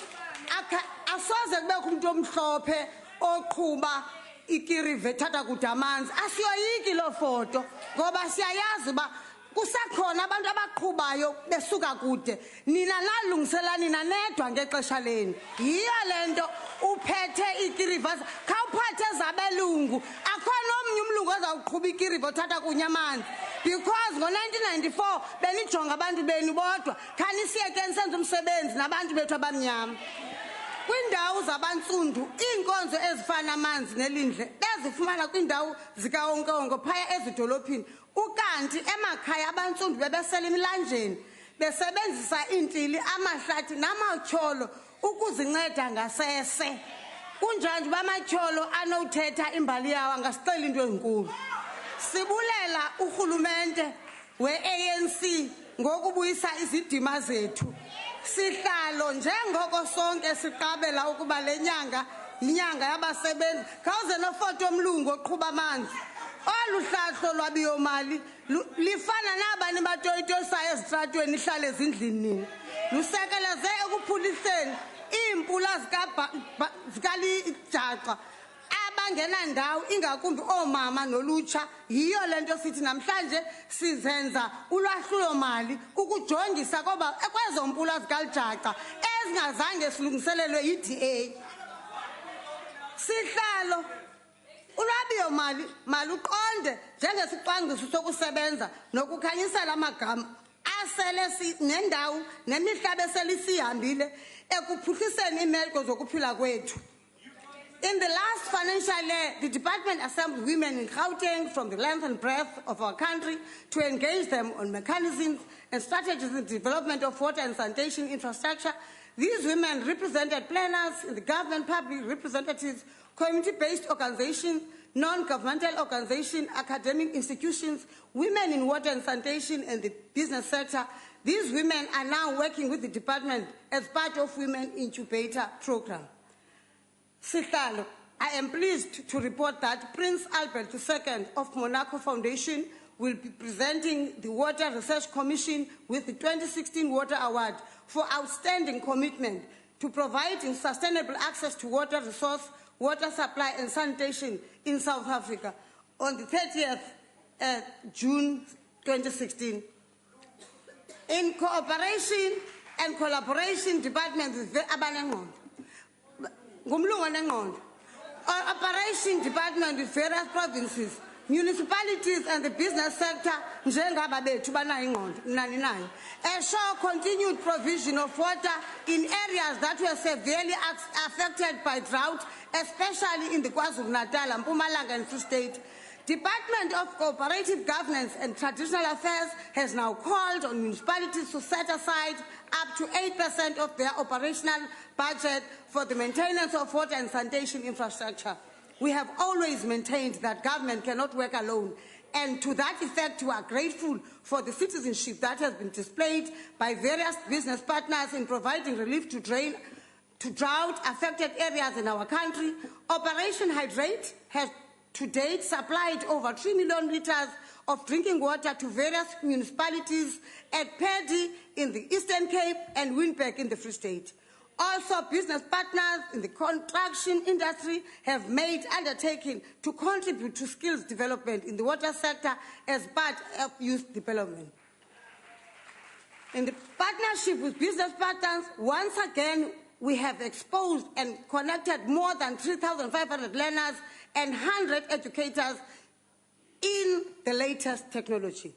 kubekho umuntu omhlophe oqhuba ikirive ethatha kude amanzi. Asiyoyiki loo foto ngoba siyayazi uba kusekhona abantu abaqhubayo besuka kude. Nina nalungisela nina nedwa ngexesha lenu. Yiyo le nto uphethe ikirive, khawuphathe zabelungu. Akho nomnye umlungu ozawuqhuba ikirive othatha kunye amanzi. Because ngo-1994 benijonga abantu benu bodwa. Khanisiyekeni senze umsebenzi nabantu bethu abamnyama. Kwindawo zabantsundu iinkonzo ezifana amanzi nelindle bezifumana kwindawo zikawonkewonke phaya ezidolophini. Ukanti emakhaya abantsundu bebesela imilanjeni besebenzisa iintili, amahlathi namatyholo ukuzinceda ngasese. Kunjanje bamatyholo anothetha imbali yawo angasicela into ezinkulu. Sibulela urhulumente we-ANC ngokubuyisa izidima zethu. Sihlalo njengoko sonke siqabela ukuba le nyanga yinyanga yabasebenzi. Khawuze nofoto omlungu oqhuba amanzi. Olu hlahlo lwabiwo-mali lifana nabani batoyitoyisayo ezitratweni ihlale ezindlini nina. Lusekeleze ekuphuliseni iimpula zikalijaxa abangenandawo, ingakumbi oomama nolutsha. Yiyo le nto sithi namhlanje sizenza ulwahlulo-mali ukujongisa koba kwezo mpula zikalijaxa ezingazange silungiselelwe yi-DA. Sihlalo ulwabiwo-mali maluqonde njengesicwangciso sokusebenza nokukhanyisela amagama asele nendawo nemihlaba eselisihambile ekuphuhliseni iimeko zokuphila kwethu. In the last financial year, the department assembled women in Gauteng from the length and breadth of our country to engage them on mechanisms and strategies in the development of water and sanitation infrastructure. These women represented planners in the government, public representatives, community-based organizations, non-governmental organizations, academic institutions, women in water and sanitation, and the business sector. These women are now working with the department as part of Women Incubator Program. Sihlalo, I am pleased to report that Prince Albert II of Monaco Foundation will be presenting the Water Research Commission with the 2016 Water Award for outstanding commitment to providing sustainable access to water resource, water supply and sanitation in South Africa on the 30th June 2016. In cooperation and collaboration, departments with Operation Department with various provinces, municipalities and the business sector ensure continued provision of water in areas that were severely affected by drought, especially in the KwaZulu-Natal and Mpumalanga and Free State. Department of Cooperative Governance and Traditional Affairs has now called on municipalities to set aside up to 8% of their operational budget for the maintenance of water and sanitation infrastructure. We have always maintained that government cannot work alone, and to that effect we are grateful for the citizenship that has been displayed by various business partners in providing relief to drought-affected areas in our country. Operation Hydrate has to date supplied over 3 million litres of drinking water to various municipalities at Pedi in the Eastern Cape and Windberg in the Free State. Also, business partners in the construction industry have made undertaking to contribute to skills development in the water sector as part of youth development. In the partnership with business partners, once again, we have exposed and connected more than 3,500 learners and 100 educators in the latest technology.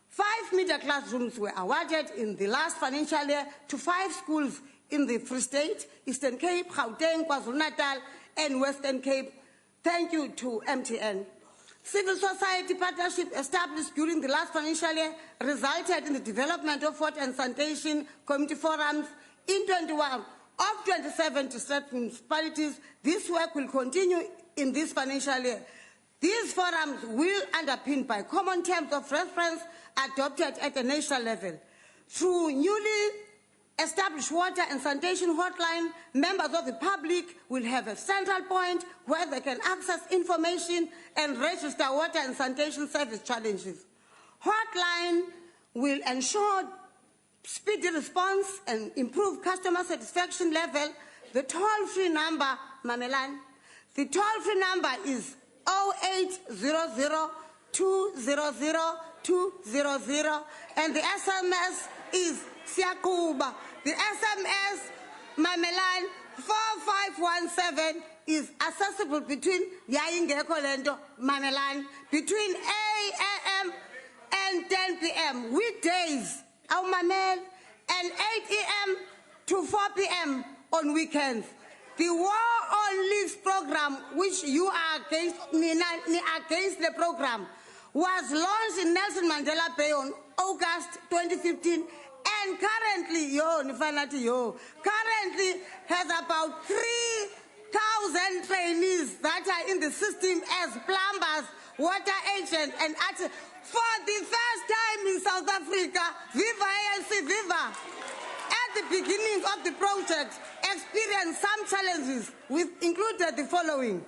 5 media classrooms were awarded in the last financial year to 5 schools in the Free State, Eastern Cape, Gauteng, KwaZulu-Natal, and Western Cape. Thank you to MTN. Civil society partnership established during the last financial year resulted in the development of water and sanitation community forums in 21 of 27 district municipalities. This work will continue in this financial year. These forums will underpinned by common terms of reference adopted at the national level. Through newly established water and sanitation hotline, members of the public will have a central point where they can access information and register water and sanitation service challenges. Hotline will ensure speedy response and improve customer satisfaction level. The toll-free number, Mamelan, the toll-free number is 0800 200 200, and the SMS is Siakuba. The SMS, Mamelan 4517, is accessible between Yaingeko Lendo, Mamelan, between 8 a.m. and 10 p.m. weekdays, our Mamel, and 8 a.m. to 4 p.m. on weekends. The War on Leaks program, which you are against, against the program, was launched in Nelson Mandela Bay on August 2015, and currently, currently has about 3,000 trainees that are in the system as plumbers, water agents, and for the first time in South Africa. Viva ANC, viva! At the beginning of the project, experienced some challenges, which included the following.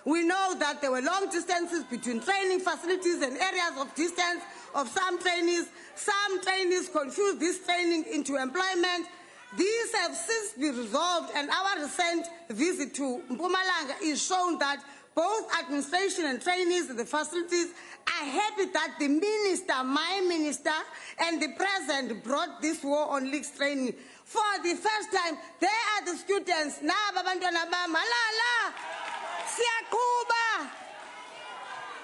We know that there were long distances between training facilities and areas of distance of some trainees. Some trainees confused this training into employment. These have since been resolved, and our recent visit to Mpumalanga is shown that both administration and trainees in the facilities are happy that the minister, my minister, and the president brought this War on Leaks training. For the first time, they are the students. Na babantwana bam, malala, siyakuba.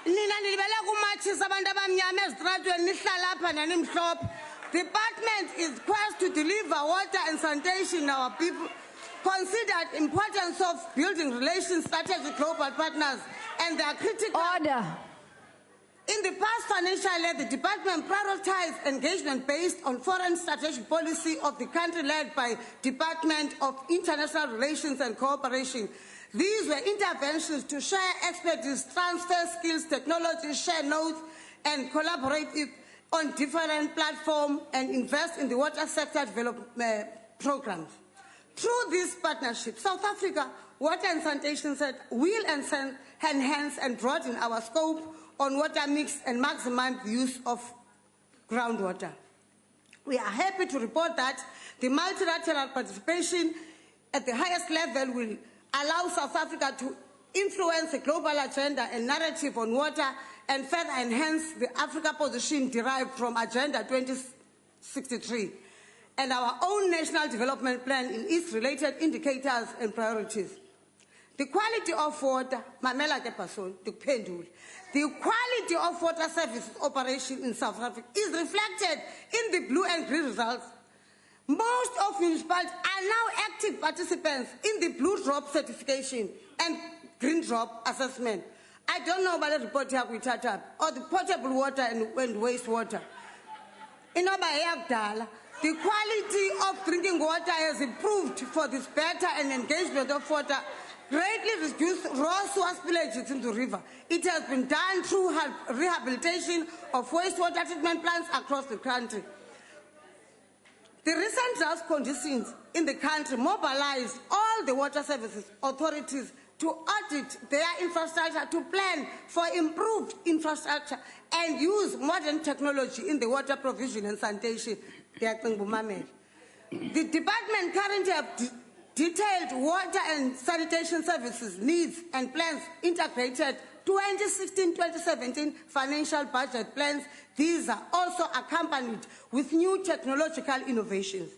Nina nilibela kumachisa abantu abamnyama ezitratweni nihlala apha nanimhlophe. Department is quest to deliver water and sanitation in our people. Considered importance of building relations, strategic global partners, and their critical order. In the past financial year, the department prioritized engagement based on foreign strategic policy of the country led by Department of International Relations and Cooperation. These were interventions to share expertise, transfer skills, technology, share notes, and collaborate on different platforms and invest in the water sector development programs. Through this partnership, South Africa Water and Sanitation will enhance and broaden our scope on water mix and maximize the use of groundwater. We are happy to report that the multilateral participation at the highest level will allow South Africa to influence the global agenda and narrative on water and further enhance the Africa position derived from Agenda 2063 and our own national development plan in its related indicators and priorities. The quality of water, Mamela Kepason, the Pendul, the quality of water services operation in South Africa is reflected in the blue and green results. Most of municipalities are now active participants in the blue drop certification and green drop assessment. I don't know about the report here we touch up, or the potable water and wastewater. The quality of drinking water has improved for this better and engagement of water, greatly reduced raw sewer spillages into the river. It has been done through rehabilitation of wastewater treatment plants across the country. The recent drought conditions in the country mobilized all the water services authorities to audit their infrastructure, to plan for improved infrastructure and use modern technology in the water provision and sanitation. The department currently have detailed water and sanitation services needs and plans integrated 2016-2017 financial budget plans. These are also accompanied with new technological innovations.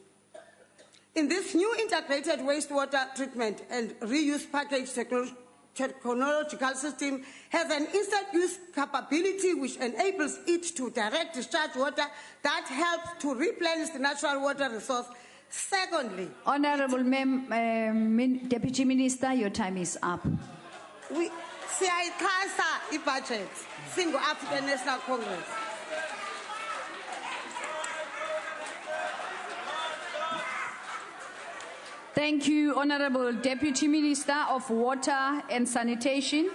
In this new integrated wastewater treatment and reuse package technological system has an instant use capability which enables it to direct discharge water that helps to replenish the natural water resource. Secondly, Honorable Deputy Minister, your time is up. Siyayixhasa i-budget singu-African National Congress. Thank you, Honourable Deputy Minister of Water and Sanitation.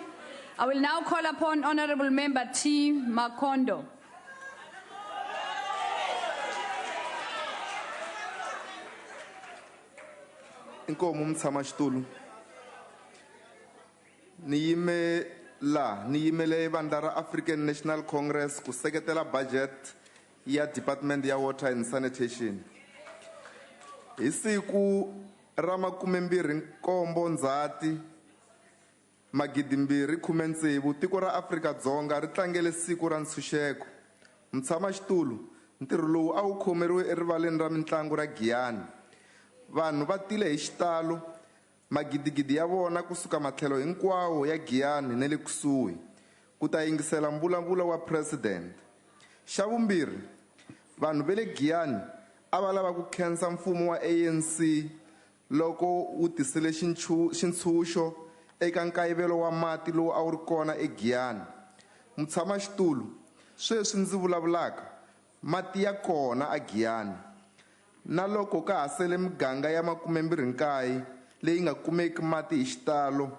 I will now call upon Honourable Member T. Makondo. Inkomo mtshamaxitulu. Ni yimele vandla African National Congress ku seketela budget ya Department ya Water and Sanitation. Hi siku ra 27 Ndzhati 2016 tiko ra Afrika-Dzonga ri tlangele siku ra ntshunxeko. Mtshamaxitulu, ntirho lowu a wu khomeriwe erivaleni ra mitlangu ra Giyani. Vanhu va tile hi xitalo magidigidi ya vona kusuka matlhelo hinkwawo ya Giyani ne le kusuhi ku ta yingisela mbulavulo wa president. Xa vumbirhi, vanhu va le Giyani a va lava ku khensa mfumo wa ANC loko wu tisile xintshunxo eka nkayivelo wa mati lowu a wu ri kona eGiyani. Mutshamaxitulu, sweswi ndzi vulavulaka mati ya kona a Giyani. Na loko ka ha sele miganga ya 29 leyi nga kumeki mati hi xitalo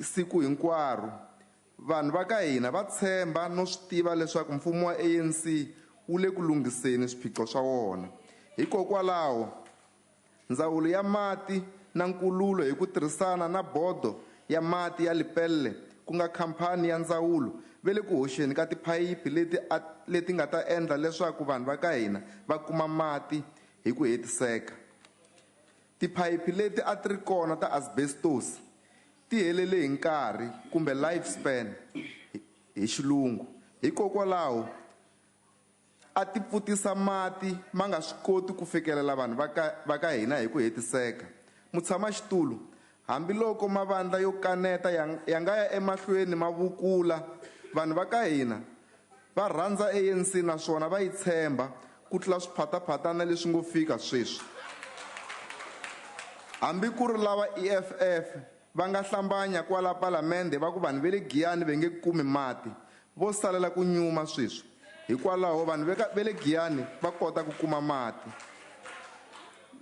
siku hinkwaro, vanhu va ka hina va tshemba no swi tiva leswaku mfumo wa ANC wu le ku lunghiseni swiphiqo swa wona. Hikokwalaho ndzawulo ya mati na nkululo hi ku tirhisana na bodo ya mati ya Lepelle ku nga khampani ya ndzawulo ve le ku hoxeni ka tiphayipi leti nga ta endla leswaku vanhu va ka hina va kuma mati hi ku hetiseka. Tiphayipi leti a ti ri kona ta asbestos ti helele hi nkarhi kumbe lifespan hi xilungu. Hikokwalaho a ti pfutisa mati ma nga swi koti ku fikelela vanhu va ka hina hi ku hetiseka. Mutshamaxitulu, hambiloko mavandla yo kaneta ya nga ya emahlweni ma vukula, vanhu va ka hina va rhandza ANC naswona va yi tshemba ku tlula swiphataphatana leswi ngo fika sweswi. Hambi ku ri lava EFF va nga hlambanya kwala palamende va ku vanhu va le Giyani va nge kumi mati, vo salela ku nyuma sweswi. Hikwalaho vanhu va le Giyani va kota ku kuma mati.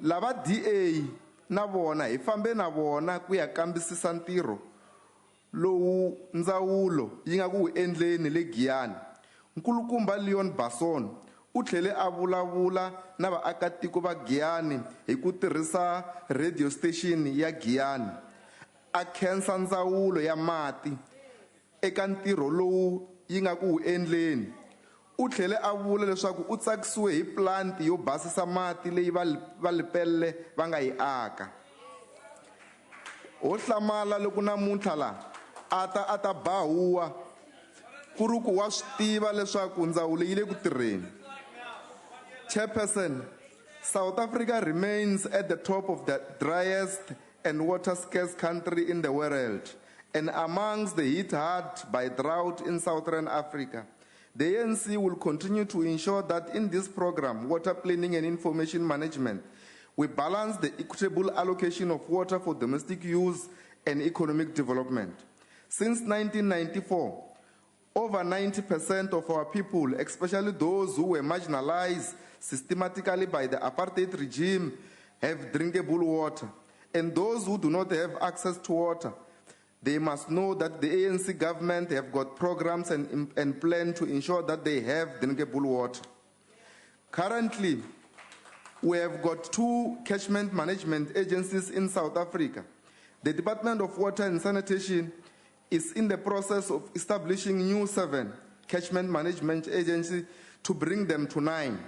Lava DA na vona hi fambe na vona ku ya kambisisa ntirho lowu ndzawulo yi nga ku endleni le Giyani. Nkulukumba Leon Basson u tlhele a vulavula na vaakatiko va Giyani hi ku tirhisa radio station ya Giyani. A khensa ndzawulo ya mati eka ntirho lowu yi nga ku endleni. U tlhele a vula leswaku u tsakisiwe hi plant yo basisa mati leyi va Lepelle va nga yi aka. Ho hlamala loko namuntlha la a ta bahuwa ku ri ku wa swi tiva leswaku ndzawulo yi le ku tirheni. Chairperson, South Africa remains at the top of the driest and water scarce country in the world and amongst the hit hard by drought in Southern Africa. The ANC will continue to ensure that in this program, water planning and information management, we balance the equitable allocation of water for domestic use and economic development. Since 1994, over 90% of our people, especially those who were marginalized systematically by the apartheid regime, have drinkable water. And those who do not have access to water, they must know that the ANC government have got programs and plan to ensure that they have drinkable water. Currently, we have got 2 catchment management agencies in South Africa. The Department of Water and Sanitation is in the process of establishing new 7 catchment management agencies to bring them to 9.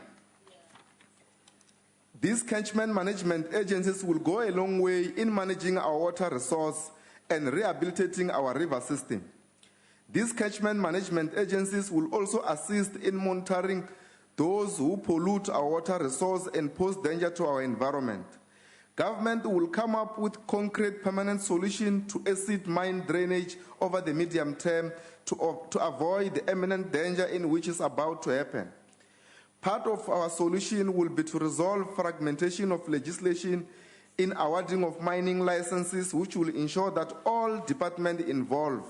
These catchment management agencies will go a long way in managing our water resource and rehabilitating our river system. These catchment management agencies will also assist in monitoring those who pollute our water resource and pose danger to our environment. Government will come up with concrete permanent solution to acid mine drainage over the medium term to avoid the imminent danger in which is about to happen. Part of our solution will be to resolve fragmentation of legislation in awarding of mining licenses, which will ensure that all departments involved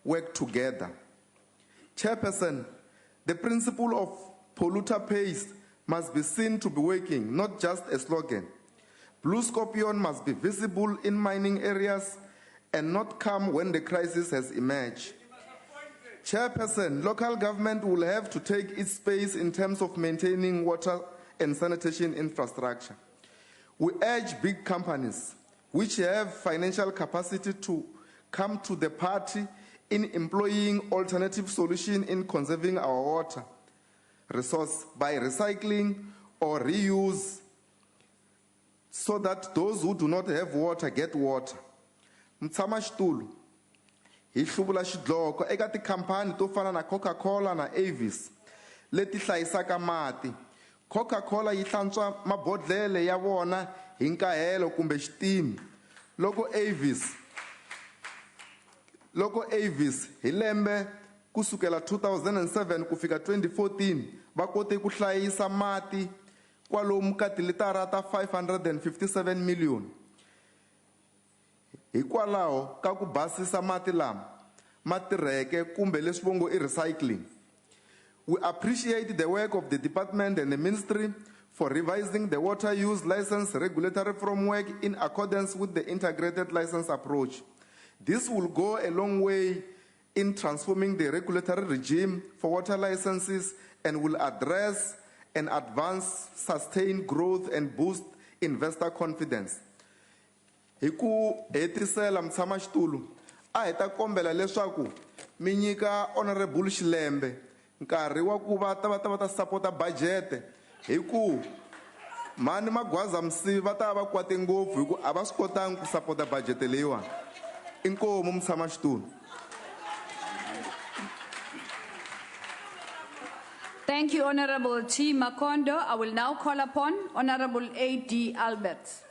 work together. Chairperson, the principle of polluter pays must be seen to be working, not just a slogan. Blue Scorpion must be visible in mining areas and not come when the crisis has emerged. Chairperson, local government will have to take its space in terms of maintaining water and sanitation infrastructure. We urge big companies which have financial capacity to come to the party in employing alternative solutions in conserving our water resource by recycling or reuse, so that those who do not have water get water. Mtshama xitulu hi hluvula xidloko eka tikhampani to fana na Coca-Cola na Avis leti hlayisaka mati. Coca-Cola yi hlantswa mabodlele ya vona hi nkahelo kumbe xitimi. Loko Avis hi lembe kusukela 2007 kufika 2014 va kote ku hlayisa mati kwalomu ka tilitara ta 557 million. Hikwalaho ka ku basisa mati lama matirheke kumbe leswi vongo i recycling. We appreciate the work of the department and the ministry for revising the water use license regulatory framework in accordance with the integrated license approach. This will go a long way in transforming the regulatory regime for water licenses and will address and advance sustained growth and boost investor confidence. Hiku hetisela mtshama xitulu a hi ta kombela leswaku mi nyika honorable Xilembe nkarhi wa ku va ta support budget hi ku mani magwaza msivi va ta va kwate ngopfu hi ku a va swi kotangi ku support budget leyiwani. Inkomu mtshama xitulu. Thank you, Honorable T. Makondo. I will now call upon Honorable A.D. Alberts.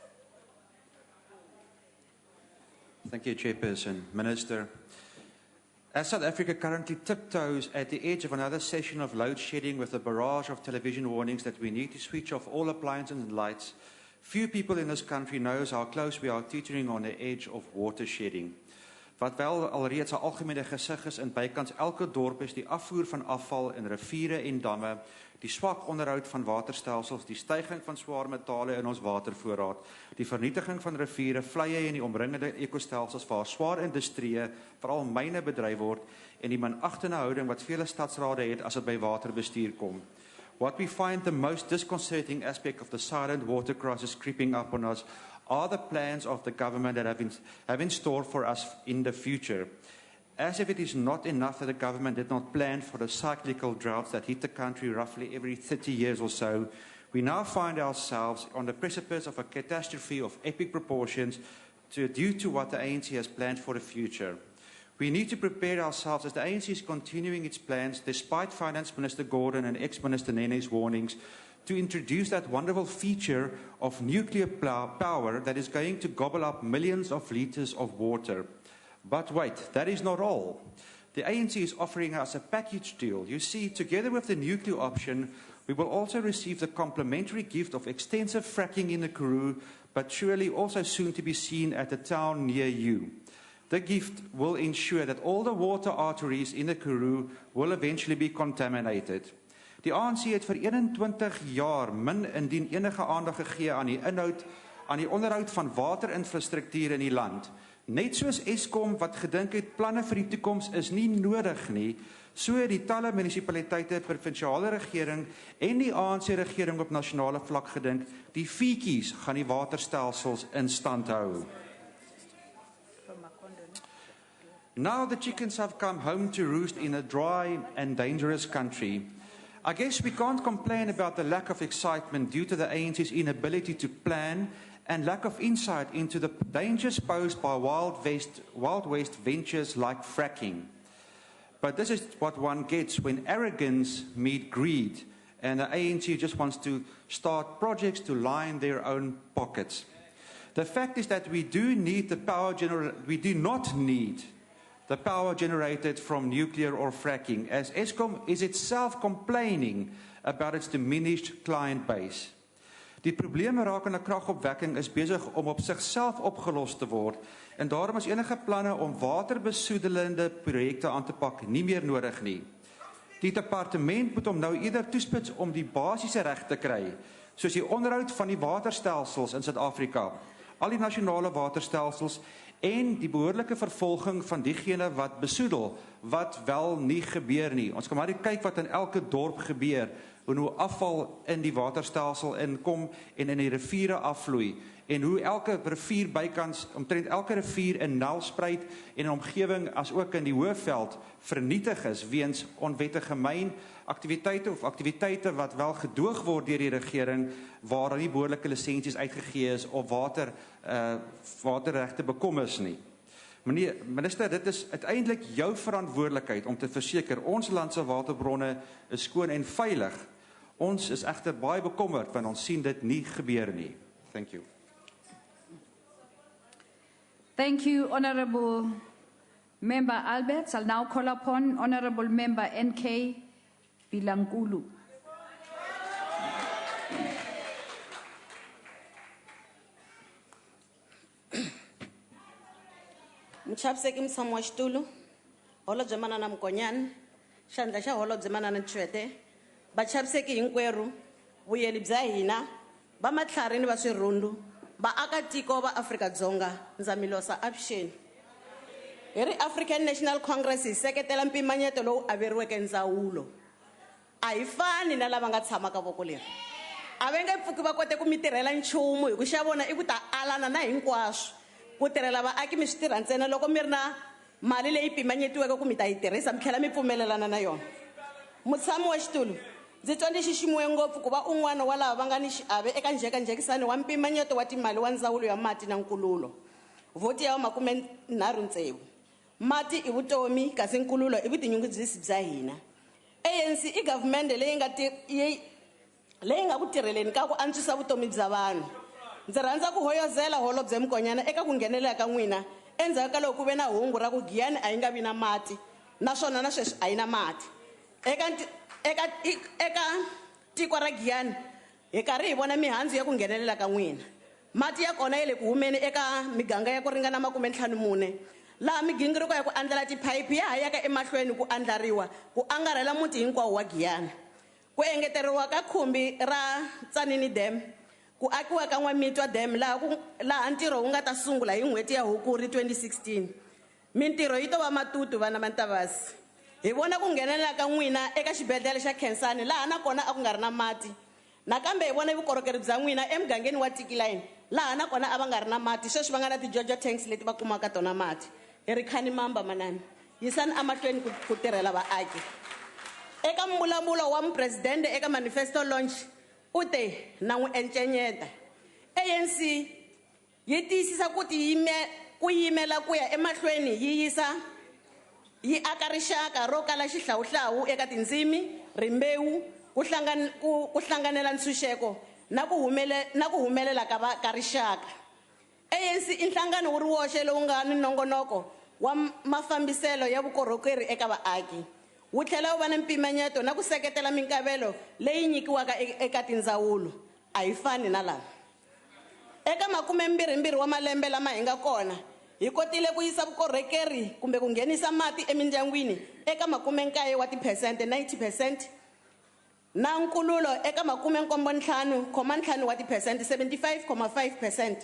Thank you, Chairperson. Minister, as South Africa currently tiptoes at the edge of another session of load shedding with a barrage of television warnings that we need to switch off all appliances and lights, few people in this country knows how close we are teetering on the edge of water shedding. Wat wel alreeds 'n algemene gesig is in bykans elke dorp is die afvoer van afval in riviere en damme, die swak onderhoud van waterstelsels, die styging van swaar metale in ons watervoorraad, die vernietiging van riviere, vleie en die omringende ekostelsels waar swaar industrieë, veral myne bedryf word en die minagtende houding wat vele stadsrade het as dit by waterbestuur kom. What we find the most disconcerting aspect of the silent water crisis creeping up on us are the plans of the government that have in store for us in the future. As if it is not enough that the government did not plan for the cyclical droughts that hit the country roughly every 30 years or so, we now find ourselves on the precipice of a catastrophe of epic proportions due to what the ANC has planned for the future. We need to prepare ourselves as the ANC is continuing its plans, despite Finance Minister Gordon and ex-Minister Nene's warnings, to introduce that wonderful feature of nuclear power that is going to gobble up millions of litres of water. But wait, that is not all. The ANC is offering us a package deal. You see, together with the nuclear option, we will also receive the complementary gift of extensive fracking in the Karoo, but surely also soon to be seen at a town near you. The gift will ensure that all the water arteries in the Karoo will eventually be contaminated. Die ANC het vir 21 jaar min indien enige aandag gegee aan die onderhoud van waterinfrastruktuur in die land. Net soos Eskom wat gedink het planne vir die toekoms is nie nodig nie, so het die talle munisipaliteite, provinsiale regering en die ANC regering op nasionale vlak gedink, die fietjies gaan die waterstelsels in stand hou. Now the chickens have come home to roost in a dry and dangerous country. I guess we can't complain about the lack of excitement due to the ANC's inability to plan and lack of insight into the dangers posed by Wild West ventures like fracking. But this is what one gets when arrogance meets greed and the ANC just wants to start projects to line their own pockets. The fact is that we do not need the power generated from nuclear or fracking, as Eskom is itself complaining about its diminished client base. Die probleme rakende kragopwekking is besig om op sigself opgelos te word en daarom is enige planne om waterbesoedelende projekte aan te pak nie meer nodig nie. Die departement moet hom nou eerder toespits om die basiese reg te kry, soos die onderhoud van die waterstelsels in Suid-Afrika, al die nasionale waterstelsels en die behoorlike vervolging van diegene wat besoedel, wat wel nie gebeur nie. Ons kan maar net kyk wat in elke dorp gebeur, hoe afval in die waterstelsel inkom en in die riviere afvloei, en hoe elke rivier bykans, omtrent elke rivier in Nelspruit en in omgewing as ook in die Hoëveld vernietig is weens onwettige mynaktiwiteite of aktiwiteite wat wel gedoog word deur die regering waar nie behoorlike lisensies uitgegee is of waterregte bekom is nie. Meneer minister, dit is uiteindelik jou verantwoordelikheid om te verseker ons land se waterbronne is skoon en veilig. Ons is egter baie bekommerd want ons sien dit nie gebeur nie. Thank you. Thank you, Honourable Member Alberts. I'll now call upon Honourable Member NK Bilankulu. Mchapseki msamu wa xitulu, holo dzemana na Mkonyani, xandla xa holo dzemana na Tshwete, vachapseki hinkwerhu, vuyeli bya hina, va matlharhi ni va swirhundu, vaakatiko va Afrika-Dzonga, ndza mi losa avuxeni. Hi ri African National Congress hi seketela mpimanyeto lowu averiweke ndzawulo. A hi fani na lava nga tshama ka voko leri. A va nge pfuki va kote ku mi tirhela nchumu hi ku xa vona i ku ta alana na hinkwaswo. Ku tirhela vaaki mi swi tirha ntsena loko mi ri na mali leyi pimanyetiweke ku mi ta yi tirhisa mi tlhela mi pfumelelana na yona. Mutshami wa xitulu, ndzi twa ndzi xiximiwe ngopfu ku va un'wana wa lava va nga ni xiave eka njhekanjhekisano wa mpimanyeto wa timali wa ndzawulo ya mati na nkululo. Vhoti ya 36. Mati i vutomi kasi nkululo i vutinyungubyisi bya hina. ANC i government leyi nga ku tirheleni ka ku antswisa vutomi bya vanhu. Ndzi rhandza ku hoyozela Holobye Mkonyana eka ku nghenelela ka n'wina endzhaku ka loko ku ve na hungu ra ku Giyani a yi nga vi na mati naswona na sweswi a yi na mati. Eka tiko ra Giyani hi karhi hi vona mihandzu ya ku nghenelela ka n'wina. Mati ya kona yi le ku humeni eka miganga ya ku ringana 54 laha migingiriko ya ku andlala tiphayipi ya ha yaka emahlweni ku andlariwa ku angarhela muti hinkwawo wa Giyani. Ku engeteriwa ka khumbi ra Tsanini Dam, ku akiwa ka N'wamitwa Dam laha ntirho wu nga ta sungula hi n'hweti ya Hukuri 2016. Mintirho yi to va matutu vana Mantavasi. Hi vona ku nghenelela ka n'wina eka xibedhlele xa Khensani laha na kona a ku nga ri na mati. Nakambe hi vona vukorhokeri bya n'wina emugangeni wa Tikiline laha na kona a va nga ri na mati, sweswi va nga na ti-Jojo tanks leti va kumaka tona mati. Hi ri khani mamba manani, yisani amahlweni ku tirhela vaaki. Eka mbulavulo wa mupresidente eka manifesto launch u te na n'wi encenyeta. ANC yi tiyisisa ku yimela ku ya emahlweni yi aka rixaka ro kala xihlawuhlawu eka tindzimi, rimbewu, ku hlanganela ntshunxeko na ku humelela ka rixaka. ANC i nhlangano wu ri woxe lowu nga ni nongonoko wa mafambiselo ya vukorhokeri eka vaaki. Wu tlhela wu va na mpimanyeto na ku seketela minkavelo leyi nyikiwaka eka tindzawulo. A hi fani na lava. Eka 22 wa malembe lama hi nga kona, hi kotile ku yisa vukorhokeri kumbe ku nghenisa mati emindyangwini eka 90 wa tiphesente, 90%, na nkululo eka 75.5 wa tiphesente, 75.5%.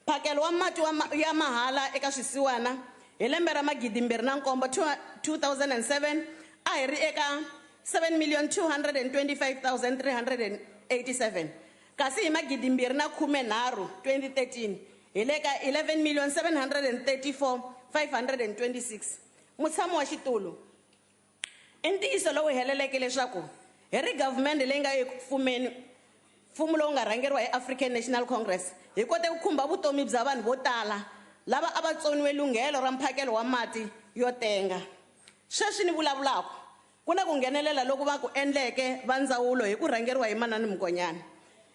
Mphakelo wa mati ya mahala eka swisiwana hi lembe ra 2007 a hi ri eka 7,225,387, kasi hi 2013 hi le ka 11,734,526. Mutshami wa xitulu, i ntiyiso lowu heleleke leswaku hi ri government leyi nga ekufumeni mfumo lowu nga rhangeriwa hi African National Congress hi kote ku khumba vutomi bya vanhu vo tala lava a va tsoniwe lunghelo ra mphakelo wa mati yo tenga. Sweswi ni vulavulaka ku na ku nghenelela loku va ku endleke va ndzawulo hi ku rhangeriwa hi Manani Mkonyani.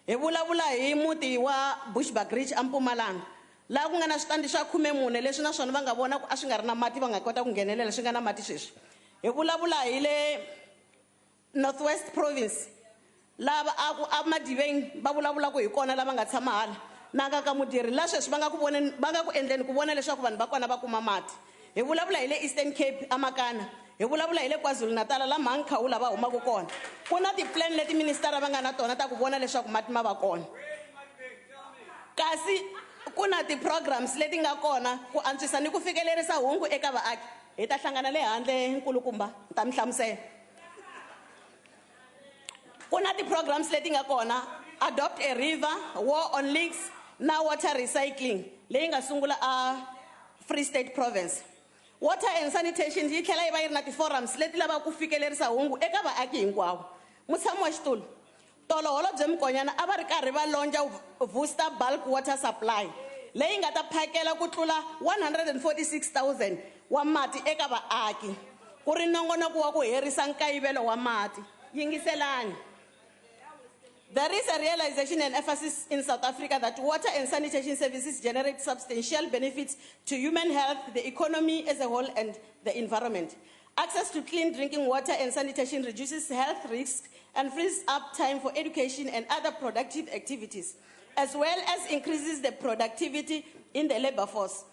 Hi vulavula hi muti wa Bushbuckridge eMpumalanga laha ku nga na switandi swa 14 leswi naswona va nga vona ku a swi nga ri na mati va nga kota ku nghenelela swi nga na mati sweswi. Hi vulavula hi le Northwest Province lava amadiveng va vulavula ku hi kona lava nga tshama hala nanga ka mudiri la sweswi va nga ku endleni ku vona leswaku vanhu va kona va kuma mati hi vulavula hi le Eastern Cape amakana hi vulavula hi le KwaZulu-Natal la mankhawula va humaka kona ku na ti-plan leti ministara va nga na tona ta ku vona leswaku mati ma va kona kasi ku na ti-programs leti nga kona ku antswisa ni ku fikelerisa hungu eka vaaki hi ta hlangana le handle nkulukumba ta mi hlamusela ku na ti-programs leti nga kona adopt a river war on leaks na water recycling leyi nga sungula a Free State Province water and sanitation yi tlhela yi va yi ri na ti-forums leti lava ku fikelerisa hungu eka vaaki hinkwavo mutshami wa xitulu tolo holobye Mkonyana a va ri karhi va lonja Vusta bulk water supply leyi nga ta phakela ku tlula 146,000 wa mati eka vaaki ku ri nongonoko wa ku herisa nkayivelo wa mati yingiselani. There is a realization and emphasis in South Africa that water and sanitation services generate substantial benefits to human health, the economy as a whole, and the environment. Access to clean drinking water and sanitation reduces health risks and frees up time for education and other productive activities, as well as increases the productivity in the labor force.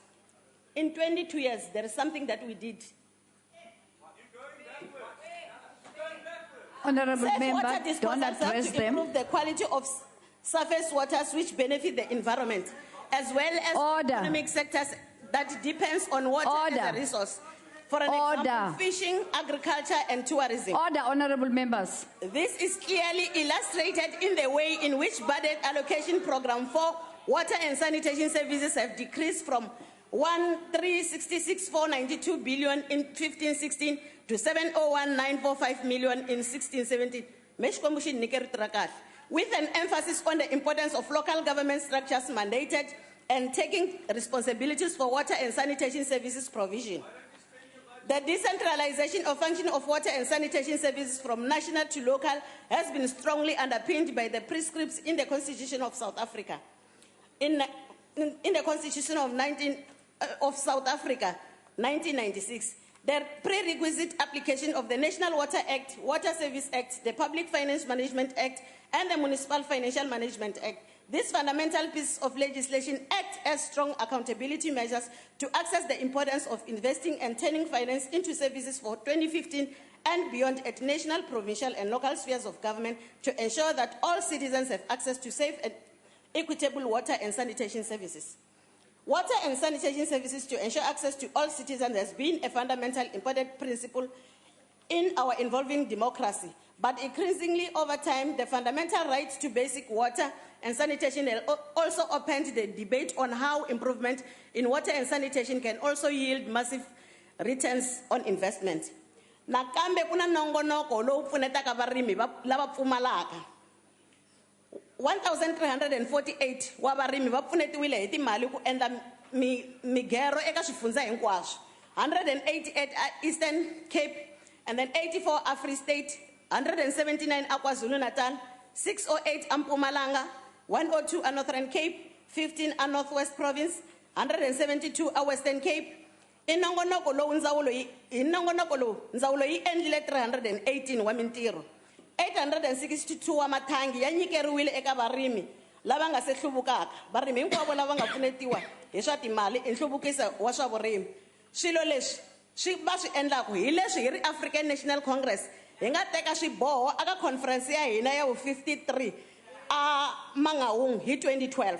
In 22 years, there is something that we did. Honorable Member, don't have address to them. improve the quality of surface waters which benefit the environment, as well as economic sectors that depends on water as a resource. For an example, fishing, agriculture, and tourism. Order, honorable members. This is clearly illustrated in the way in which budget allocation program for water and sanitation services have decreased from 1,366,492 billion in 15-16 to 701,945 million in 16-17. With an emphasis on the importance of local government structures mandated and taking responsibilities for water and sanitation services provision. The decentralization of function of water and sanitation services from national to local has been strongly underpinned by the prescripts in the Constitution of South Africa. In the Constitution of South Africa, 1996, the prerequisite application of the National Water Act, Water Service Act, the Public Finance Management Act, and the Municipal Financial Management Act. This fundamental piece of legislation acts as strong accountability measures to access the importance of investing and turning finance into services for 2015 and beyond at national, provincial, and local spheres of government to ensure that all citizens have access to safe and equitable water and sanitation services. Water and sanitation services to ensure access to all citizens has been a fundamental important principle in our evolving democracy. But increasingly over time, the fundamental right to basic water and sanitation also opened the debate on how improvement in water and sanitation can also yield massive returns on investment. Nakambe kuna nongonoko lowu pfunetaka varimi lava pfumalaka. 1,348 wa varimi va pfunetiwile hi timali ku endla migero eka swifundzha hinkwaswo. 188 Eastern Cape and then 84 Free State, 179 KwaZulu-Natal, 608 Mpumalanga, 102 Northern Cape, 15 Northwest Province, 172 Western Cape. Inongonoko lowu ndzawulo yi endlile 318 wa mintirho. 862 wa mathangi ya nyikeriwile eka varimi lava nga se hluvukaka. Varimi hinkwavo lava nga pfunetiwa hi swa timali i nhluvukiso wa swa vurimi. Swilo leswi swi va swi endlaku hi leswi hi ri African National Congress hi nga teka swiboho aka conference ya hina ya 53 a Mangaung hi 2012.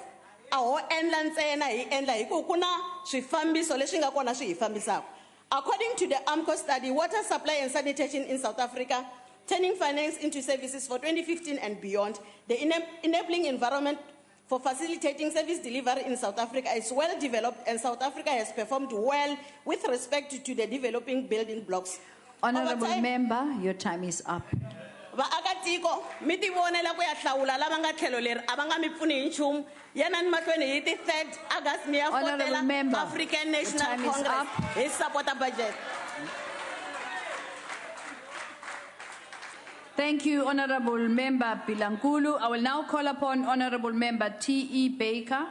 A ho endla ntsena hi endla hi ku kuna swifambiso leswi nga kona swi hi fambisaka. According to the AMCO study, water supply and sanitation in South Africa, turning finance into services for 2015 and beyond, the enabling environment for facilitating service delivery in South Africa is well developed, and South Africa has performed well with respect to the developing building blocks. Honorable Member, your time is up. Vaakatiko mi ti vonela ku ya hlawula lava nga tlhelo leri a va nga mi pfuni hi nchumu yana ni mahlweni hi ti 3rd August mi ya fotela African National Congress hi support budget. Thank you, Honorable Member Bilankulu. I will now call upon Honorable Member T.E. Baker.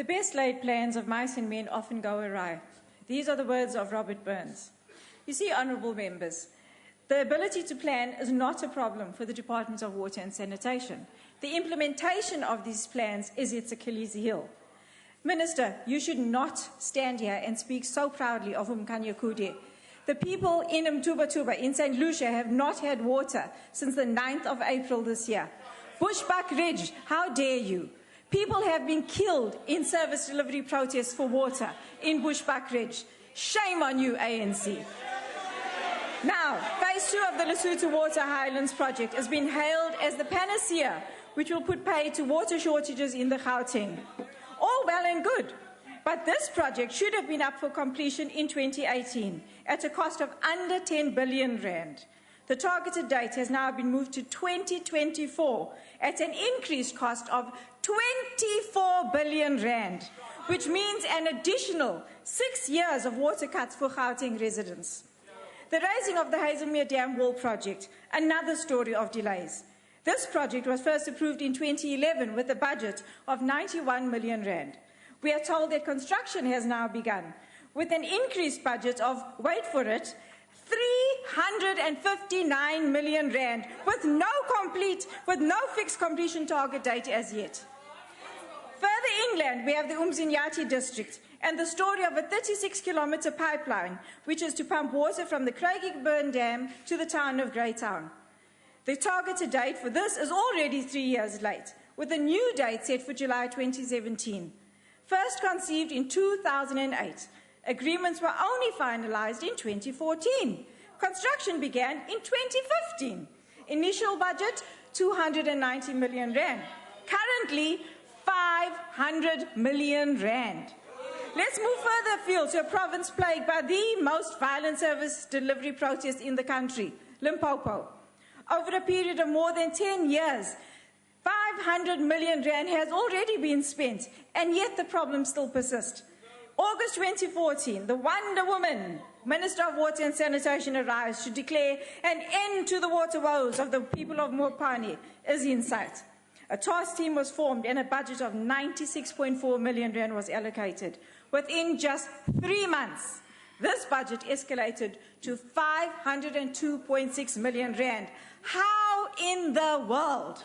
The best laid plans of mice and men often go awry. These are the words of Robert Burns. You see, honourable members, the ability to plan is not a problem for the Department of Water and Sanitation. The implementation of these plans is its Achilles heel. Minister, you should not stand here and speak so proudly of Umkanyakude. The people in Mtuba in St. Lucia have not had water since the 9th of April this year. Bushbuck Ridge, how dare you? People have been killed in service delivery protests for water in Bushbuck Ridge. Shame on you, ANC. Now, phase 2 of the Lesotho Water Highlands project has been hailed as the panacea which will put pay to water shortages in the Gauteng. All well and good, but this project should have been up for completion in 2018 at a cost of under 10 billion rand. The targeted date has now been moved to 2024 at an increased cost of 24 billion rand, which means an additional 6 years of water cuts for Gauteng residents. The raising of the Hazelmere Dam Wall project, another story of delays. This project was first approved in 2011 with a budget of 91 million rand. We are told that construction has now begun with an increased budget of, wait for it, 359 million rand with no fixed completion target date as yet. Further inland, we have the Umzinyathi district and the story of a 36-kilometre pipeline which is to pump water from the Craigieburn Dam to the town of Greytown. The targeted date for this is already 3 years late, with a new date set for July 2017. First conceived in 2008, agreements were only finalised in 2014. Construction began in 2015. Initial budget, 290 million rand. Currently, 500 million rand. Let's move further afield to a province plagued by the most violent service delivery protest in the country, Limpopo. Over a period of more than 10 years, 500 million rand has already been spent, and yet the problems still persist. August 2014, the Wonder Woman, Minister of Water and Sanitation, arrives to declare an end to the water woes of the people of Mopani is in sight. A task team was formed and a budget of 96.4 million rand was allocated. Within just 3 months, this budget escalated to 502.6 million rand. How in the world?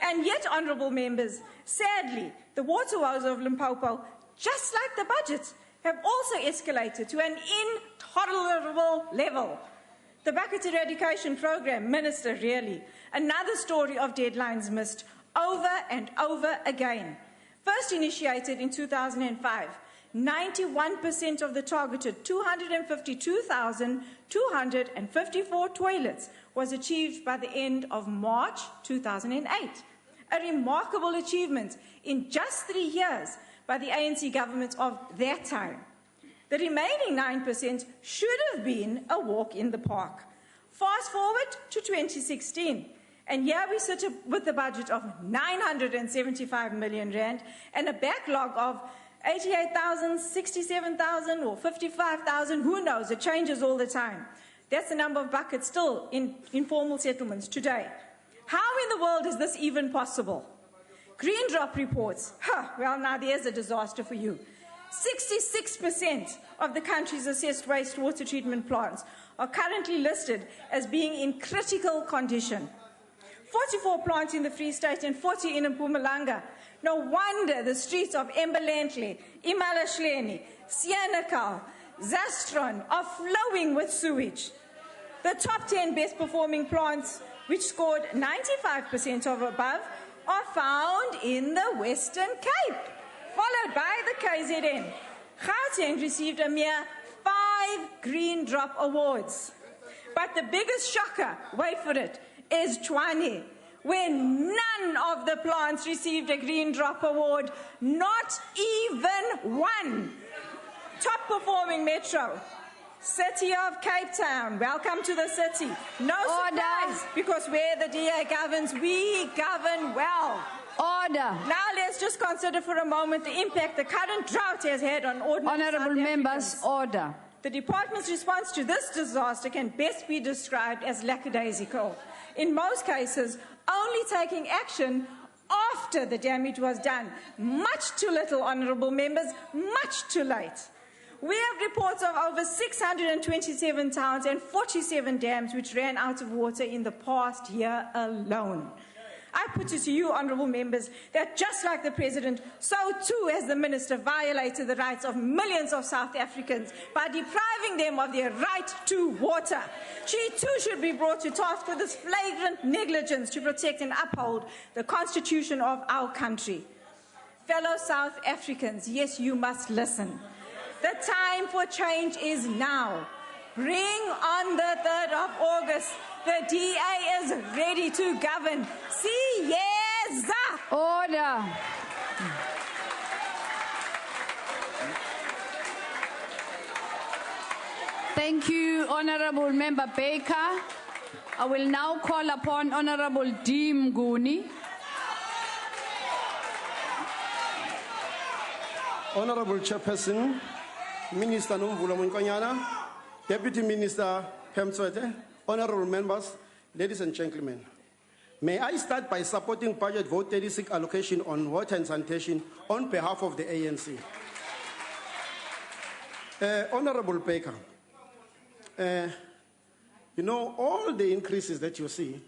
And yet, honourable members, sadly, the water woes of Limpopo, just like the budget, have also escalated to an intolerable level. The bucket eradication program, Minister, really, another story of deadlines missed over and over again. First initiated in 2005, 91% of the targeted 252,254 toilets was achieved by the end of March 2008. A remarkable achievement in just 3 years by the ANC government of that time. The remaining 9% should have been a walk in the park. Fast forward to 2016, and here we sit with a budget of 975 million rand and a backlog of 88,000, 67,000 or 55,000, who knows, it changes all the time. That's the number of buckets still in informal settlements today. How in the world is this even possible? Green drop reports, well now there's a disaster for you. 66% of the country's assessed wastewater treatment plants are currently listed as being in critical condition. 44 plants in the Free State and 40 in Mpumalanga. No wonder the streets of Embalentle, Imalashleni, Sienakal, Zastron are flowing with sewage. The top 10 best performing plants, which scored 95% or above, are found in the Western Cape, followed by the KZN. Gauteng received a mere 5 Green Drop Awards. But the biggest shocker, wait for it, is Tshwane, where none of the plants received a Green Drop Award, not even one. Top performing metro, City of Cape Town, welcome to the city. No surprise, because where the DA governs, we govern well. Order. Now let's just consider for a moment the impact the current drought has had on ordinary Honourable members, order. The department's response to this disaster can best be described as lackadaisical. In most cases, only taking action after the damage was done. Much too little, honourable members, much too late. We have reports of over 627 towns and 47 dams which ran out of water in the past year alone. I put it to you, honourable members, that just like the President, so too has the Minister violated the rights of millions of South Africans by depriving them of their right to water. She too should be brought to task for this flagrant negligence to protect and uphold the Constitution of our country. Fellow South Africans, yes, you must listen. The time for change is now. Bring on the 3rd of August. The DA is ready to govern. Siyeza. Order. Thank you, Honourable Member Baker. I will now call upon Honourable D. Mguni. Honourable Chairperson, Minister Nomvula Munkanyana, Deputy Minister Hemtswete, honourable members, ladies and gentlemen, may I start by supporting budget vote 36 allocation on water and sanitation on behalf of the ANC. Honourable Baker, you know, all the increases that you see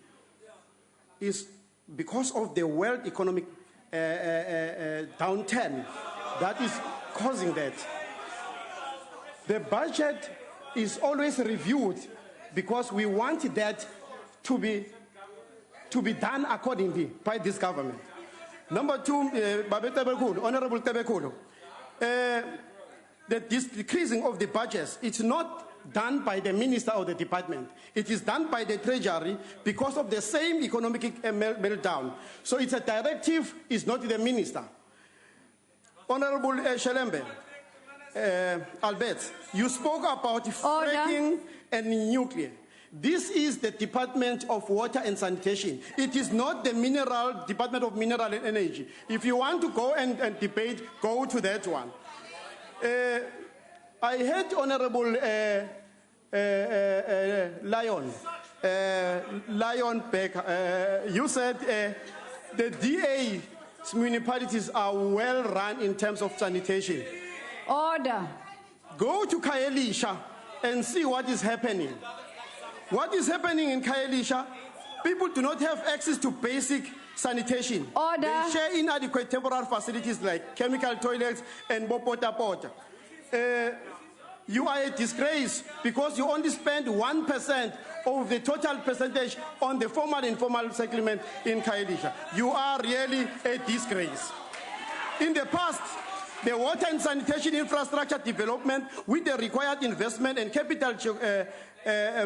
is because of the world economic downturn that is causing that. The budget is always reviewed because we want that to be done accordingly by this government. Number two, Honourable Tebekulu, the decreasing of the budgets, it's not done by the minister or the department. It is done by the treasury because of the same economic meltdown. So it's a directive, it's not the minister. Honourable Shelembe, Albert, you spoke about fracking and nuclear. This is the Department of Water and Sanitation. It is not the Department of Mineral and Energy. If you want to go and debate, go to that one. I heard Honourable Lion Becker, you said the DA municipalities are well run in terms of sanitation. Order. Go to Kaelisha and see what is happening. What is happening in Kaelisha? People do not have access to basic sanitation. Order. They share inadequate temporary facilities like chemical toilets and bopota. You are a disgrace because you only spend 1% of the total percentage on the formal and informal settlement in Kaelisha. You are really a disgrace. In the past, the water and sanitation infrastructure development with the required investment and capital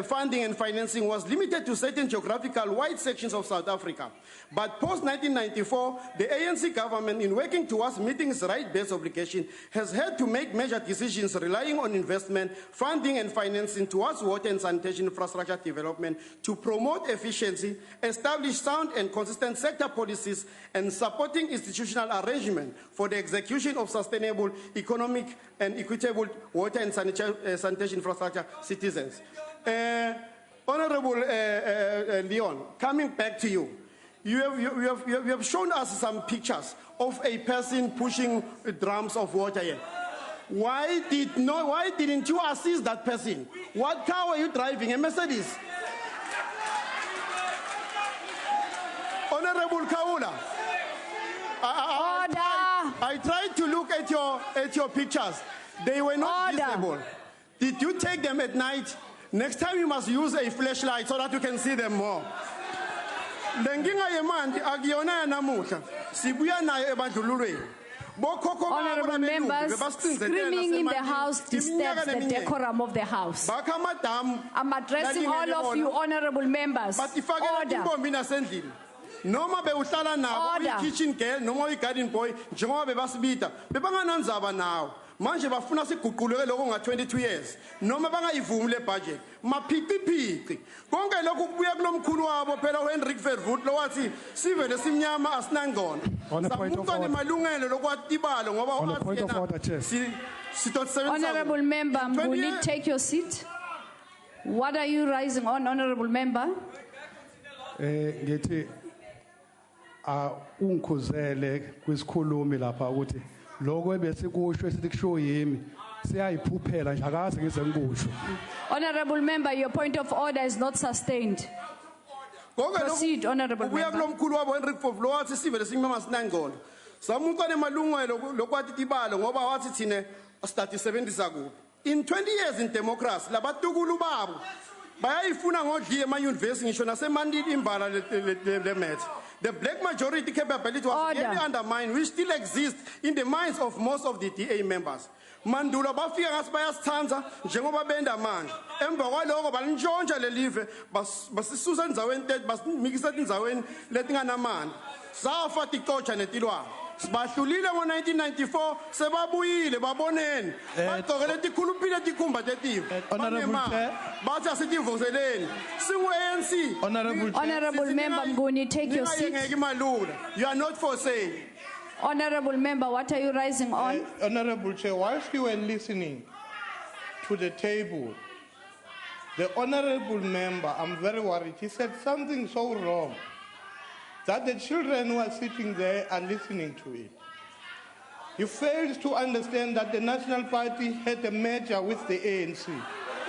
funding and financing was limited to certain geographical wide sections of South Africa. But post-1994, the ANC government, in working towards meeting its right-based obligation, has had to make major decisions relying on investment, funding and financing towards water and sanitation infrastructure development to promote efficiency, establish sound and consistent sector policies, and supporting institutional arrangement for the execution of sustainable, economic and equitable water and sanitation infrastructure citizens. Honourable Leon, coming back to you, you have shown us some pictures of a person pushing drums of water here. Why didn't you assist that person? What car were you driving? A Mercedes? Honourable Kaula, I tried to look at your pictures. They were not visible. Did you take them at night? Next time you must use a flashlight so that you can see them more. Honourable members, screaming in the house disturbs the decorum of the house. I'm addressing all of you, honourable members. Order. Noma bewuhlala nabo kitchen girl noma i-garden boy njengoba bebasibita bebanganandzaba nawo manje bafuna siguquleke lokho nga-22 years noma bangayivumi le budget maphiciphici konke lokhu kubuya kulomkhulu wabo phela uHenrik Verwoerd lowathi sivele simnyama asinangcono sabuka nemalungelo lokwatibalo ngoba Honourable member, will you take your seat? What are you rising on, honourable member? ungikhuzele kwisikhulumi lapha ukuthi lokho ebese kusho esithi kusho yimi siyayiphuphela nje akaze ngize ngikusho. Honorable member, your point of order is not sustained. Proceed, honorable member. member. Umkhulu wabo Henrik Fovlo wathi sive lesimama sinangcono. Samuka nemalungelo lokwathi tibalo ngoba wathi thine start isebenzisa kuphi. In 20 years in democracy labatukulu babo bayayifuna ngodli ema-university ngisho nasemandini imbala le math. The black majority capability was really undermined, which still exists in the minds of most of the DA members. Mandulo bafika ngathi bayasithanza njengoba benda manje. Emva kwaloko balintshontsha lelive basisusa endzaweni basimikisa endzaweni letinganamandla. Safa tixotsha netilwane. Sibahlulile ngo-1994 sebabuyile baboneni bagcokele tikhuluphile tikhumba tetive bathi asitivoseleni singu-ANC. Honorable member Mnguni, take your seat. You are not for sale. Honorable member, what are you rising on? Honorable Chair, whilst you were listening to the table, the honorable member, I'm very worried, he said something so wrong that the children who are sitting there are listening to it. He fails to understand that the National Party had a merger with the ANC.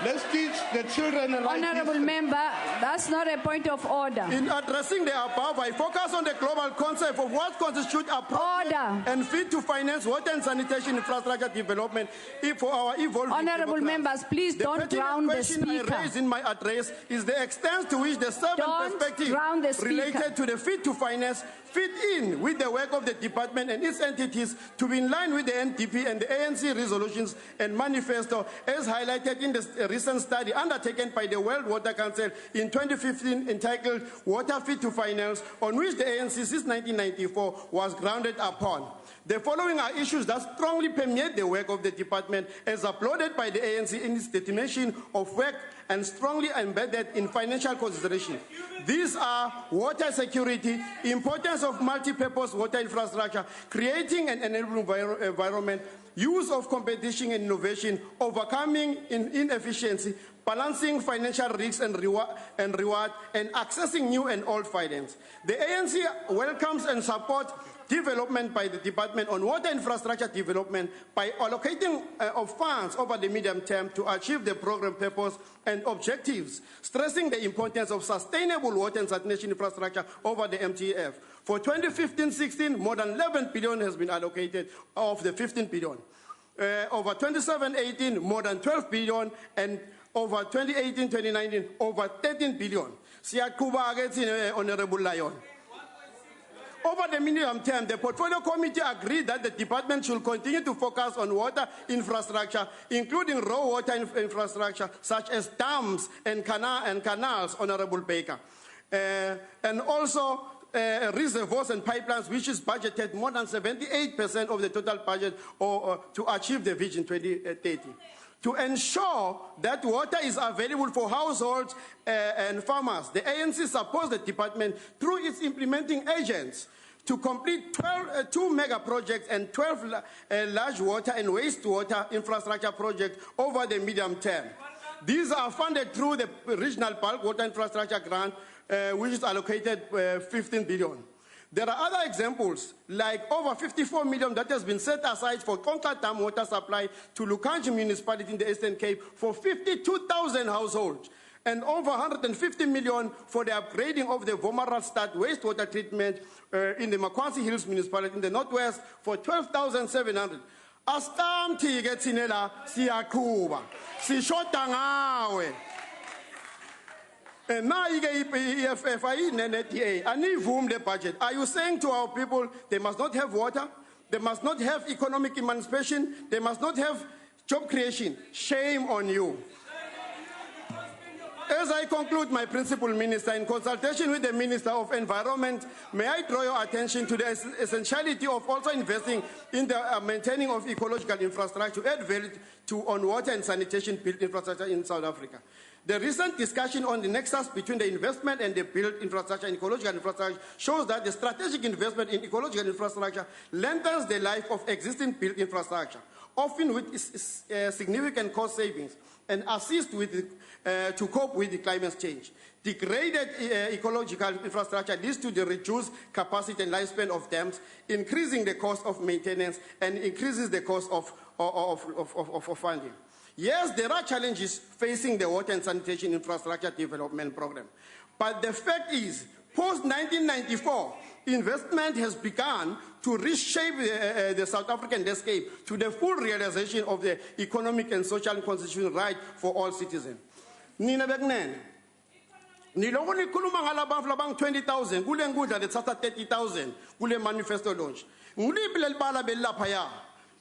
Let's teach the children a right. Honorable member, that's not a point of order. In addressing the above, I focus on the global concept of what constitutes appropriate and fit to finance water and sanitation infrastructure development for our evolving Honorable members, please don't drown the speaker. The question I raised in my address is the extent to which the seven perspectives related to the fit to finance fit in with the work of the department and its entities to be in line with the NDP and the ANC resolutions and manifesto as highlighted in the recent study undertaken by the World Water Council in 2015 entitled Water Fit to Finance, on which the ANC since 1994 was grounded upon. The following are issues that strongly permeate the work of the department as uploaded by the ANC in its definition of work and strongly embedded in financial consideration. These are water security, importance of multi-purpose water infrastructure, creating an enabling environment, use of competition and innovation, overcoming inefficiency, balancing financial risks and reward, and accessing new and old finance. The ANC welcomes and supports development by the department on water infrastructure development by allocating of funds over the medium term to achieve the program purpose and objectives, stressing the importance of sustainable water and sanitation infrastructure over the MTF. For 2015-16, more than 11 billion has been allocated of the 15 billion. Over 27-18, more than 12 billion, and over 2018-2019, over 13 billion. Honorable Lion. Over the medium term, the Portfolio Committee agreed that the department should continue to focus on water infrastructure, including raw water infrastructure, such as dams and canals, Honorable Baker. And also reservoirs and pipelines, which is budgeted more than 78% of the total budget to achieve the Vision 2030. To ensure that water is available for households and farmers, the ANC supports the department through its implementing agents to complete 2 mega projects and 12 large water and wastewater infrastructure projects over the medium term. These are funded through the Regional Bulk Water Infrastructure Grant, which is allocated 15 billion. There are other examples, like over 54 million that has been set aside for Konka Dam water supply to Lukanji municipality in the Eastern Cape for 52,000 households, and over 150 million for the upgrading of the Vomaralstad wastewater treatment in the Makwanzi Hills municipality in the Northwest for 12,700. Astamthi ke thinela siyaquba sishoda ngawe. Now you get EFF, anivum the budget. Are you saying to our people they must not have water, they must not have economic emancipation, they must not have job creation? Shame on you. As I conclude, my principal minister, in consultation with the Minister of Environment, may I draw your attention to the essentiality of also investing in the maintaining of ecological infrastructure to add value on water and sanitation built infrastructure in South Africa. The recent discussion on the nexus between the investment and the built infrastructure and ecological infrastructure shows that the strategic investment in ecological infrastructure lengthens the life of existing built infrastructure. often with significant cost savings, and assist to cope with the climate change. Degraded ecological infrastructure leads to the reduced capacity and lifespan of dams, increasing the cost of maintenance and increases the cost of funding. Yes, there are challenges facing the water and sanitation infrastructure development program. But the fact is, post-1994, investment has begun to reshape the South African landscape to the full realization of the economic and social constitutional right for all citizens. Nina Begnene, niloko nikhuluma ngalabantu labang 20,000 kule ngudla lethatha 30,000 kule manifesto launch. Nguliphi lelibala belapha ya?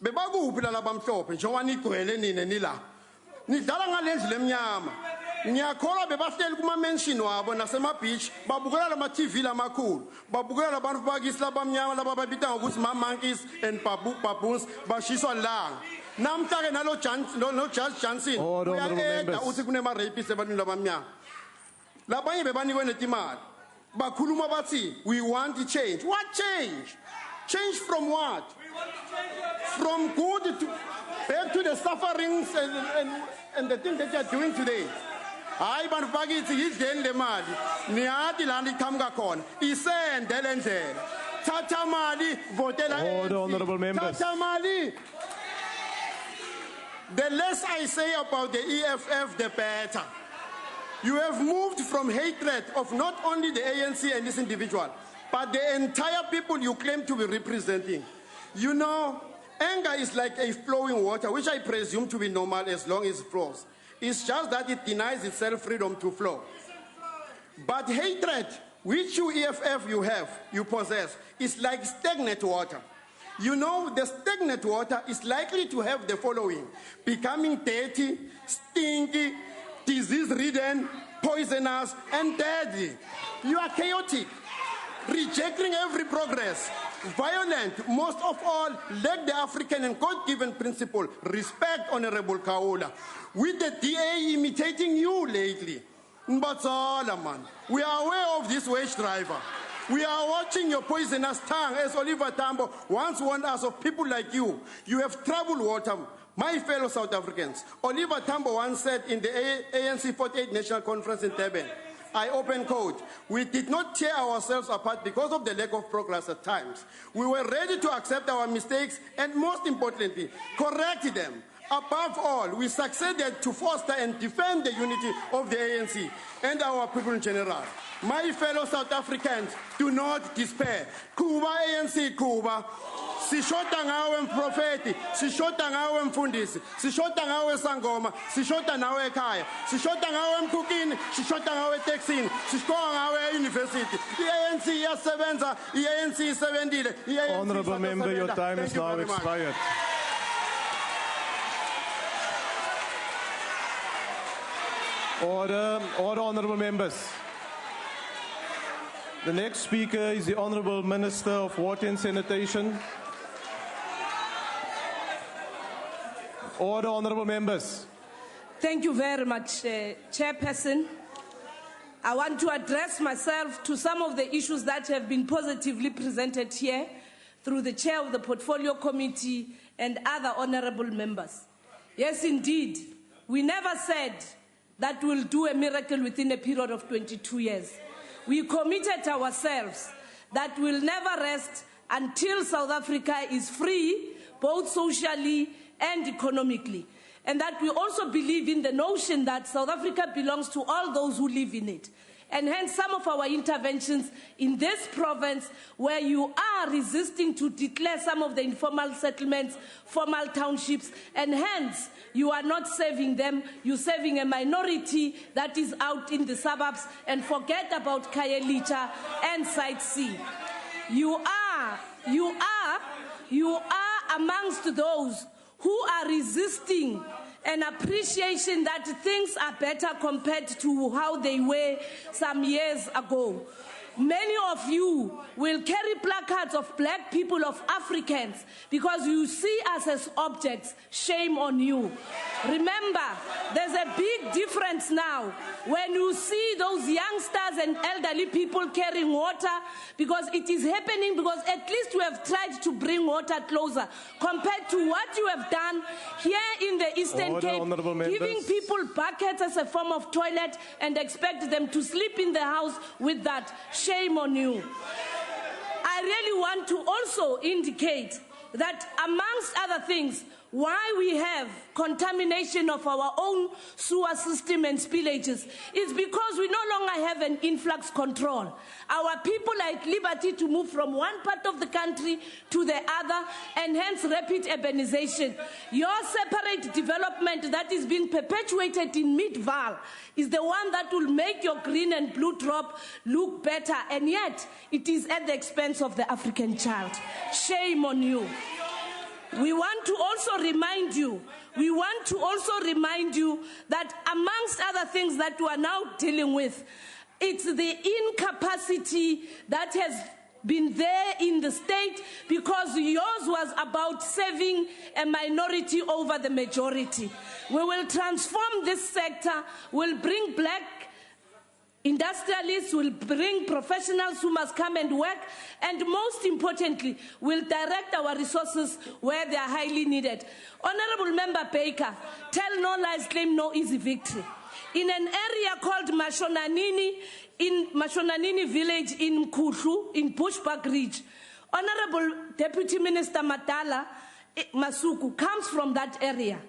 Bebakuphi lalabamhlophe njengoba nigcwele nina nila. Nidlala ngalendlu lemnyama. Ngiyakholwa bebahleli kuma mention wabo nasema beach babukela lama TV lamakhulu. Babukela labantu bakisi labamnyama laba babita ngokuthi ma monkeys and baboons bashiswa langa. Namhla ke nalo Judge Johnson uyaeda uthi kunema rapists ebantwini labamnyama. Labanye bebanikwe netimali. Bakhuluma bathi we want to change. What change? Change from what? From good to back to the sufferings and the things that you are doing today. Hayi bantu bakithi yidleni le mali. Niyati lana iqhamuka khona. Isende le ndlela. Thatha mali votela. Order, honorable members. Thatha mali. The less I say about the EFF, the better. You have moved from hatred of not only the ANC and this individual, but the entire people you claim to be representing. You know, anger is like a flowing water, which I presume to be normal as long as it flows. It's just that it denies itself freedom to flow. But hatred, which you EFF you possess, is like stagnant water. You know, the stagnant water is likely to have the following: becoming dirty, stinky, disease-ridden, poisonous, and deadly. You are chaotic, rejecting every progress, violent, most of all, lack the African and God-given principle, respect, Honorable Kaula, with the DA imitating you lately. Mbatsala, man, we are aware of this wage driver. We are watching your poisonous tongue, as Oliver Tambo once warned us of people like you. You have troubled water. My fellow South Africans, Oliver Tambo once said in the ANC 48 National Conference in Durban, I open quote, we did not tear ourselves apart because of the lack of progress at times. We were ready to accept our mistakes and, most importantly, correct them. Above all, we succeeded to foster and defend the unity of the ANC and our people in general. My fellow South Africans, do not despair. Kuba ANC, Kuba. Sishota ngawe mprofeti, sishota ngawe mfundisi, sishota ngawe sangoma, sishota ngawe ekhaya, sishota ngawe mkukini, sishota ngawe taxini, sishota ngawe university. ANC iyasebenza, ANC isebenzile. Honorable member, your time is now expired. Order, honorable members. The next speaker is the Honorable Minister of Water and Sanitation. Order, honorable members. Thank you very much, Chairperson. I want to address myself to some of the issues that have been positively presented here through the Chair of the Portfolio Committee and other honorable members. Yes, indeed, we never said that we'll do a miracle within a period of 22 years. We committed ourselves that we'll never rest until South Africa is free, both socially and economically. And that we also believe in the notion that South Africa belongs to all those who live in it. And hence some of our interventions in this province, where you are resisting to declare some of the informal settlements, formal townships, and hence you are not saving them, you're saving a minority that is out in the suburbs, and forget about Khayelitsha and Site C. You are amongst those who are resisting an appreciation that things are better compared to how they were some years ago. Many of you will carry placards of black people, of Africans, because you see us as objects. Shame on you. Remember, there's a big difference now when you see those youngsters and elderly people carrying water, because it is happening, because at least you have tried to bring water closer compared to what you have done here in the Eastern Cape, giving people buckets as a form of toilet and expect them to sleep in the house with that. Shame on you. I really want to also indicate that, amongst other things, why we have contamination of our own sewer system and spillages is because we no longer have an influx control. Our people are at liberty to move from one part of the country to the other, and hence rapid urbanization. Your separate development that is being perpetuated in Mid-Val is the one that will make your green and blue drop look better, and yet it is at the expense of the African child. Shame on you. We want to also remind you that, amongst other things that we are now dealing with, it's the incapacity that has been there in the state, because yours was about saving a minority over the majority. We will transform this sector, we'll bring black industrialists, will bring professionals who must come and work, and most importantly, will direct our resources where they are highly needed. Honorable Member Baker, tell no lies, claim no easy victory. In an area called Mashonanini, in Mashonanini village in Mkuhlu, in Bushbuck Ridge, Honorable Deputy Minister Matala Masuku comes from that area.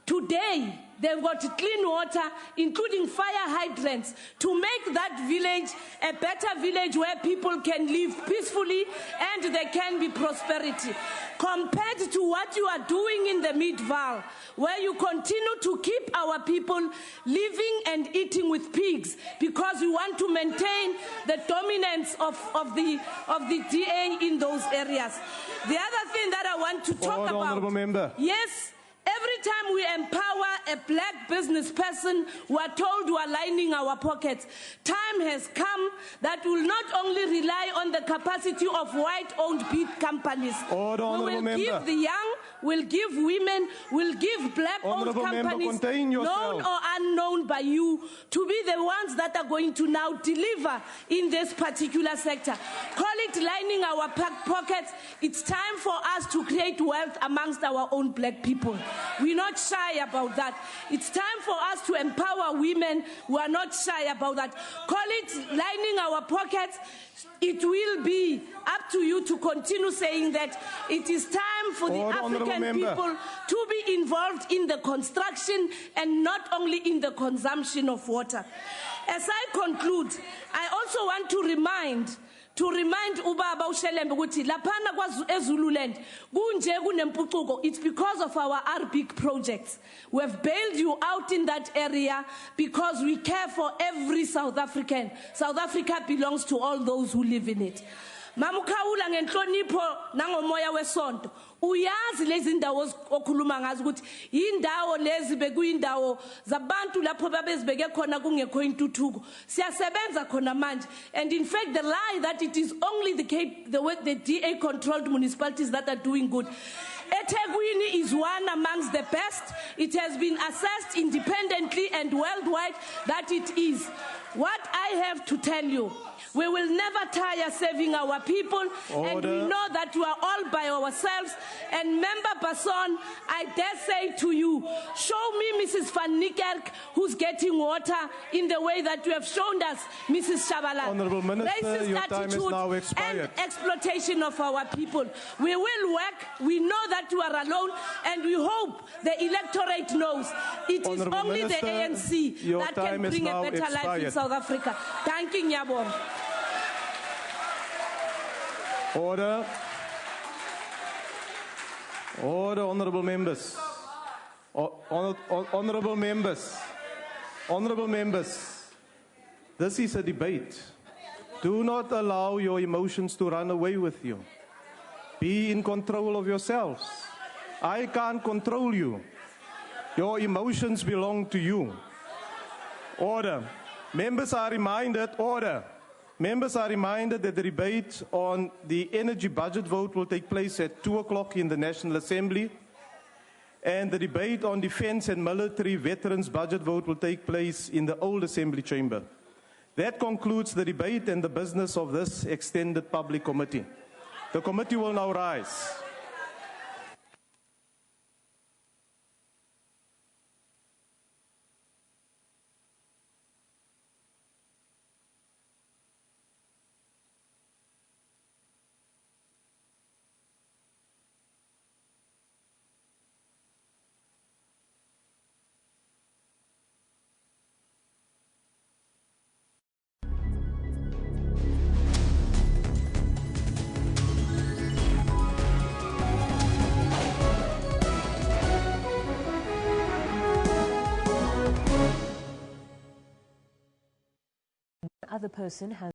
Today, they've got clean water, including fire hydrants, to make that village a better village where people can live peacefully and there can be prosperity. Compared to what you are doing in the Mid-Val, where you continue to keep our people living and eating with pigs because you want to maintain the dominance of the DA in those areas. The other thing that I want to talk about, Honourable Member. Yes. Every time we empower a black business person, we are told we are lining our pockets. Time has come that we will not only rely on the capacity of white-owned big companies. We will give the young, we'll give women, we'll give black-owned companies, known or unknown by you, to be the ones that are going to now deliver in this particular sector. Call it lining our pockets. It's time for us to create wealth amongst our own black people. We're not shy about that. It's time for us to empower women. We are not shy about that. Call it lining our pockets. It will be up to you to continue saying that it is time for the African people to be involved in the construction and not only in the consumption of water. As I conclude, I also want to remind ubaba uShelembe ukuthi laphana kwaZululand kunje kunempucuko. It's because of our RBIC projects. We have bailed you out in that area because we care for every South African. South Africa belongs to all those who live in it. Mamukhawula ngenhlonipho nangomoya wesonto. Uyazi lezi ndawo okhuluma ngazo ukuthi indawo lezi bekuyindawo zabantu lapho babezibeke khona kungekho intuthuko. Siyasebenza khona manje, and in fact the lie that it is only the DA controlled municipalities that are doing good. eThekwini is one amongst the best. It has been assessed independently and worldwide that it is. What I have to tell you, we will never tire serving our people. And we know that we are all by ourselves. And Member Basson, I dare say to you, show me Mrs. Van Niekerk who's getting water in the way that you have shown us, Mrs. Shabalala. Honourable Minister, racist your time is now expired. And exploitation of our people. We will work. We know that you are alone, and we hope the electorate knows it is only the ANC that can bring a better life in South Africa. Thank you, Nyabong. Order. Order, honourable members. Honourable members. Honourable members. This is a debate. Do not allow your emotions to run away with you. Be in control of yourselves. I can't control you. Your emotions belong to you. Order. Members are reminded, order. Members are reminded that the debate on the energy budget vote will take place at 2 o'clock in the National Assembly, and the debate on defense and military veterans budget vote will take place in the old Assembly chamber. That concludes the debate and the business of this extended public committee. The committee will now rise. Other person has